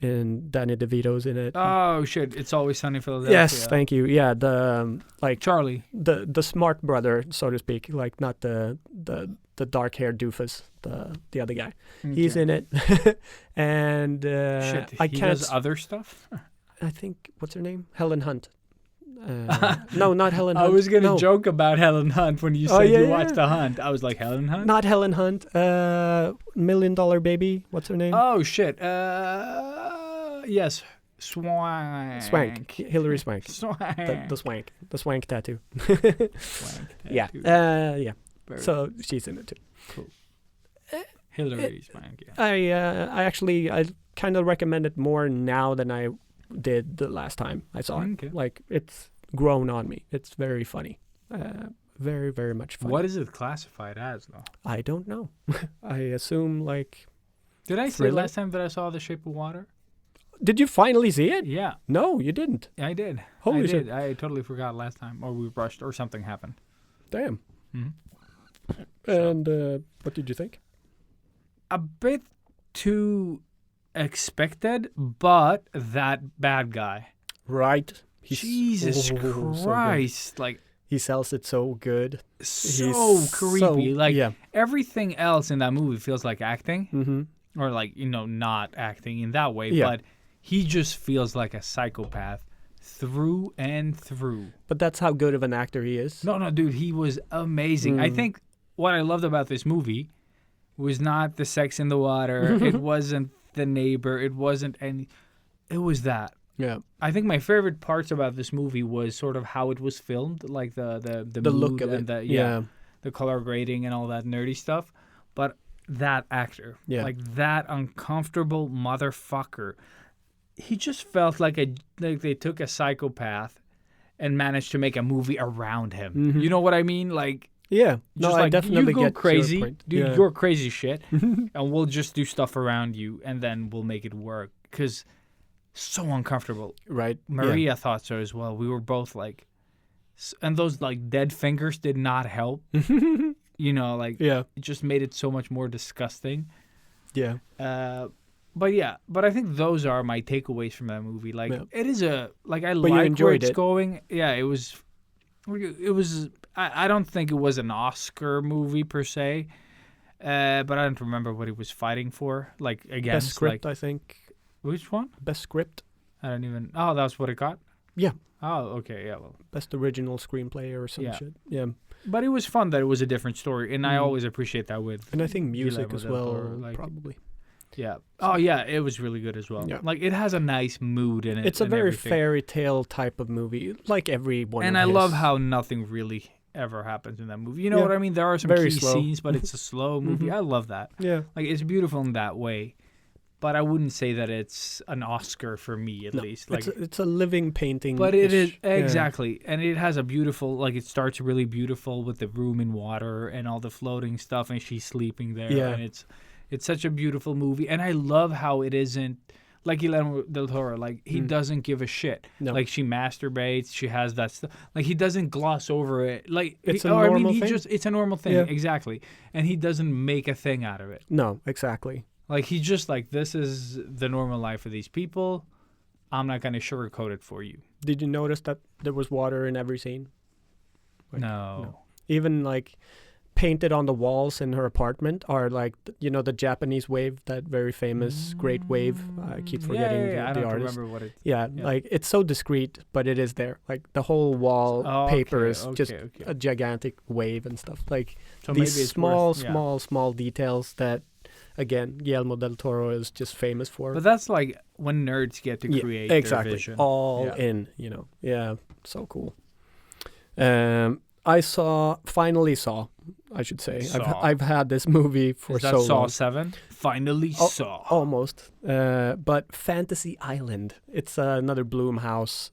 and Danny DeVito's in it. Oh shit! It's Always Sunny in Philadelphia. Yes, thank you. Yeah, the like Charlie, the smart brother, so to speak, like not the dark haired doofus, the other guy. Okay. He's in it, and shit, he does other stuff. I think what's her name? Helen Hunt. No, not Helen Hunt. I was gonna no. joke about Helen Hunt when you said you watched The Hunt. I was like, Helen Hunt? Not Helen Hunt. $1 Million Baby. What's her name? Oh shit. Yes. Swank. Hillary Swank. Swank. The Swank. The Swank tattoo. Swank Yeah. tattoo. Yeah. So she's in it too. Cool. Hillary Swank. Yeah. I kind of recommend it more now than I did the last time I saw it. Okay. Like, it's grown on me. It's very funny. Very, very much fun. What is it classified as, though? I don't know. I assume, like... Did I say last time that I saw The Shape of Water? Did you finally see it? Yeah. No, you didn't. I did. Holy shit. I totally forgot last time. Or we rushed, or something happened. Damn. Mm-hmm. And what did you think? A bit too expected, but that bad guy. Right. Jesus Christ. So like, he sells it so good. So creepy. Everything else in that movie feels like acting. Mm-hmm. Or like, not acting in that way. Yeah. But he just feels like a psychopath through and through. But that's how good of an actor he is. No, dude, he was amazing. I think what I loved about this movie was not the sex in the water. It wasn't the neighbor. It wasn't any. It was that. Yeah. I think my favorite parts about this movie was sort of how it was filmed, like the look of it. The color grading and all that nerdy stuff. But that actor, like that uncomfortable motherfucker, he just felt like they took a psychopath and managed to make a movie around him. Mm-hmm. You know what I mean? Like, yeah, no, I definitely you go crazy, your point. Dude. You're crazy shit, and we'll just do stuff around you, and then we'll make it work. Because so uncomfortable, right? Maria thought so as well. We were both like, and those like dead fingers did not help. It just made it so much more disgusting. Yeah. But I think those are my takeaways from that movie. Like, it is I like where it's going. Yeah, it was. I don't think it was an Oscar movie per se, but I don't remember what he was fighting for. Like, against best script, I think. Which one? Best script. I don't even. Oh, that's what it got. Yeah. Oh, okay. Yeah. Well. Best original screenplay or some shit. Yeah. But it was fun that it was a different story, and I always appreciate that with. And I think music as well, Toro, probably. Yeah. Oh, yeah. It was really good as well. Yeah. Like, it has a nice mood in it. It's a very fairy tale type of movie, like every one. And I love how nothing really ever happens in that movie. You know what I mean? There are some key scenes, but it's a slow movie. I love that. Yeah. Like, it's beautiful in that way. But I wouldn't say that it's an Oscar for me, at least. Like, it's a living painting. But it is, exactly. And it has a beautiful, like, it starts really beautiful with the room in water and all the floating stuff, and she's sleeping there. Yeah. And it's such a beautiful movie. And I love how it isn't, like Guillermo del Toro, like, he doesn't give a shit. No. Like, she masturbates, she has that stuff. Like, he doesn't gloss over it. Like, it's a normal thing. It's a normal thing, exactly. And he doesn't make a thing out of it. No, exactly. Like, he's just like, this is the normal life of these people. I'm not going to sugarcoat it for you. Did you notice that there was water in every scene? Like, no. Even, like, painted on the walls in her apartment are, like, the Japanese wave, that very famous Great Wave. I keep forgetting the I don't artist. remember what it... Yeah, like, it's so discreet, but it is there. Like, the whole wall paper is just a gigantic wave and stuff. Like, so these small details that... Again, Guillermo del Toro is just famous for. But that's like when nerds get to create their vision. All in, Yeah, so cool. I finally saw, I should say. I've had this movie for so long. Is that Saw 7? Finally saw. Almost. But Fantasy Island. It's another Blumhouse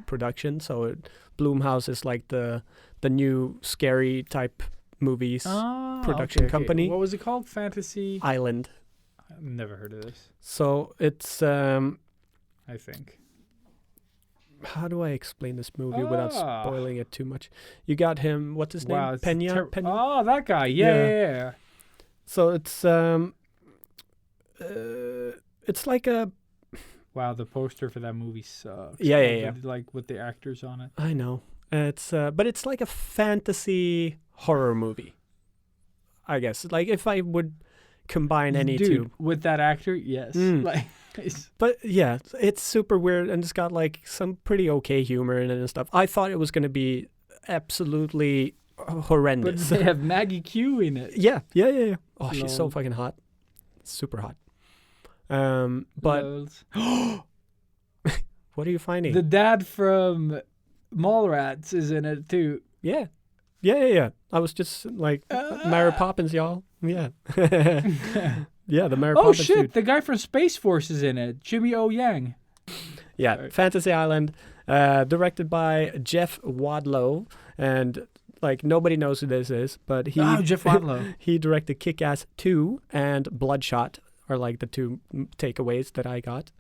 production. So Blumhouse is like the new scary type movies production company. What was it called? Fantasy Island. I've never heard of this. So it's I think. How do I explain this movie without spoiling it too much? You got him. What's his name? Peña. Oh, that guy. Yeah. So it's like a. Wow, the poster for that movie sucks. Yeah. Like with the actors on it. I know. It's but it's like a fantasy horror movie, I guess. Like, if I would combine any Dude, two. with that actor, yes. Like, but yeah, it's super weird, and it's got like some pretty okay humor in it and stuff. I thought it was going to be absolutely horrendous. But they have Maggie Q in it. Yeah. Oh, she's so fucking hot. Super hot. But what are you finding? The dad from Mallrats is in it too. Yeah. I was just like Mary Poppins, y'all. Yeah. Yeah, the Mary Poppins. Oh shit! Dude. The guy from Space Force is in it. Jimmy O Yang. Yeah, Sorry. Fantasy Island, directed by Jeff Wadlow, and like nobody knows who this is, but Jeff Wadlow. He directed Kick-Ass 2 and Bloodshot are like the two takeaways that I got.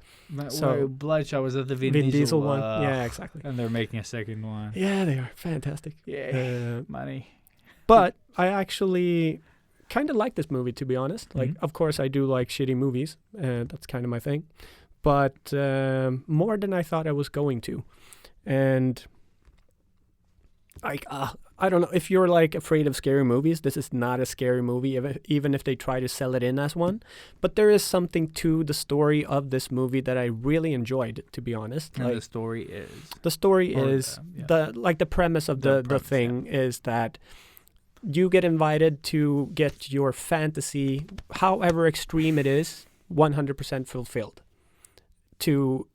So Bloodshot was at the Vin Diesel one. Yeah, exactly. And they're making a second one. Yeah, they are fantastic. Yeah, money. But I actually kind of like this movie, to be honest. Like, of course, I do like shitty movies, and that's kind of my thing. But more than I thought I was going to. And like, I don't know. If you're like afraid of scary movies, this is not a scary movie, even if they try to sell it in as one. But there is something to the story of this movie that I really enjoyed, to be honest. And like, the story is? The premise of the thing is that you get invited to get your fantasy, however extreme it is, 100% fulfilled to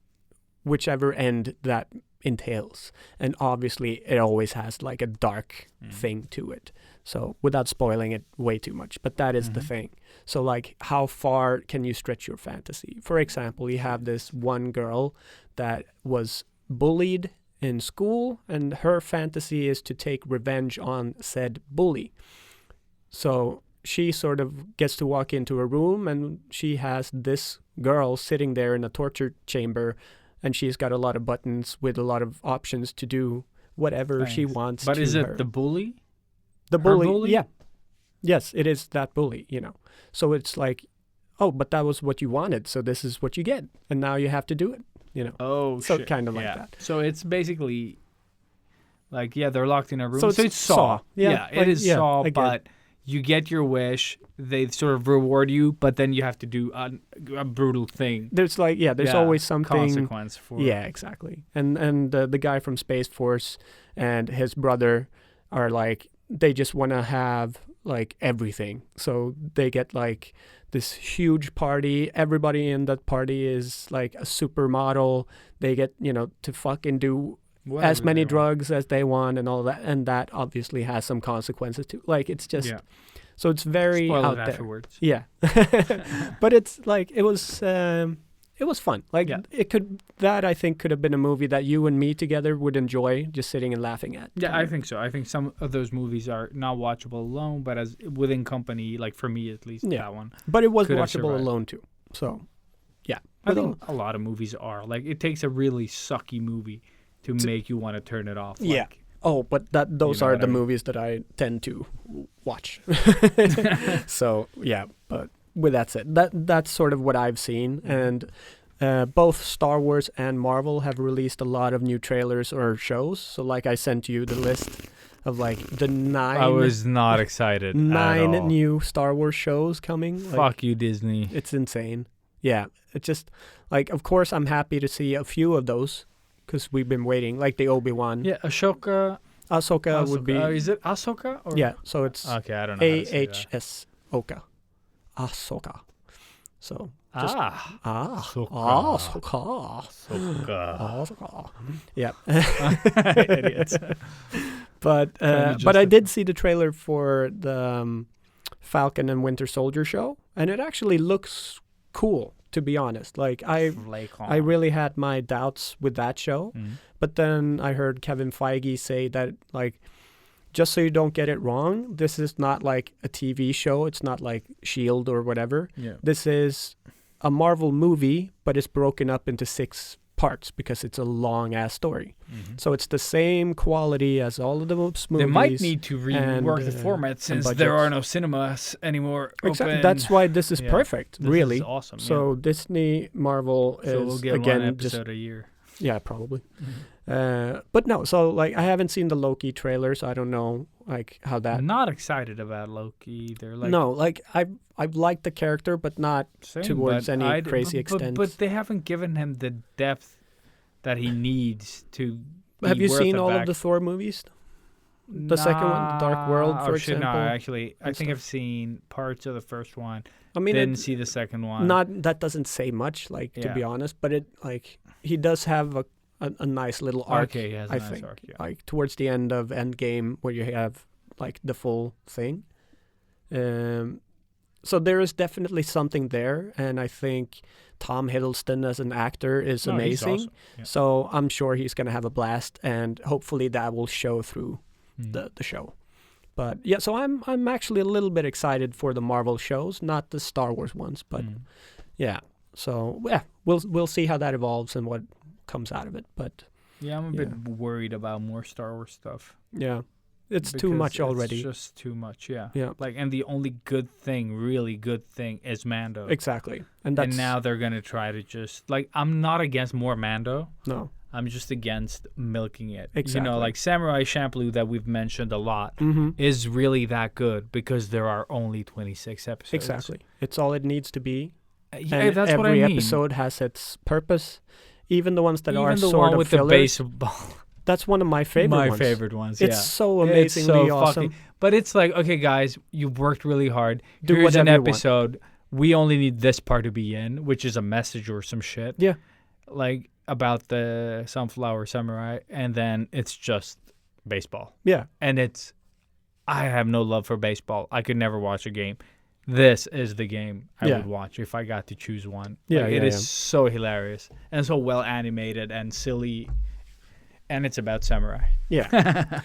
whichever end that entails. And obviously it always has like a dark thing to it. So without spoiling it way too much, but that is the thing. So like, how far can you stretch your fantasy? For example, you have this one girl that was bullied in school, and her fantasy is to take revenge on said bully. So she sort of gets to walk into a room, and she has this girl sitting there in a torture chamber, and she's got a lot of buttons with a lot of options to do whatever she wants. But is it her. the bully? The bully? Yeah. Yes, it is that bully, you know. So it's like, oh, but that was what you wanted, so this is what you get, and now you have to do it. You know, so shit. kind of like that. So it's basically like, they're locked in a room. So it's Saw. Yeah, like, it is Saw, but you get your wish. They sort of reward you, but then you have to do a brutal thing. There's like, there's always something consequence for. Yeah, exactly. And the guy from Space Force and his brother are like, they just want to have like everything. So they get like this huge party. Everybody in that party is like a supermodel. They get, to fucking do whatever as many drugs as they want and all that. And that obviously has some consequences too. Like, it's just, so it's very spoil out it there. Afterwards. Yeah. But it's like, it was fun. Like, I think could have been a movie that you and me together would enjoy just sitting and laughing at. Yeah, I think so. I think some of those movies are not watchable alone, but as within company, like for me at least, that one. But it was watchable alone too. So, yeah. I think a lot of movies are. Like, it takes a really sucky movie to make you want to turn it off. Yeah. Like, oh, but those are the movies that I tend to watch. So, yeah, but with that said, that's sort of what I've seen, and both Star Wars and Marvel have released a lot of new trailers or shows. So like, I sent you the list of like the 9 I was not excited 9 at all. new Star Wars shows coming. Fuck you, Disney. It's insane. Yeah, it's just like, of course I'm happy to see a few of those because we've been waiting, like the Obi-Wan. Yeah, Ahsoka would be. Is it Ahsoka? Or? Yeah, so it's okay. I don't know. AHS Oka. Ahsoka. So just, Ahsoka. Yeah. Idiots. But I did see the trailer for the Falcon and Winter Soldier show, and it actually looks cool, to be honest. Like, I really had my doubts with that show, but then I heard Kevin Feige say that, like, just so you don't get it wrong, this is not like a TV show. It's not like S.H.I.E.L.D. or whatever. Yeah. This is a Marvel movie, but it's broken up into 6 parts because it's a long-ass story. So it's the same quality as all of the movies. They might need to rework the format since there are no cinemas anymore. Exactly. That's why this is perfect, really. This is awesome. So Disney, Marvel is, we'll get again, one episode a year. Yeah, probably. But no, so like I haven't seen the Loki trailer, so I don't know like how that. I'm not excited about Loki either. Like, no, like I've liked the character, but not towards any crazy extent. But they haven't given him the depth that he needs to. Have you seen all of the Thor movies? The second one, The Dark World, for example. No, actually, I think I've seen parts of the first one. I mean, didn't see the second one. That doesn't say much, like to be honest. But it like he does have a nice little arc. Okay, he has a nice arc. Yeah. Like towards the end of Endgame, where you have like the full thing. So there is definitely something there, and I think Tom Hiddleston as an actor is amazing. He's awesome. Yeah. So I'm sure he's going to have a blast, and hopefully that will show through the show. But yeah, so I'm actually a little bit excited for the Marvel shows, not the Star Wars ones, but yeah. So yeah, we'll see how that evolves and what comes out of it. But yeah, I'm a bit worried about more Star Wars stuff. Yeah. It's too much already. It's just too much, yeah. Yeah. Like, and the only really good thing is Mando. Exactly. And now they're going to try to just, like, I'm not against more Mando. No. I'm just against milking it. Exactly. You know, like Samurai Champloo that we've mentioned a lot is really that good because there are only 26 episodes. Exactly. It's all it needs to be. Yeah, and that's what I mean. Every episode has its purpose. Even the ones that are Even the sort one of with fillers. the baseball. That's one of my favorite ones. My favorite ones, yeah. It's so amazingly awesome. But it's like, okay, guys, you've worked really hard. Do Here's an whatever you episode. We only need this part to be in, which is a message or some shit. Yeah. Like, about the Sunflower Samurai, and then it's just baseball. Yeah. And I have no love for baseball. I could never watch a game. This is the game I would watch if I got to choose one. Yeah, It is so hilarious and so well animated and silly. And it's about samurai. Yeah.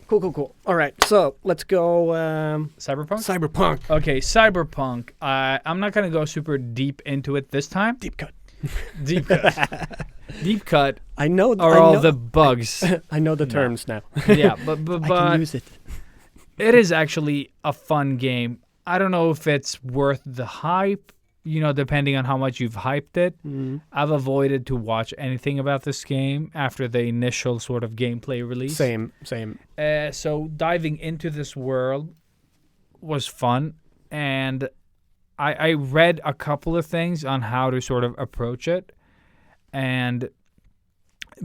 Cool. All right, so let's go. Cyberpunk? Okay, Cyberpunk. I'm not going to go super deep into it this time. Deep cut. Deep cut. I know. All the bugs. I know the terms now. Yeah, but I can use it. It is actually a fun game. I don't know if it's worth the hype. You know, depending on how much you've hyped it. I've avoided to watch anything about this game after the initial sort of gameplay release. Same. So diving into this world was fun. And I read a couple of things on how to sort of approach it. And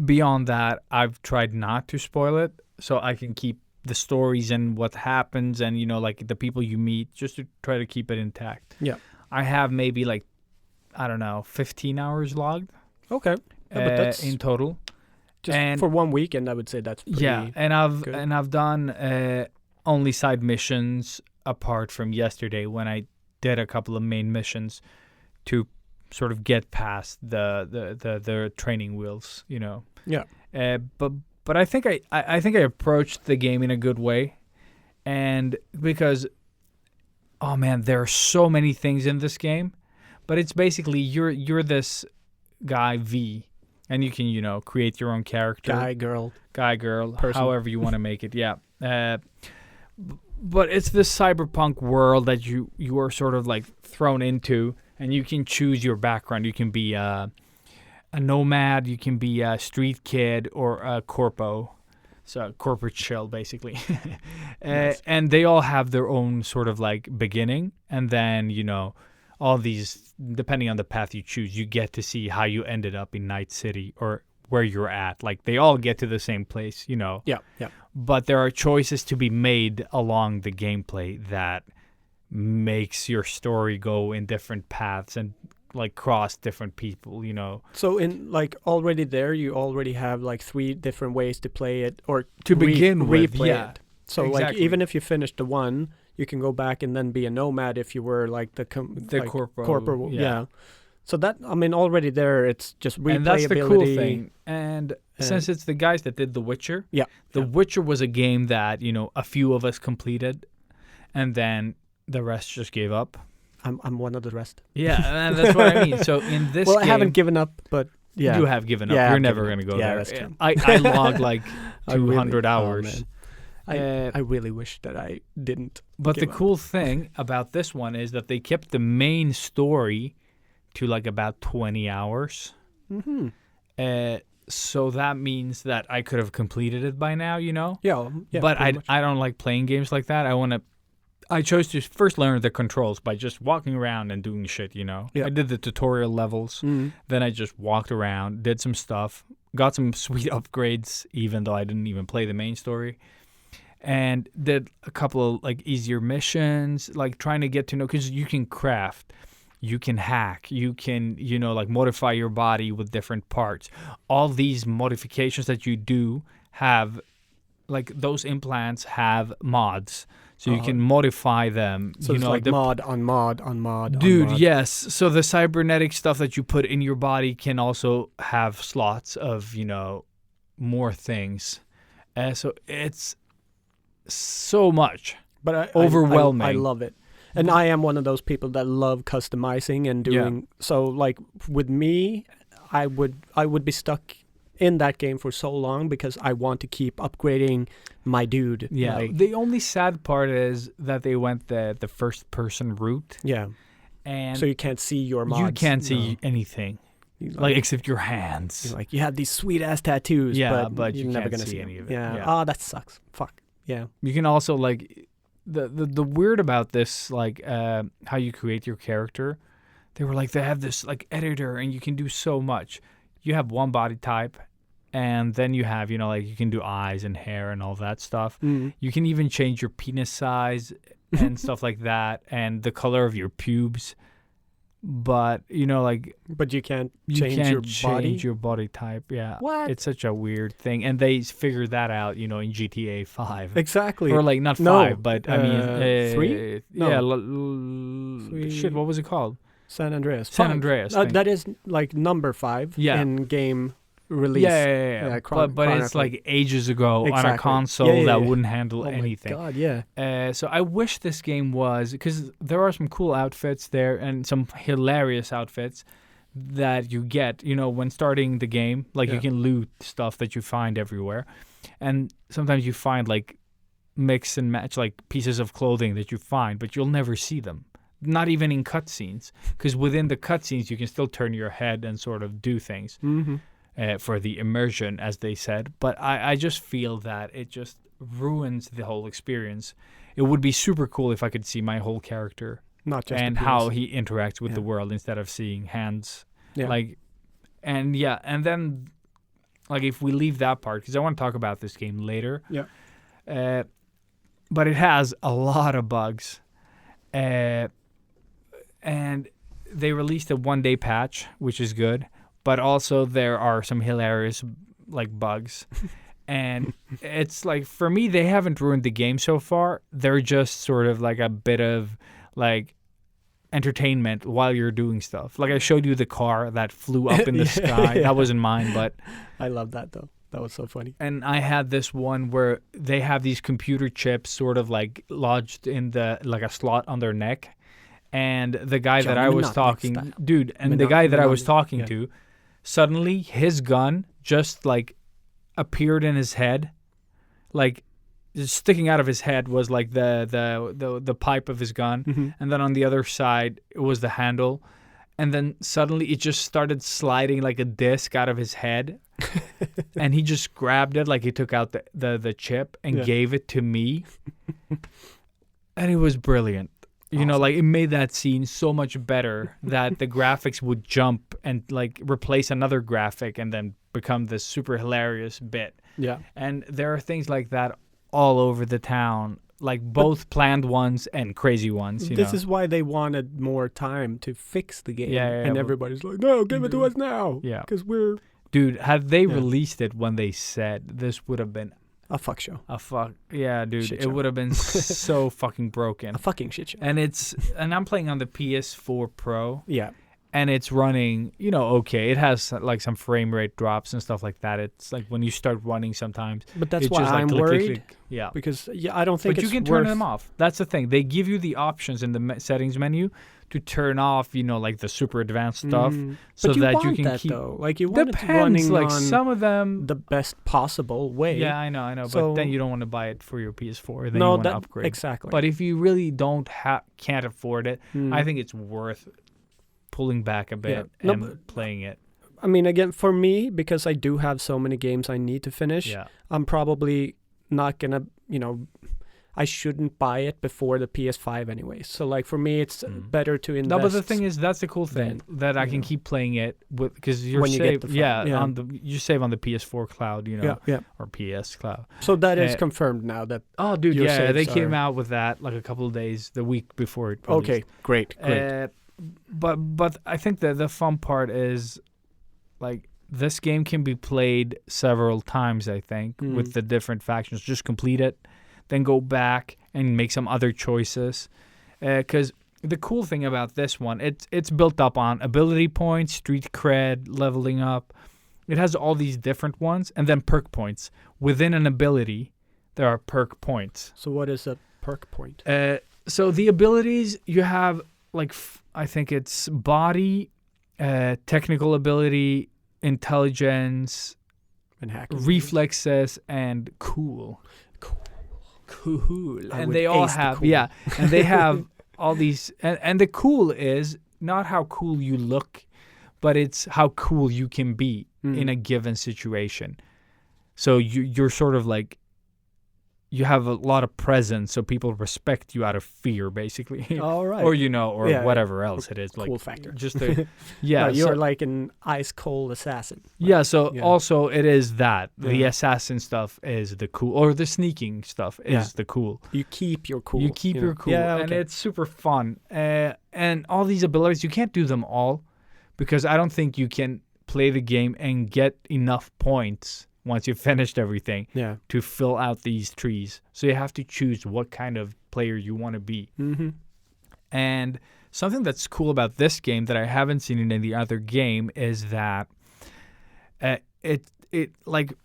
beyond that, I've tried not to spoil it so I can keep the stories and what happens and, you know, like the people you meet, just to try to keep it intact. Yeah. I have maybe 15 hours logged. Okay. Yeah, but that's in total. Just for one weekend, I would say that's pretty and I've good. done only side missions apart from yesterday when I did a couple of main missions to sort of get past the training wheels, you know. Yeah. But I think I approached the game in a good way, and because. Oh man, there are so many things in this game, but it's basically you're this guy V, and you can, you know, create your own character. Guy, girl, person. However you want to make it. Yeah. But it's this cyberpunk world that you are sort of like thrown into, and you can choose your background. You can be a nomad, you can be a street kid, or a corpo. So corporate shell, basically. Nice. And they all have their own sort of like beginning. And then, you know, all these, depending on the path you choose, you get to see how you ended up in Night City or where you're at. Like they all get to the same place, you know. Yeah. But there are choices to be made along the gameplay that makes your story go in different paths and like cross different people, you know. So in like already there, you already have like 3 different ways to play it or to begin with, replay it. So exactly. like even if you finish the one, you can go back and then be a nomad if you were like the corporal. Yeah. So that, I mean, already there, it's just replayability. And that's the cool thing. And since it's the guys that did The Witcher, The Witcher was a game that, you know, a few of us completed, and then the rest just gave up. I'm one of the rest. Yeah, and that's what I mean. So in this game... I haven't given up, but yeah. You have given up. You're never going to go there. Yeah, that's true. I logged like 200 hours. I really wish that I didn't. But the cool thing about this one is that they kept the main story to like about 20 hours. Mm-hmm. so that means that I could have completed it by now, you know? Yeah. But I don't like playing games like that. I chose to first learn the controls by just walking around and doing shit, you know? Yeah. I did the tutorial levels. Then I just walked around, did some stuff, got some sweet upgrades, even though I didn't even play the main story. And did a couple of like easier missions, like trying to get to know, because you can craft. You can hack, you can, you know, like modify your body with different parts. All these modifications that you do have, like those implants have mods. So you can modify them. So it's like mod on mod on mod. Dude, on mod. Yes. So the cybernetic stuff that you put in your body can also have slots of, you know, more things. So it's so much. But overwhelming. I love it. And I am one of those people that love customizing and doing. Yeah. So like with me, I would be stuck in that game for so long because I want to keep upgrading my dude. Yeah. Like, the only sad part is that they went the first person route. Yeah. And so you can't see your mods. You can't see anything. Like except your hands. Like you have these sweet ass tattoos. Yeah, but you're never can't gonna see any of it. Yeah. Oh, that sucks. Fuck. Yeah. You can also like the weird about this, like how you create your character, they were like they have this like editor and you can do so much. You have one body type and then you have, you know, like you can do eyes and hair and all that stuff. You can even change your penis size and stuff like that and the color of your pubes. But you know, like, but you can't change your body type. Yeah, what? It's such a weird thing, and they figured that out, you know, in GTA 5. Exactly, or like not 5, but I mean 3. Shit, what was it called? San Andreas. San Andreas. That is like number 5 in game release. Yeah. But it's like ages ago on a console that wouldn't handle anything. Oh my god, yeah. So I wish this game was, because there are some cool outfits there and some hilarious outfits that you get, you know, when starting the game. Like you can loot stuff that you find everywhere. And sometimes you find like mix and match like pieces of clothing that you find, but you'll never see them. Not even in cutscenes, because within the cutscenes you can still turn your head and sort of do things. For the immersion, as they said. But I just feel that it just ruins the whole experience. It would be super cool if I could see my whole character. Not just and how he interacts with the world instead of seeing hands. Yeah. Like, and then, like, if we leave that part, because I want to talk about this game later. Yeah. But it has a lot of bugs. And they released a 1-day patch, which is good. But also there are some hilarious like bugs. And it's like, for me, they haven't ruined the game so far. They're just sort of like a bit of like entertainment while you're doing stuff. Like I showed you the car that flew up in the sky. That wasn't mine, but I love that though. That was so funny. And I had this one where they have these computer chips sort of like lodged in the like a slot on their neck. And the guy that I was talking to, suddenly his gun just like appeared in his head, like just sticking out of his head was like the pipe of his gun, and then on the other side it was the handle, and then suddenly it just started sliding like a disc out of his head, and he just grabbed it, like he took out the chip and gave it to me, and it was brilliant. You know, like it made that scene so much better that the graphics would jump and like replace another graphic and then become this super hilarious bit. Yeah. And there are things like that all over the town, like both planned ones and crazy ones. This is why they wanted more time to fix the game. And everybody's like, no, give it to us now. Yeah. Because we're... Dude, had they released it when they said, this would have been... a fuck show. Yeah, dude. Shit it would have been so fucking broken. A fucking shit show. And I'm playing on the PS4 Pro. Yeah. And it's running, you know, okay. It has like some frame rate drops and stuff like that. It's like when you start running sometimes. But that's why I'm worried. Yeah. Because I don't think but you can turn them off. That's the thing. They give you the options in the settings menu to turn off, you know, like the super advanced stuff, so that you can keep. Though. Like you want Depends, it running like on some of them the best possible way. Yeah, I know. So, but then you don't want to buy it for your PS4. Then you want to upgrade. Exactly. But if you really can't afford it, I think it's worth pulling back a bit and playing it. I mean, again, for me, because I do have so many games I need to finish, I'm probably not gonna, I shouldn't buy it before the PS5 anyway. So like for me, it's better to invest. No, but the thing is, that's the cool thing that I can keep playing it with, because you're saved. You save on the PS4 cloud, or PS cloud. So that is confirmed now. That they came out with that like a couple of days, the week before it released. Okay, great. But I think that the fun part is like this game can be played several times. I think with the different factions, just complete it. Then go back and make some other choices. Because the cool thing about this one, it's built up on ability points, street cred, leveling up. It has all these different ones, and then perk points. Within an ability, there are perk points. So what is a perk point? So the abilities, you have, like, I think it's body, technical ability, intelligence, and hacking, reflexes, and cool. And they all have and they have all these, and the cool is not how cool you look, but it's how cool you can be in a given situation. So you're sort of like, you have a lot of presence, so people respect you out of fear, basically. All right. or whatever else it is. Like, cool factor. Just you're like an ice cold assassin. Also it is that. The assassin stuff is the cool, or the sneaking stuff is the cool. You keep your cool. Your cool. And it's super fun. And all these abilities, you can't do them all, because I don't think you can play the game and get enough points once you've finished everything to fill out these trees. So you have to choose what kind of player you want to be. And something that's cool about this game that I haven't seen in any other game is that it like,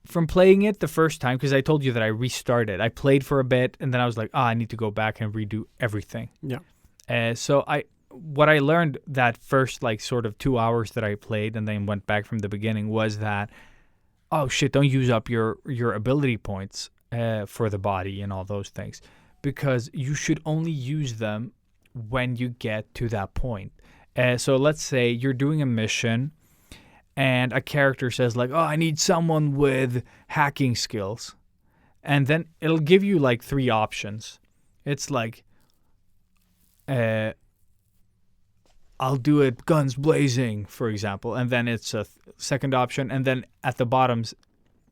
from playing it the first time, because I told you that I restarted. I played for a bit, and then I was like, I need to go back and redo everything. So what I learned that first, like, sort of 2 hours that I played and then went back from the beginning was that, oh shit, don't use up your ability points for the body and all those things, because you should only use them when you get to that point. So let's say you're doing a mission and a character says like, I need someone with hacking skills. And then it'll give you like 3 options. It's like, I'll do it guns blazing, for example, and then it's a second option, and then at the bottoms,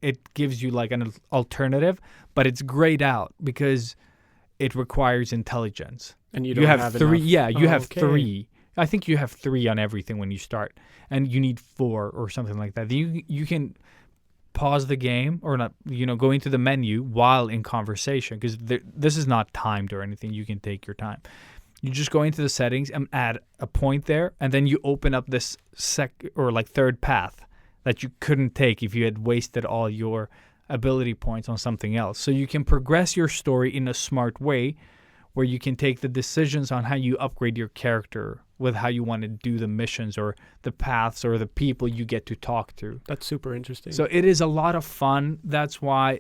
it gives you like an alternative, but it's grayed out because it requires intelligence. And you don't have 3. Enough. Yeah, you have 3. I think you have 3 on everything when you start, and you need 4 or something like that. You can pause the game or not, go into the menu while in conversation, because this is not timed or anything. You can take your time. You just go into the settings and add a point there, and then you open up this third path that you couldn't take if you had wasted all your ability points on something else. So you can progress your story in a smart way, where you can take the decisions on how you upgrade your character with how you want to do the missions or the paths or the people you get to talk to. That's super interesting. So it is a lot of fun. That's why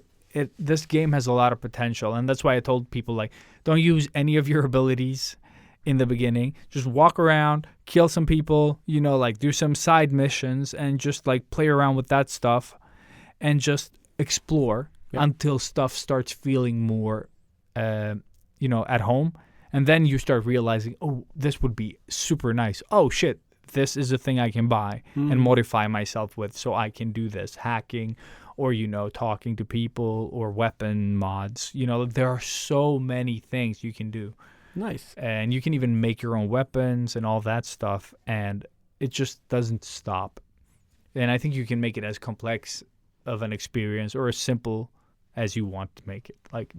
this game has a lot of potential, and that's why I told people, like, don't use any of your abilities in the beginning. Just walk around, kill some people, like do some side missions, and just like play around with that stuff and just explore until stuff starts feeling more, at home. And then you start realizing, this would be super nice. Oh shit, this is a thing I can buy and modify myself with, so I can do this hacking or, talking to people or weapon mods. There are so many things you can do. Nice. And you can even make your own weapons and all that stuff, and it just doesn't stop. And I think you can make it as complex of an experience or as simple as you want to make it. Like,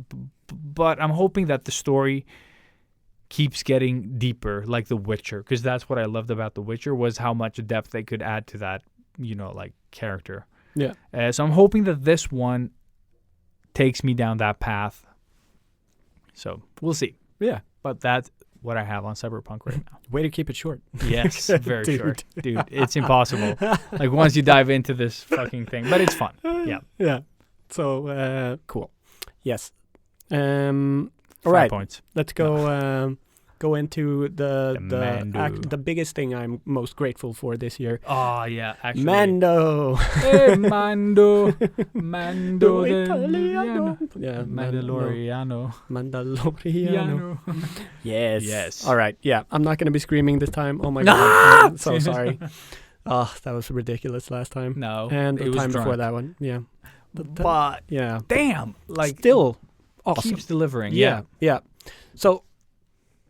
but I'm hoping that the story keeps getting deeper, like The Witcher, because that's what I loved about The Witcher, was how much depth they could add to that, like, character. Yeah. So I'm hoping that this one takes me down that path. So we'll see. Yeah. But that's what I have on Cyberpunk right now. Way to keep it short. Yes, very short. Dude, it's impossible. Like, once you dive into this fucking thing. But it's fun. Yeah. Yeah. So, cool. Yes. All 5 right. points. Let's go go into the biggest thing I'm most grateful for this year. Oh yeah, actually. Mando. Hey, Mando. Mando Italiano. Yeah, Mandaloriano. Mandaloriano. Yes. Yes. All right. Yeah, I'm not gonna be screaming this time. Oh my god. I'm so sorry. Oh, that was ridiculous last time. No, and the it was time drunk. before that one. Yeah. But yeah, damn, like still awesome. Keeps delivering. Yeah. So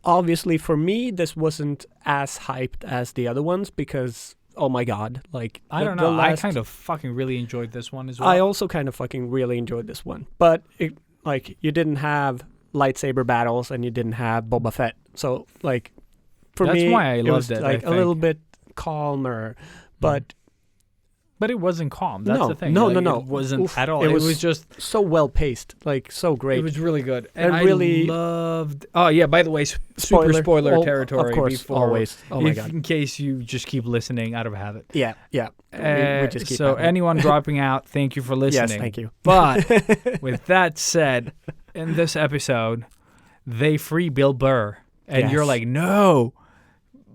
obviously for me, this wasn't as hyped as the other ones because oh my god, like I don't know. I kind of fucking really enjoyed this one as well. I also kind of fucking really enjoyed this one, but it, like you didn't have lightsaber battles and you didn't have Boba Fett, so like for that's me, why I loved it was like a little bit calmer, but. But it wasn't calm. That's the thing. No. It wasn't at all. It was just so well paced, like so great. It was really good, and I really loved. Oh yeah, by the way, super spoiler territory. Of course, before, always. Oh my god! In case you just keep listening out of habit. Yeah. We just keep so anyone dropping out, thank you for listening. Yes, thank you. But with that said, in this episode, they free Bill Burr, and you're like, no.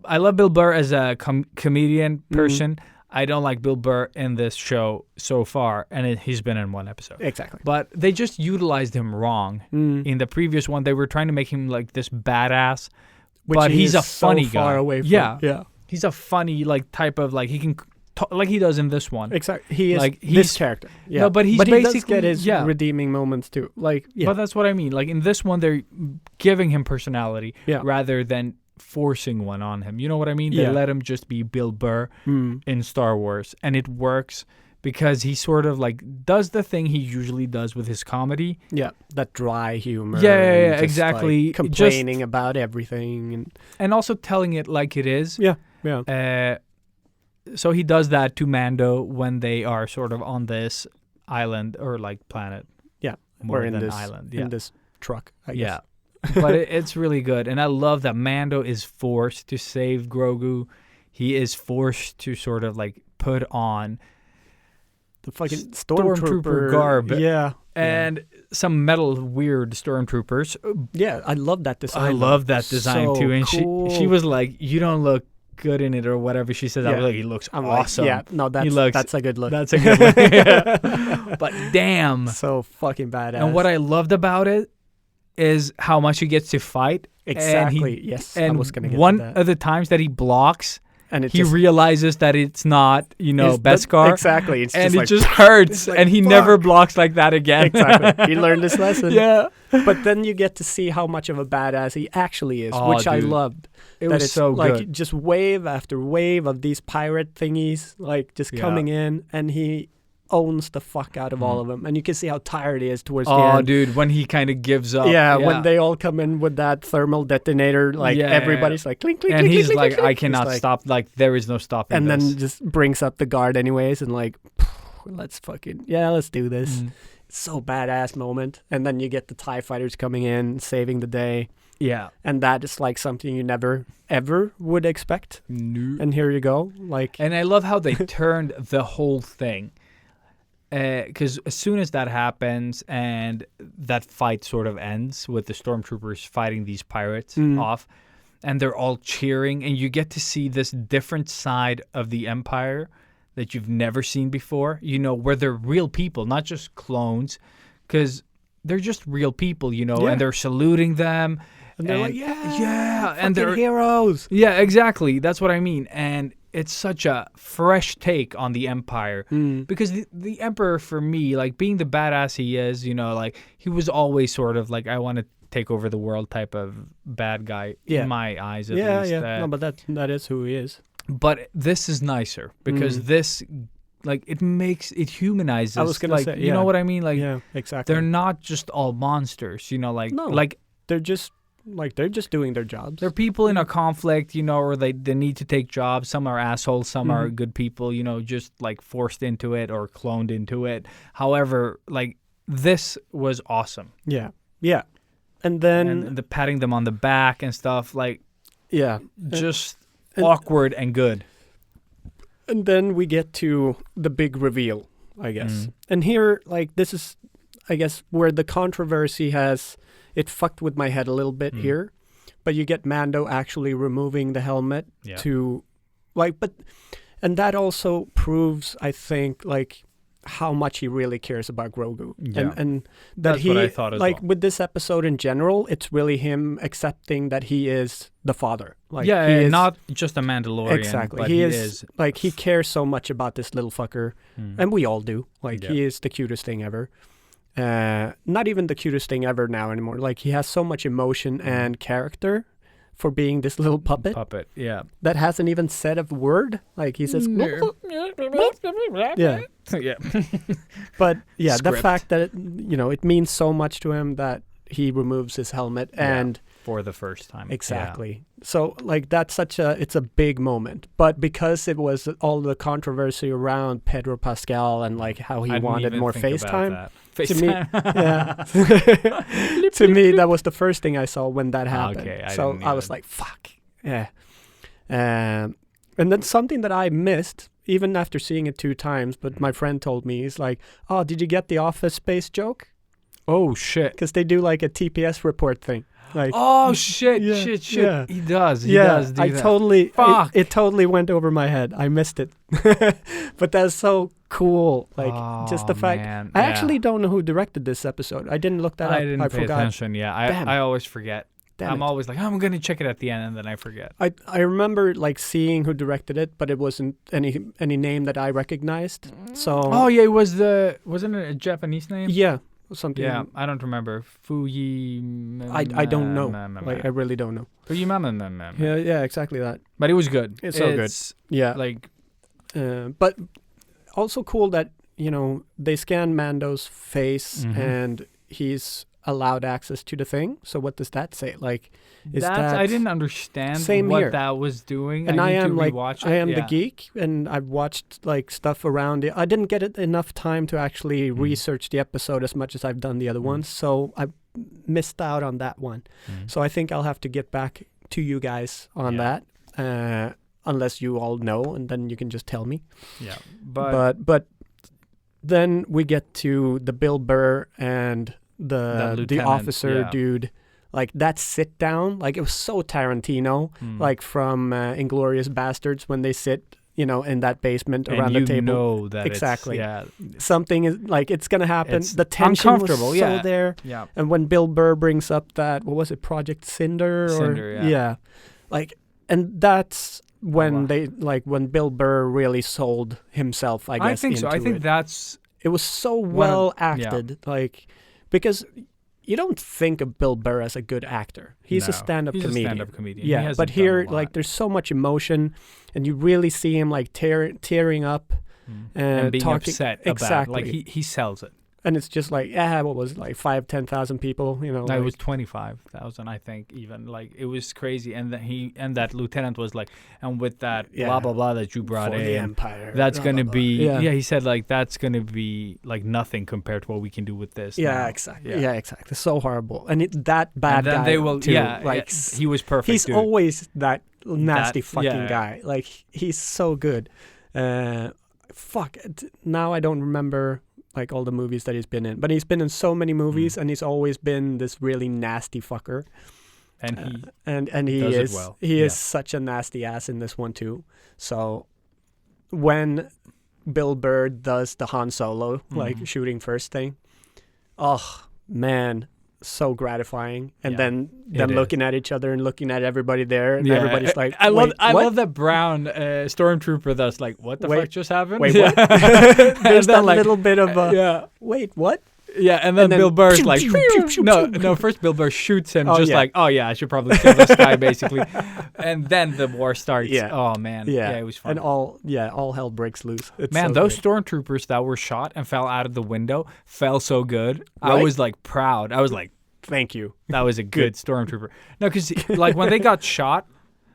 I love Bill Burr as a comedian person. I don't like Bill Burr in this show so far, and he's been in one episode. Exactly. But they just utilized him wrong. In the previous one, they were trying to make him like this badass, but he's a funny guy. Far away from, yeah. He's a funny like type of like he can talk, like he does in this one. Exactly. He is like this character. Yeah. No, but he does get his redeeming moments too. Like But that's what I mean. Like in this one, they're giving him personality rather than forcing one on him. You know what I mean? They let him just be Bill Burr in Star Wars, and it works because he sort of like does the thing he usually does with his comedy. Yeah, that dry humor. Yeah, exactly. Like complaining about everything and also telling it like it is. Yeah. So he does that to Mando when they are sort of on this island or like planet. Yeah, more or in than this island. In this truck, I guess. Yeah. But it's really good. And I love that Mando is forced to save Grogu. He is forced to sort of like put on the fucking stormtrooper garb. Yeah. And some metal weird stormtroopers. Yeah, I love that design. I love that design too. And cool. she was like, you don't look good in it or whatever she says. I was like, he looks awesome. Like, no, that's a good look. That's a good look. Yeah. But damn. So fucking badass. And what I loved about it is how much he gets to fight. Exactly. Yes. I was gonna get one to that. of the times that he blocks, and he realizes that it's not, Beskar. Exactly. It's and just it just hurts, and he never blocks like that again. Exactly. He learned his lesson. Yeah. But then you get to see how much of a badass he actually is, which I loved. It was so like good. Just wave after wave of these pirate thingies, like just coming in, and he owns the fuck out of all of them, and you can see how tired he is towards the end. Oh, dude, when he kind of gives up. Yeah, when they all come in with that thermal detonator, like everybody's like clink, clink, and clink, he's clink, like, clink, I cannot stop. Like, there is no stopping. And this. then just brings up the guard anyways, and like, let's do this. It's so badass moment. And then you get the TIE fighters coming in, saving the day. Yeah, and that is like something you never ever would expect. No. And here you go, like. And I love how they turned the whole thing. Because as soon as that happens and that fight sort of ends with the stormtroopers fighting these pirates off, and they're all cheering, and you get to see this different side of the Empire that you've never seen before, where they're real people, not just clones, because they're just real people, and they're saluting them. And they're like, and they're heroes. Yeah, exactly. That's what I mean. And it's such a fresh take on the Empire because the Emperor, for me, like being the badass he is, like he was always sort of like, I want to take over the world type of bad guy in my eyes. At least. Yeah. No, but that is who he is. But this is nicer because this, like, it humanizes. I was gonna say, you know what I mean? Like, yeah, exactly. They're not just all monsters, like they're just doing their jobs. They're people in a conflict, or they need to take jobs. Some are assholes, some are good people, just like forced into it or cloned into it. However, like this was awesome. Yeah. Yeah. And then the patting them on the back and stuff, like just awkward and good. And then we get to the big reveal, I guess. And here, like, this is, I guess, where the controversy it fucked with my head a little bit here. but you get Mando actually removing the helmet to, like, and that also proves, I think, like, how much he really cares about Grogu. And that that's what I thought as like, well. with this episode in general, it's really him accepting that he is the father. Like, he is, not just a Mandalorian. Exactly. But he is, like, he cares so much about this little fucker. And we all do. Like, he is the cutest thing ever. Not even the cutest thing ever now anymore. Like, he has so much emotion and character for being this little puppet. That hasn't even said a word. Like, he says, yeah. But yeah, the fact that it means so much to him that he removes his helmet and for the first time. Exactly. So, like, that's it's a big moment. But because it was all the controversy around Pedro Pascal and, like, how he wanted more FaceTime. To me, that was the first thing I saw when that happened. Okay, I was like, fuck. Yeah. And then something that I missed, even after seeing it 2 times, but my friend told me, he's like, oh, did you get the Office Space joke? Oh, shit. Because they do, like, a TPS report thing. Like, shit. Yeah. He does do that. Totally, it totally went over my head. I missed it. But that's so cool. Like, just the fact. Man. I actually don't know who directed this episode. I didn't look that up. I didn't pay forgot. attention. Yeah, I always forget. I'm always like, I'm going to check it at the end, and then I forget. I remember, like, seeing who directed it, but it wasn't any name that I recognized. So. Oh, yeah, wasn't it a Japanese name? Yeah. Something. Yeah, I don't remember. Fuji. I don't know. Like, I really don't know. Fuji. Yeah, exactly that. But it was good. It's so good. Yeah. Like, but also cool that they scan Mando's face and he's allowed access to the thing. So what does that say? Like, I didn't understand what that was doing. And I am the geek, and I've watched, like, stuff around it. I didn't get enough time to actually research the episode as much as I've done the other ones, so I missed out on that one. So I think I'll have to get back to you guys on that, unless you all know, and then you can just tell me. Yeah, but then we get to the Bill Burr and the officer dude. Like, that sit down, like, it was so Tarantino, like from Inglourious Bastards, when they sit, in that basement around the table. Know that exactly. Something is, like, it's gonna happen. The tension was so there. Yeah. And when Bill Burr brings up that, what was it, Project Cinder? Yeah. Like, and that's when when Bill Burr really sold himself, I guess. I think so. I think it was so well acted, like, because you don't think of Bill Burr as a good actor. He's a stand-up comedian. Yeah, but here, like, there's so much emotion, and you really see him, like, tearing up and being upset exactly. About, like, he sells it. And it's just like, what was it, like 5,000-10,000 people, No, like, it was 25,000, I think, even. Like, it was crazy. And that lieutenant was like, and with that blah blah blah that you brought in, the Empire, that's gonna be he said, like, that's gonna be like nothing compared to what we can do with this. Exactly. Yeah, exactly. So horrible. And that bad guy they will too. Like, he was perfect. He's always that nasty fucking guy. Like, he's so good. Now I don't remember, like, all the movies that he's been in, but he's been in so many movies, and he's always been this really nasty fucker. And he does is it well. He is such a nasty ass in this one too. So when Bill Burr does the Han Solo, like, shooting first thing, oh man, so gratifying. And then them looking at each other and looking at everybody there, and everybody's like, I love that brown stormtrooper that's like, what the fuck just happened? Wait, what? There's that little bit of a wait, what? Yeah, and then Bill Burr's like, no, first Bill Burr shoots him, like, I should probably kill this guy, basically. And then the war starts. Yeah. Oh, man. Yeah, it was fun. And all hell breaks loose. It's man, so those great. stormtroopers that were shot and fell out of the window fell so good. Right? I was, like, proud. I was like, thank you. That was a good stormtrooper. No, because, like, when they got shot,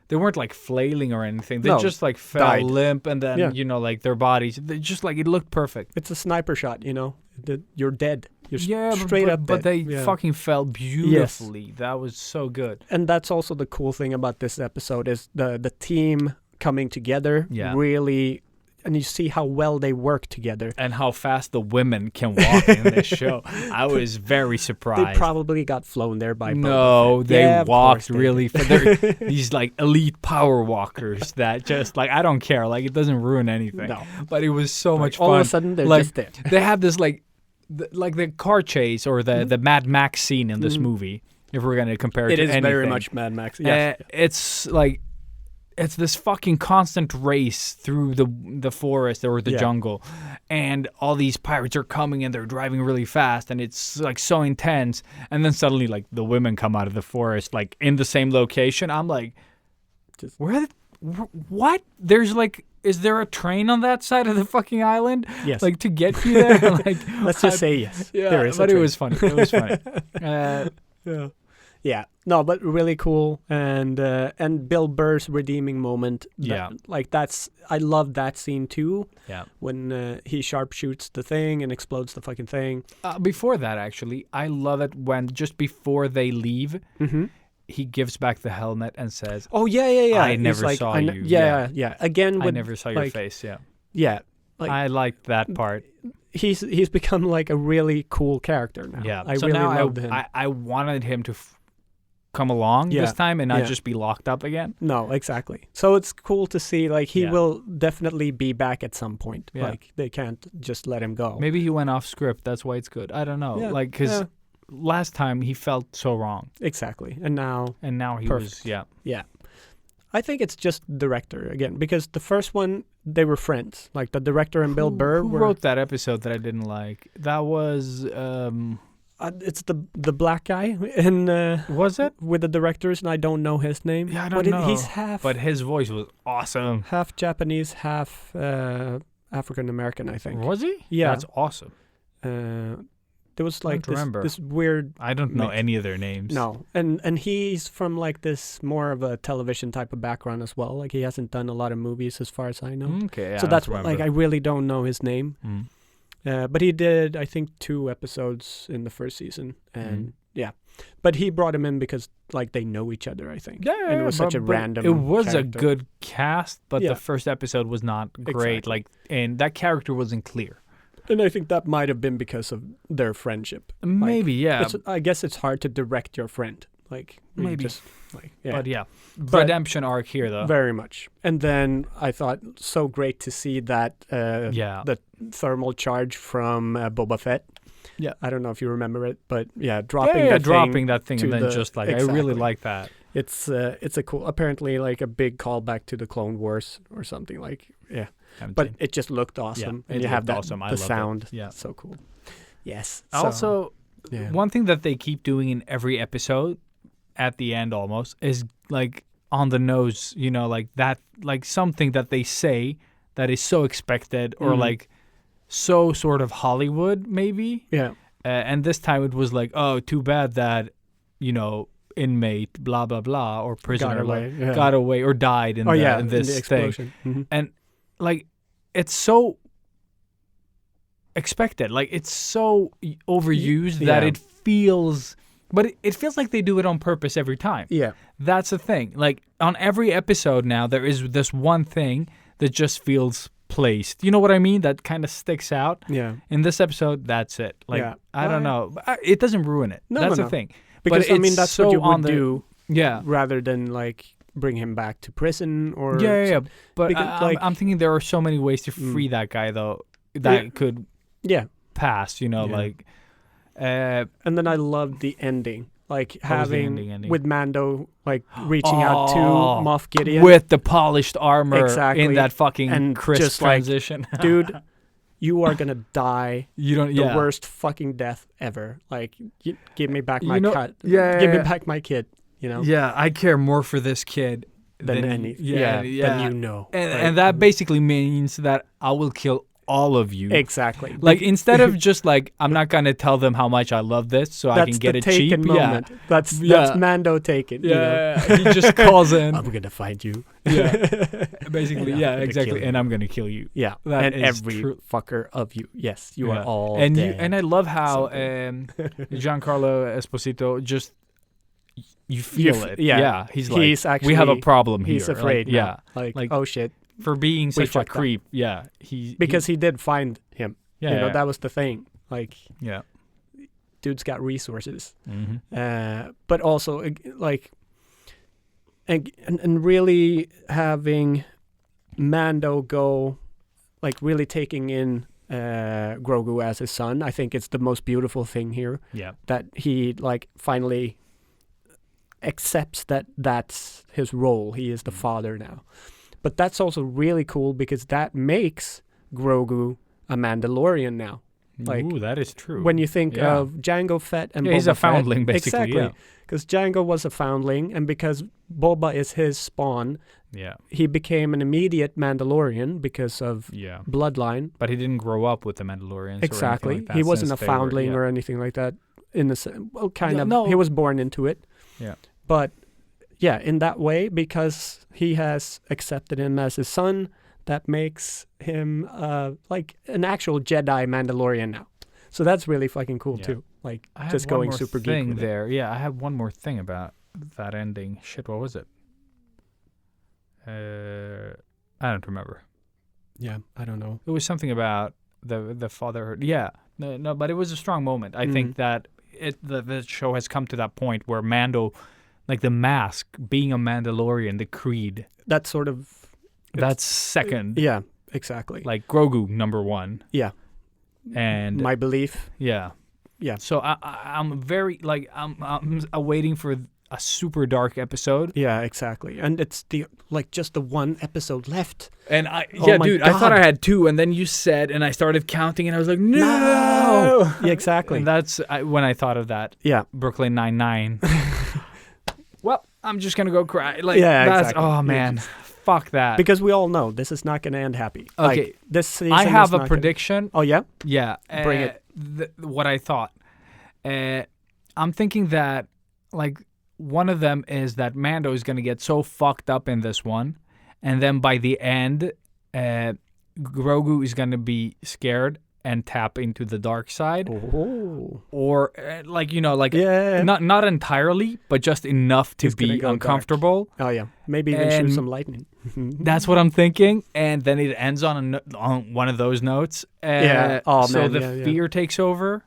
they weren't, like, flailing or anything. They just, like, fell limp, and then, like, their bodies, they just, like, it looked perfect. It's a sniper shot, you're dead. You're straight up dead. But they fucking fell beautifully. Yes. That was so good. And that's also the cool thing about this episode is the team coming together really and you see how well they work together. And how fast the women can walk in this show. I was very surprised. They probably got flown there by No, they walked really fast. They're these like elite power walkers that just like, I don't care. Like it doesn't ruin anything. No. But it was so much fun. All of a sudden they're like, just there. They have this like the car chase or the Mad Max scene in this movie. If we're gonna compare it to anything. It is very much Mad Max. Yes. It's like it's this fucking constant race through the forest or the jungle, and all these pirates are coming and they're driving really fast, and it's like so intense. And then suddenly, like the women come out of the forest, like in the same location. I'm like, what? There's like, is there a train on that side of the fucking island? Yes. Like to get you there? Like, let's just say yes. Yeah, there is. But it was funny. It was funny. Yeah, no, but really cool, and Bill Burr's redeeming moment. I love that scene too. Yeah, when he sharpshoots the thing and explodes the fucking thing. Before that, actually, I love it when just before they leave, he gives back the helmet and says, "Oh yeah. I never saw you." Yeah. Again, I never saw your face. Yeah. Yeah. I liked that part. He's become like a really cool character now. Yeah, I really loved him. I wanted him to come along this time and not just be locked up again. No, exactly. So it's cool to see, like, he will definitely be back at some point. Yeah. Like, they can't just let him go. Maybe he went off script. That's why it's good. I don't know. Yeah. Like, because last time he felt so wrong. Exactly. And now he perfect. was, Yeah. I think it's just director again, because the first one, they were friends. Like, the director and Bill Burr who wrote that episode that I didn't like? That was... it's the black guy in was it with the directors, and I don't know his name. Yeah, I don't know. He's half, but his voice was awesome. Half Japanese, half African American, I think. Was he? Yeah, that's awesome. There was like this weird. I don't know any of their names. No, and he's from like this more of a television type of background as well. Like he hasn't done a lot of movies as far as I know. Okay, yeah, so that's what, like I really don't know his name. But he did, I think, 2 episodes in the first season, and but he brought him in because like they know each other, I think. Yeah, and it was such a random. It was character. a good cast, but the first episode was not great. Exactly. Like, and that character wasn't clear. And I think that might have been because of their friendship. Maybe, yeah. I guess it's hard to direct your friend. Like maybe, just, like, yeah. But yeah, redemption arc here though. Very much. And then I thought so great to see that the thermal charge from Boba Fett. Yeah, I don't know if you remember it, but dropping that thing, and then just like I really like that. It's a cool, apparently like a big callback to the Clone Wars or something like but it just looked awesome, and you have that awesome. The sound, so cool. Yes. Also, one thing that they keep doing in every episode, at the end almost, is like on the nose, you know, like that, like something that they say that is so expected or like so sort of Hollywood maybe. Yeah. And this time it was like, oh, too bad that, you know, inmate blah blah blah or prisoner got away or died in this thing. And like it's so expected, like it's so overused that it feels, but it feels like they do it on purpose every time. Yeah, that's the thing. Like on every episode now there is this one thing that just feels placed, you know what I mean, that kind of sticks out. Yeah, in this episode that's it. Like I don't know, it doesn't ruin it. That's the thing. Because but I mean that's so what you would do, rather than like bring him back to prison or But because, I'm thinking there are so many ways to free that guy though that could pass, you know, like. And then I loved the ending, like having with Mando like reaching out to Moff Gideon with the polished armor in that fucking and crisp just transition, like, dude. You are gonna die. You don't. The worst fucking death ever. Like, give me back my cut. Give me back my kid. You know. Yeah, I care more for this kid than anything. Than you know. And that basically means that I will kill all of you. Exactly. Like instead of just like I'm not gonna tell them how much I love this, so I can get it cheap. Moment. That's Mando Taken. Yeah, he just calls in. I'm gonna find you. Yeah, basically. Yeah, exactly. And I'm gonna kill you. Yeah, and every fucker of you. Yes, you are all and dead. And I love how Giancarlo Esposito just. You feel it. Yeah. He's like, actually, we have a problem here. He's afraid. Like, like, oh shit. for being such a creep. Yeah, because he did find him. Yeah, that was the thing. Like, yeah, dude's got resources. Mm-hmm. But also like, and really having Mando go, like really taking in Grogu as his son. I think it's the most beautiful thing here. Yeah, that he like finally accepts that that's his role. He is the father now. But that's also really cool because that makes Grogu a Mandalorian now. Like, ooh, that is true. When you think of Jango Fett and Boba he's a Fett, foundling, basically. Exactly. Because Jango was a foundling, and because Boba is his spawn, he became an immediate Mandalorian because of bloodline. But he didn't grow up with the Mandalorians. Exactly. Or anything like that, he wasn't a foundling or anything like that. In the no. He was born into it. Yeah. But yeah, in that way, because he has accepted him as his son, that makes him like an actual Jedi Mandalorian now. So that's really fucking cool too. Like just going super geek with there. Yeah, I have one more thing about that ending. Shit, what was it? I don't remember. Yeah, I don't know. It was something about the fatherhood. Yeah, no, but it was a strong moment. I think that the show has come to that point where Mando, like the mask, being a Mandalorian, the creed. That's sort of. That's second. Yeah, exactly. Like Grogu, number one. Yeah. And my belief. Yeah. Yeah. So I'm very like I'm awaiting for a super dark episode. Yeah, exactly. And it's just the one episode left. And dude, I thought I had 2, and then you said, and I started counting, and I was like, no. Yeah, exactly. And that's when I thought of that. Yeah. Brooklyn Nine-Nine. Well, I'm just gonna go cry. Like, exactly. Oh man. Yeah. Fuck that. Because we all know this is not going to end happy. Okay. Like, this season I have a prediction. Oh, yeah? Yeah. Bring it. What I thought. I'm thinking that, like, one of them is that Mando is going to get so fucked up in this one. And then by the end, Grogu is going to be scared and tap into the dark side. Oh. Or, not entirely, but just enough to be uncomfortable. Dark. Oh, yeah. Maybe even shoot some lightning. That's what I'm thinking. And then it ends on one of those notes. So the fear takes over.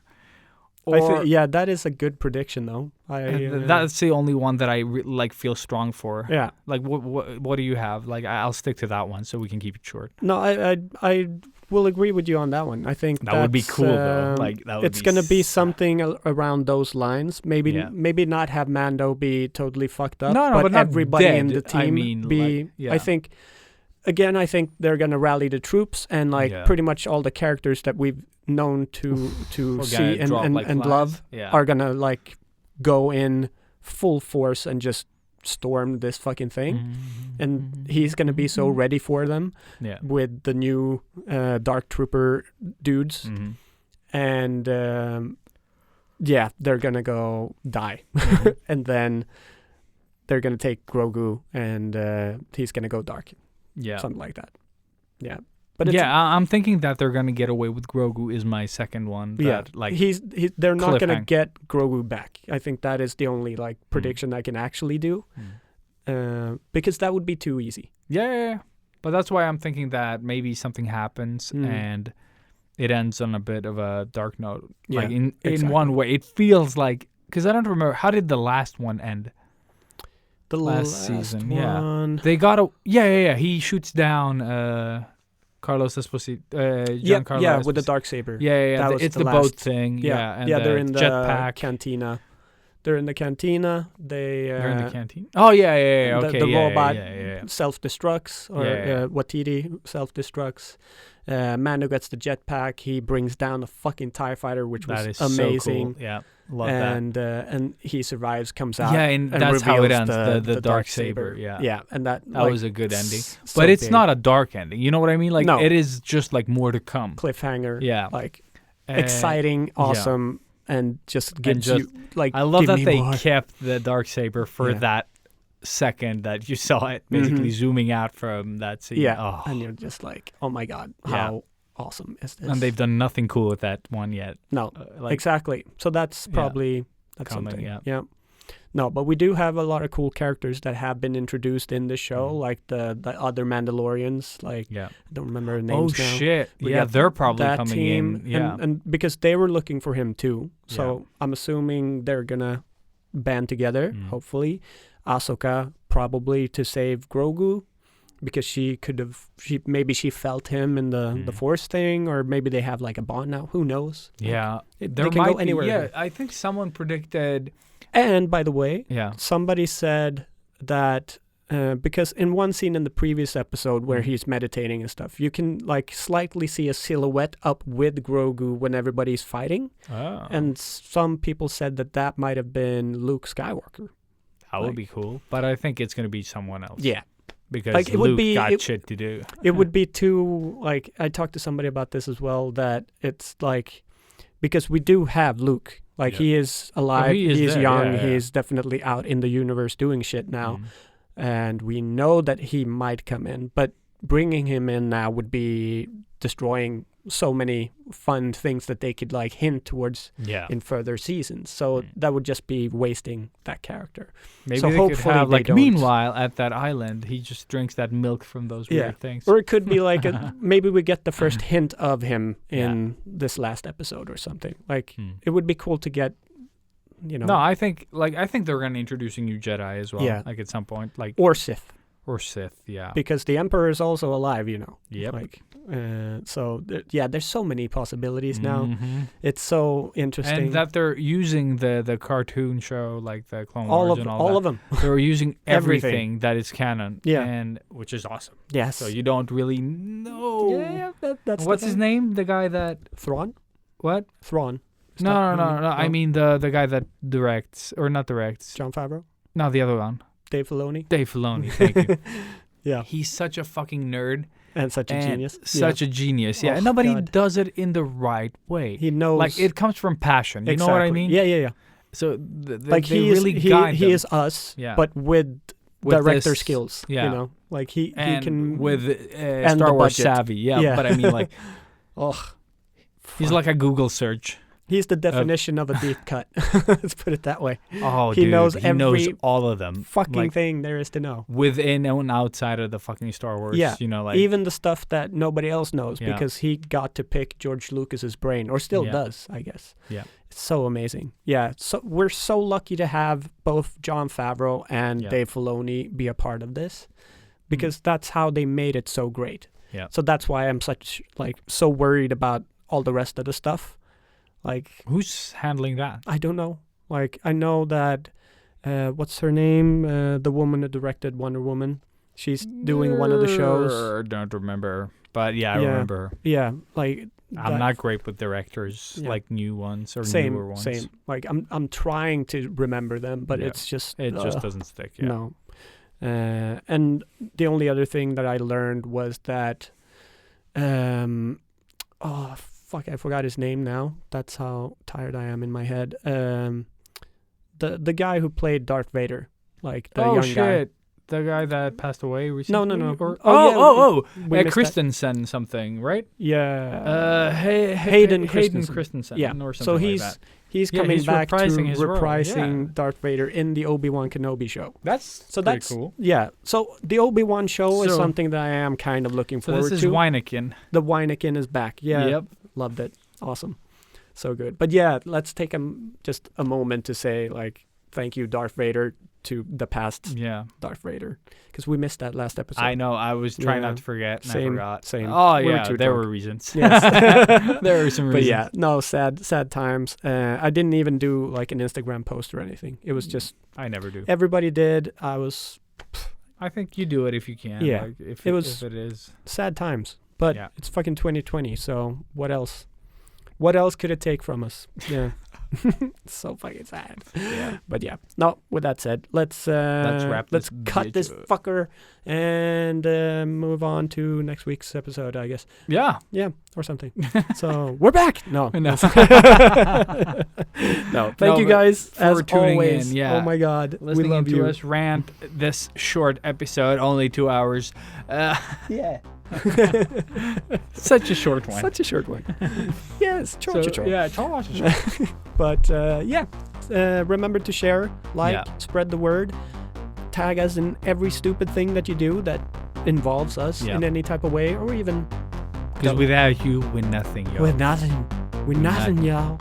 That is a good prediction, though. That's the only one that I feel strong for. Yeah. Like, what do you have? Like, I'll stick to that one so we can keep it short. No, I will agree with you on that one. I think that would be cool, though. Like, it's going to be something around those lines. Maybe not have Mando be totally fucked up, but everybody in the team be. I think. Again, I think they're going to rally the troops and pretty much all the characters that we've known to see and love are going to go in full force and just storm this fucking thing. Mm-hmm. And he's going to be so ready for them with the new Dark Trooper dudes. Mm-hmm. And they're going to go die. Mm-hmm. And then they're going to take Grogu and he's going to go dark. Yeah. Something like that. Yeah. But I'm thinking that they're going to get away with Grogu is my second one. They're not going to get Grogu back. I think that is the only prediction I can actually do. Because that would be too easy. Yeah. But that's why I'm thinking that maybe something happens and it ends on a bit of a dark note. Like in one way. It feels like, because I don't remember, how did the last one end? The last season, one. They got he shoots down Carlos Esposito. With the Darksaber. Yeah. It's the boat thing. And they're in the jetpack cantina. They're in the cantina. They're in the cantina. Oh yeah. Okay. The robot self-destructs, or Watiti self-destructs. Mando gets the jetpack. He brings down a fucking TIE fighter, which was amazing. So cool. Yeah. Love that. And he survives, comes out. Yeah, and that's how it ends, the Darksaber. Yeah, and that was a good ending. But it's not a dark ending. You know what I mean? Like, it is just more to come. Cliffhanger. Yeah. Exciting, awesome, and just gives you, I love that they kept the Darksaber for that second that you saw it, basically zooming out from that scene. Yeah, oh. And you're just like, oh my God, how awesome is this? And they've done nothing cool with that one yet. No, exactly. So that's probably coming, something. Yeah. No, but we do have a lot of cool characters that have been introduced in the show, like the other Mandalorians. Like, I don't remember their names now. Oh, shit. They're probably coming team, in. Yeah. And because they were looking for him too. So I'm assuming they're going to band together, hopefully. Ahsoka probably to save Grogu, because she felt him in the Force thing, or maybe they have like a bond now. Who knows? Yeah. They can go anywhere. Yeah, I think someone predicted... And by the way, somebody said that because in one scene in the previous episode where he's meditating and stuff, you can like slightly see a silhouette up with Grogu when everybody's fighting. Oh. And some people said that might have been Luke Skywalker. That would be cool. But I think it's going to be someone else. Yeah. Because like, Luke got shit to do. It would be too, like, I talked to somebody about this as well, that it's like, because we do have Luke. Like, he is alive, he's young, he's definitely out in the universe doing shit now. And we know that he might come in, but bringing him in now would be destroying so many fun things that they could, like, hint towards in further seasons. So that would just be wasting that character. Maybe so they could have, like, meanwhile, at that island, he just drinks that milk from those weird things. Or it could be like, maybe we get the first hint of him in this last episode or something. Like, it would be cool to get, you know. No, I think they're going to introduce a new Jedi as well. Yeah. Like, at some point. Like, or Sith. Or Sith, yeah. Because the Emperor is also alive, you know. Yep. Like, so, there's so many possibilities now. It's so interesting. And that they're using the cartoon show, like the Clone Wars and all of them. They're using everything that is canon, and which is awesome. Yes. So you don't really know. Yeah, that's what's his name? The guy that... Thrawn? What? Thrawn. No. I mean the guy that directs, or not directs. Jon Favreau? No, the other one. Dave Filoni, thank you. Yeah. He's such a fucking nerd. And such a genius. Such a genius, yeah. But he does it in the right way. He knows. Like, it comes from passion. You know what I mean? Yeah. So like they really guide he them. is us, but with director skills. Yeah. You know? Like, he can... with Star Wars savvy. Yeah, but I mean, like... He's like a Google search. He's the definition of a deep cut. Let's put it that way. Oh, he knows all of them. Fucking thing there is to know. Within and outside of the fucking Star Wars. Yeah. You know, like, even the stuff that nobody else knows, because he got to pick George Lucas's brain, or still does, I guess. Yeah. It's so amazing. Yeah. So we're so lucky to have both Jon Favreau and Dave Filoni be a part of this, because that's how they made it so great. Yeah. So that's why I'm so worried about all the rest of the stuff. Like, who's handling that? I don't know. Like, I know that what's her name? The woman that directed Wonder Woman. She's doing one of the shows. I don't remember, but I remember her. Yeah, like, I'm not great with directors, like new ones or newer ones. Same. Like, I'm trying to remember them, but it's just just doesn't stick. Yeah. No. And the only other thing that I learned was that, I forgot his name now. That's how tired I am in my head. The guy who played Darth Vader, like the young guy. The guy that passed away recently? No. Christensen something, right? Yeah. Hayden Christensen. Yeah. Or something so he's coming back to reprising role. Darth Vader in the Obi-Wan Kenobi show. That's cool. Yeah. So the Obi-Wan show is something that I am kind of looking forward to. So this is Wyneken. The Wyneken is back. Yeah. Yep. Loved it. Awesome. So good. But yeah, let's take just a moment to say, like, thank you, Darth Vader, to the past Darth Vader. Because we missed that last episode. I know. I was trying not to forget, and I forgot. Same. Oh, there were reasons. Yes. There were some reasons. But yeah, no, sad times. I didn't even do, like, an Instagram post or anything. It was just... I never do. Everybody did. I think you do it if you can. Yeah. Like, if it is. Sad times. But it's fucking 2020, so what else? What else could it take from us? Yeah. So fucking sad. Yeah. But yeah. No, with that said, let's wrap let's cut this fucker and move on to next week's episode, I guess. Yeah. Yeah, or something. So we're back. No. No. No. Thank you guys for tuning always. In. Yeah. Oh my God. Listening we love to you. us rant this short episode, only 2 hours. Yeah. Such a short one. Such a short one. Yes, short. Yeah, short. But yeah, remember to share, spread the word, tag us in every stupid thing that you do that involves us in any type of way, or even because without you, we're nothing, yo. We're nothing, yo.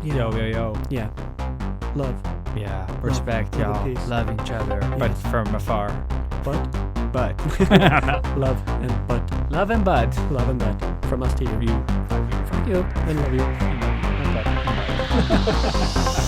Yo. Yeah, love. Yeah, respect, y'all. Love each other, but from afar. But love and but. Love and but. Love and but. From us to you. Fuck you. And love you.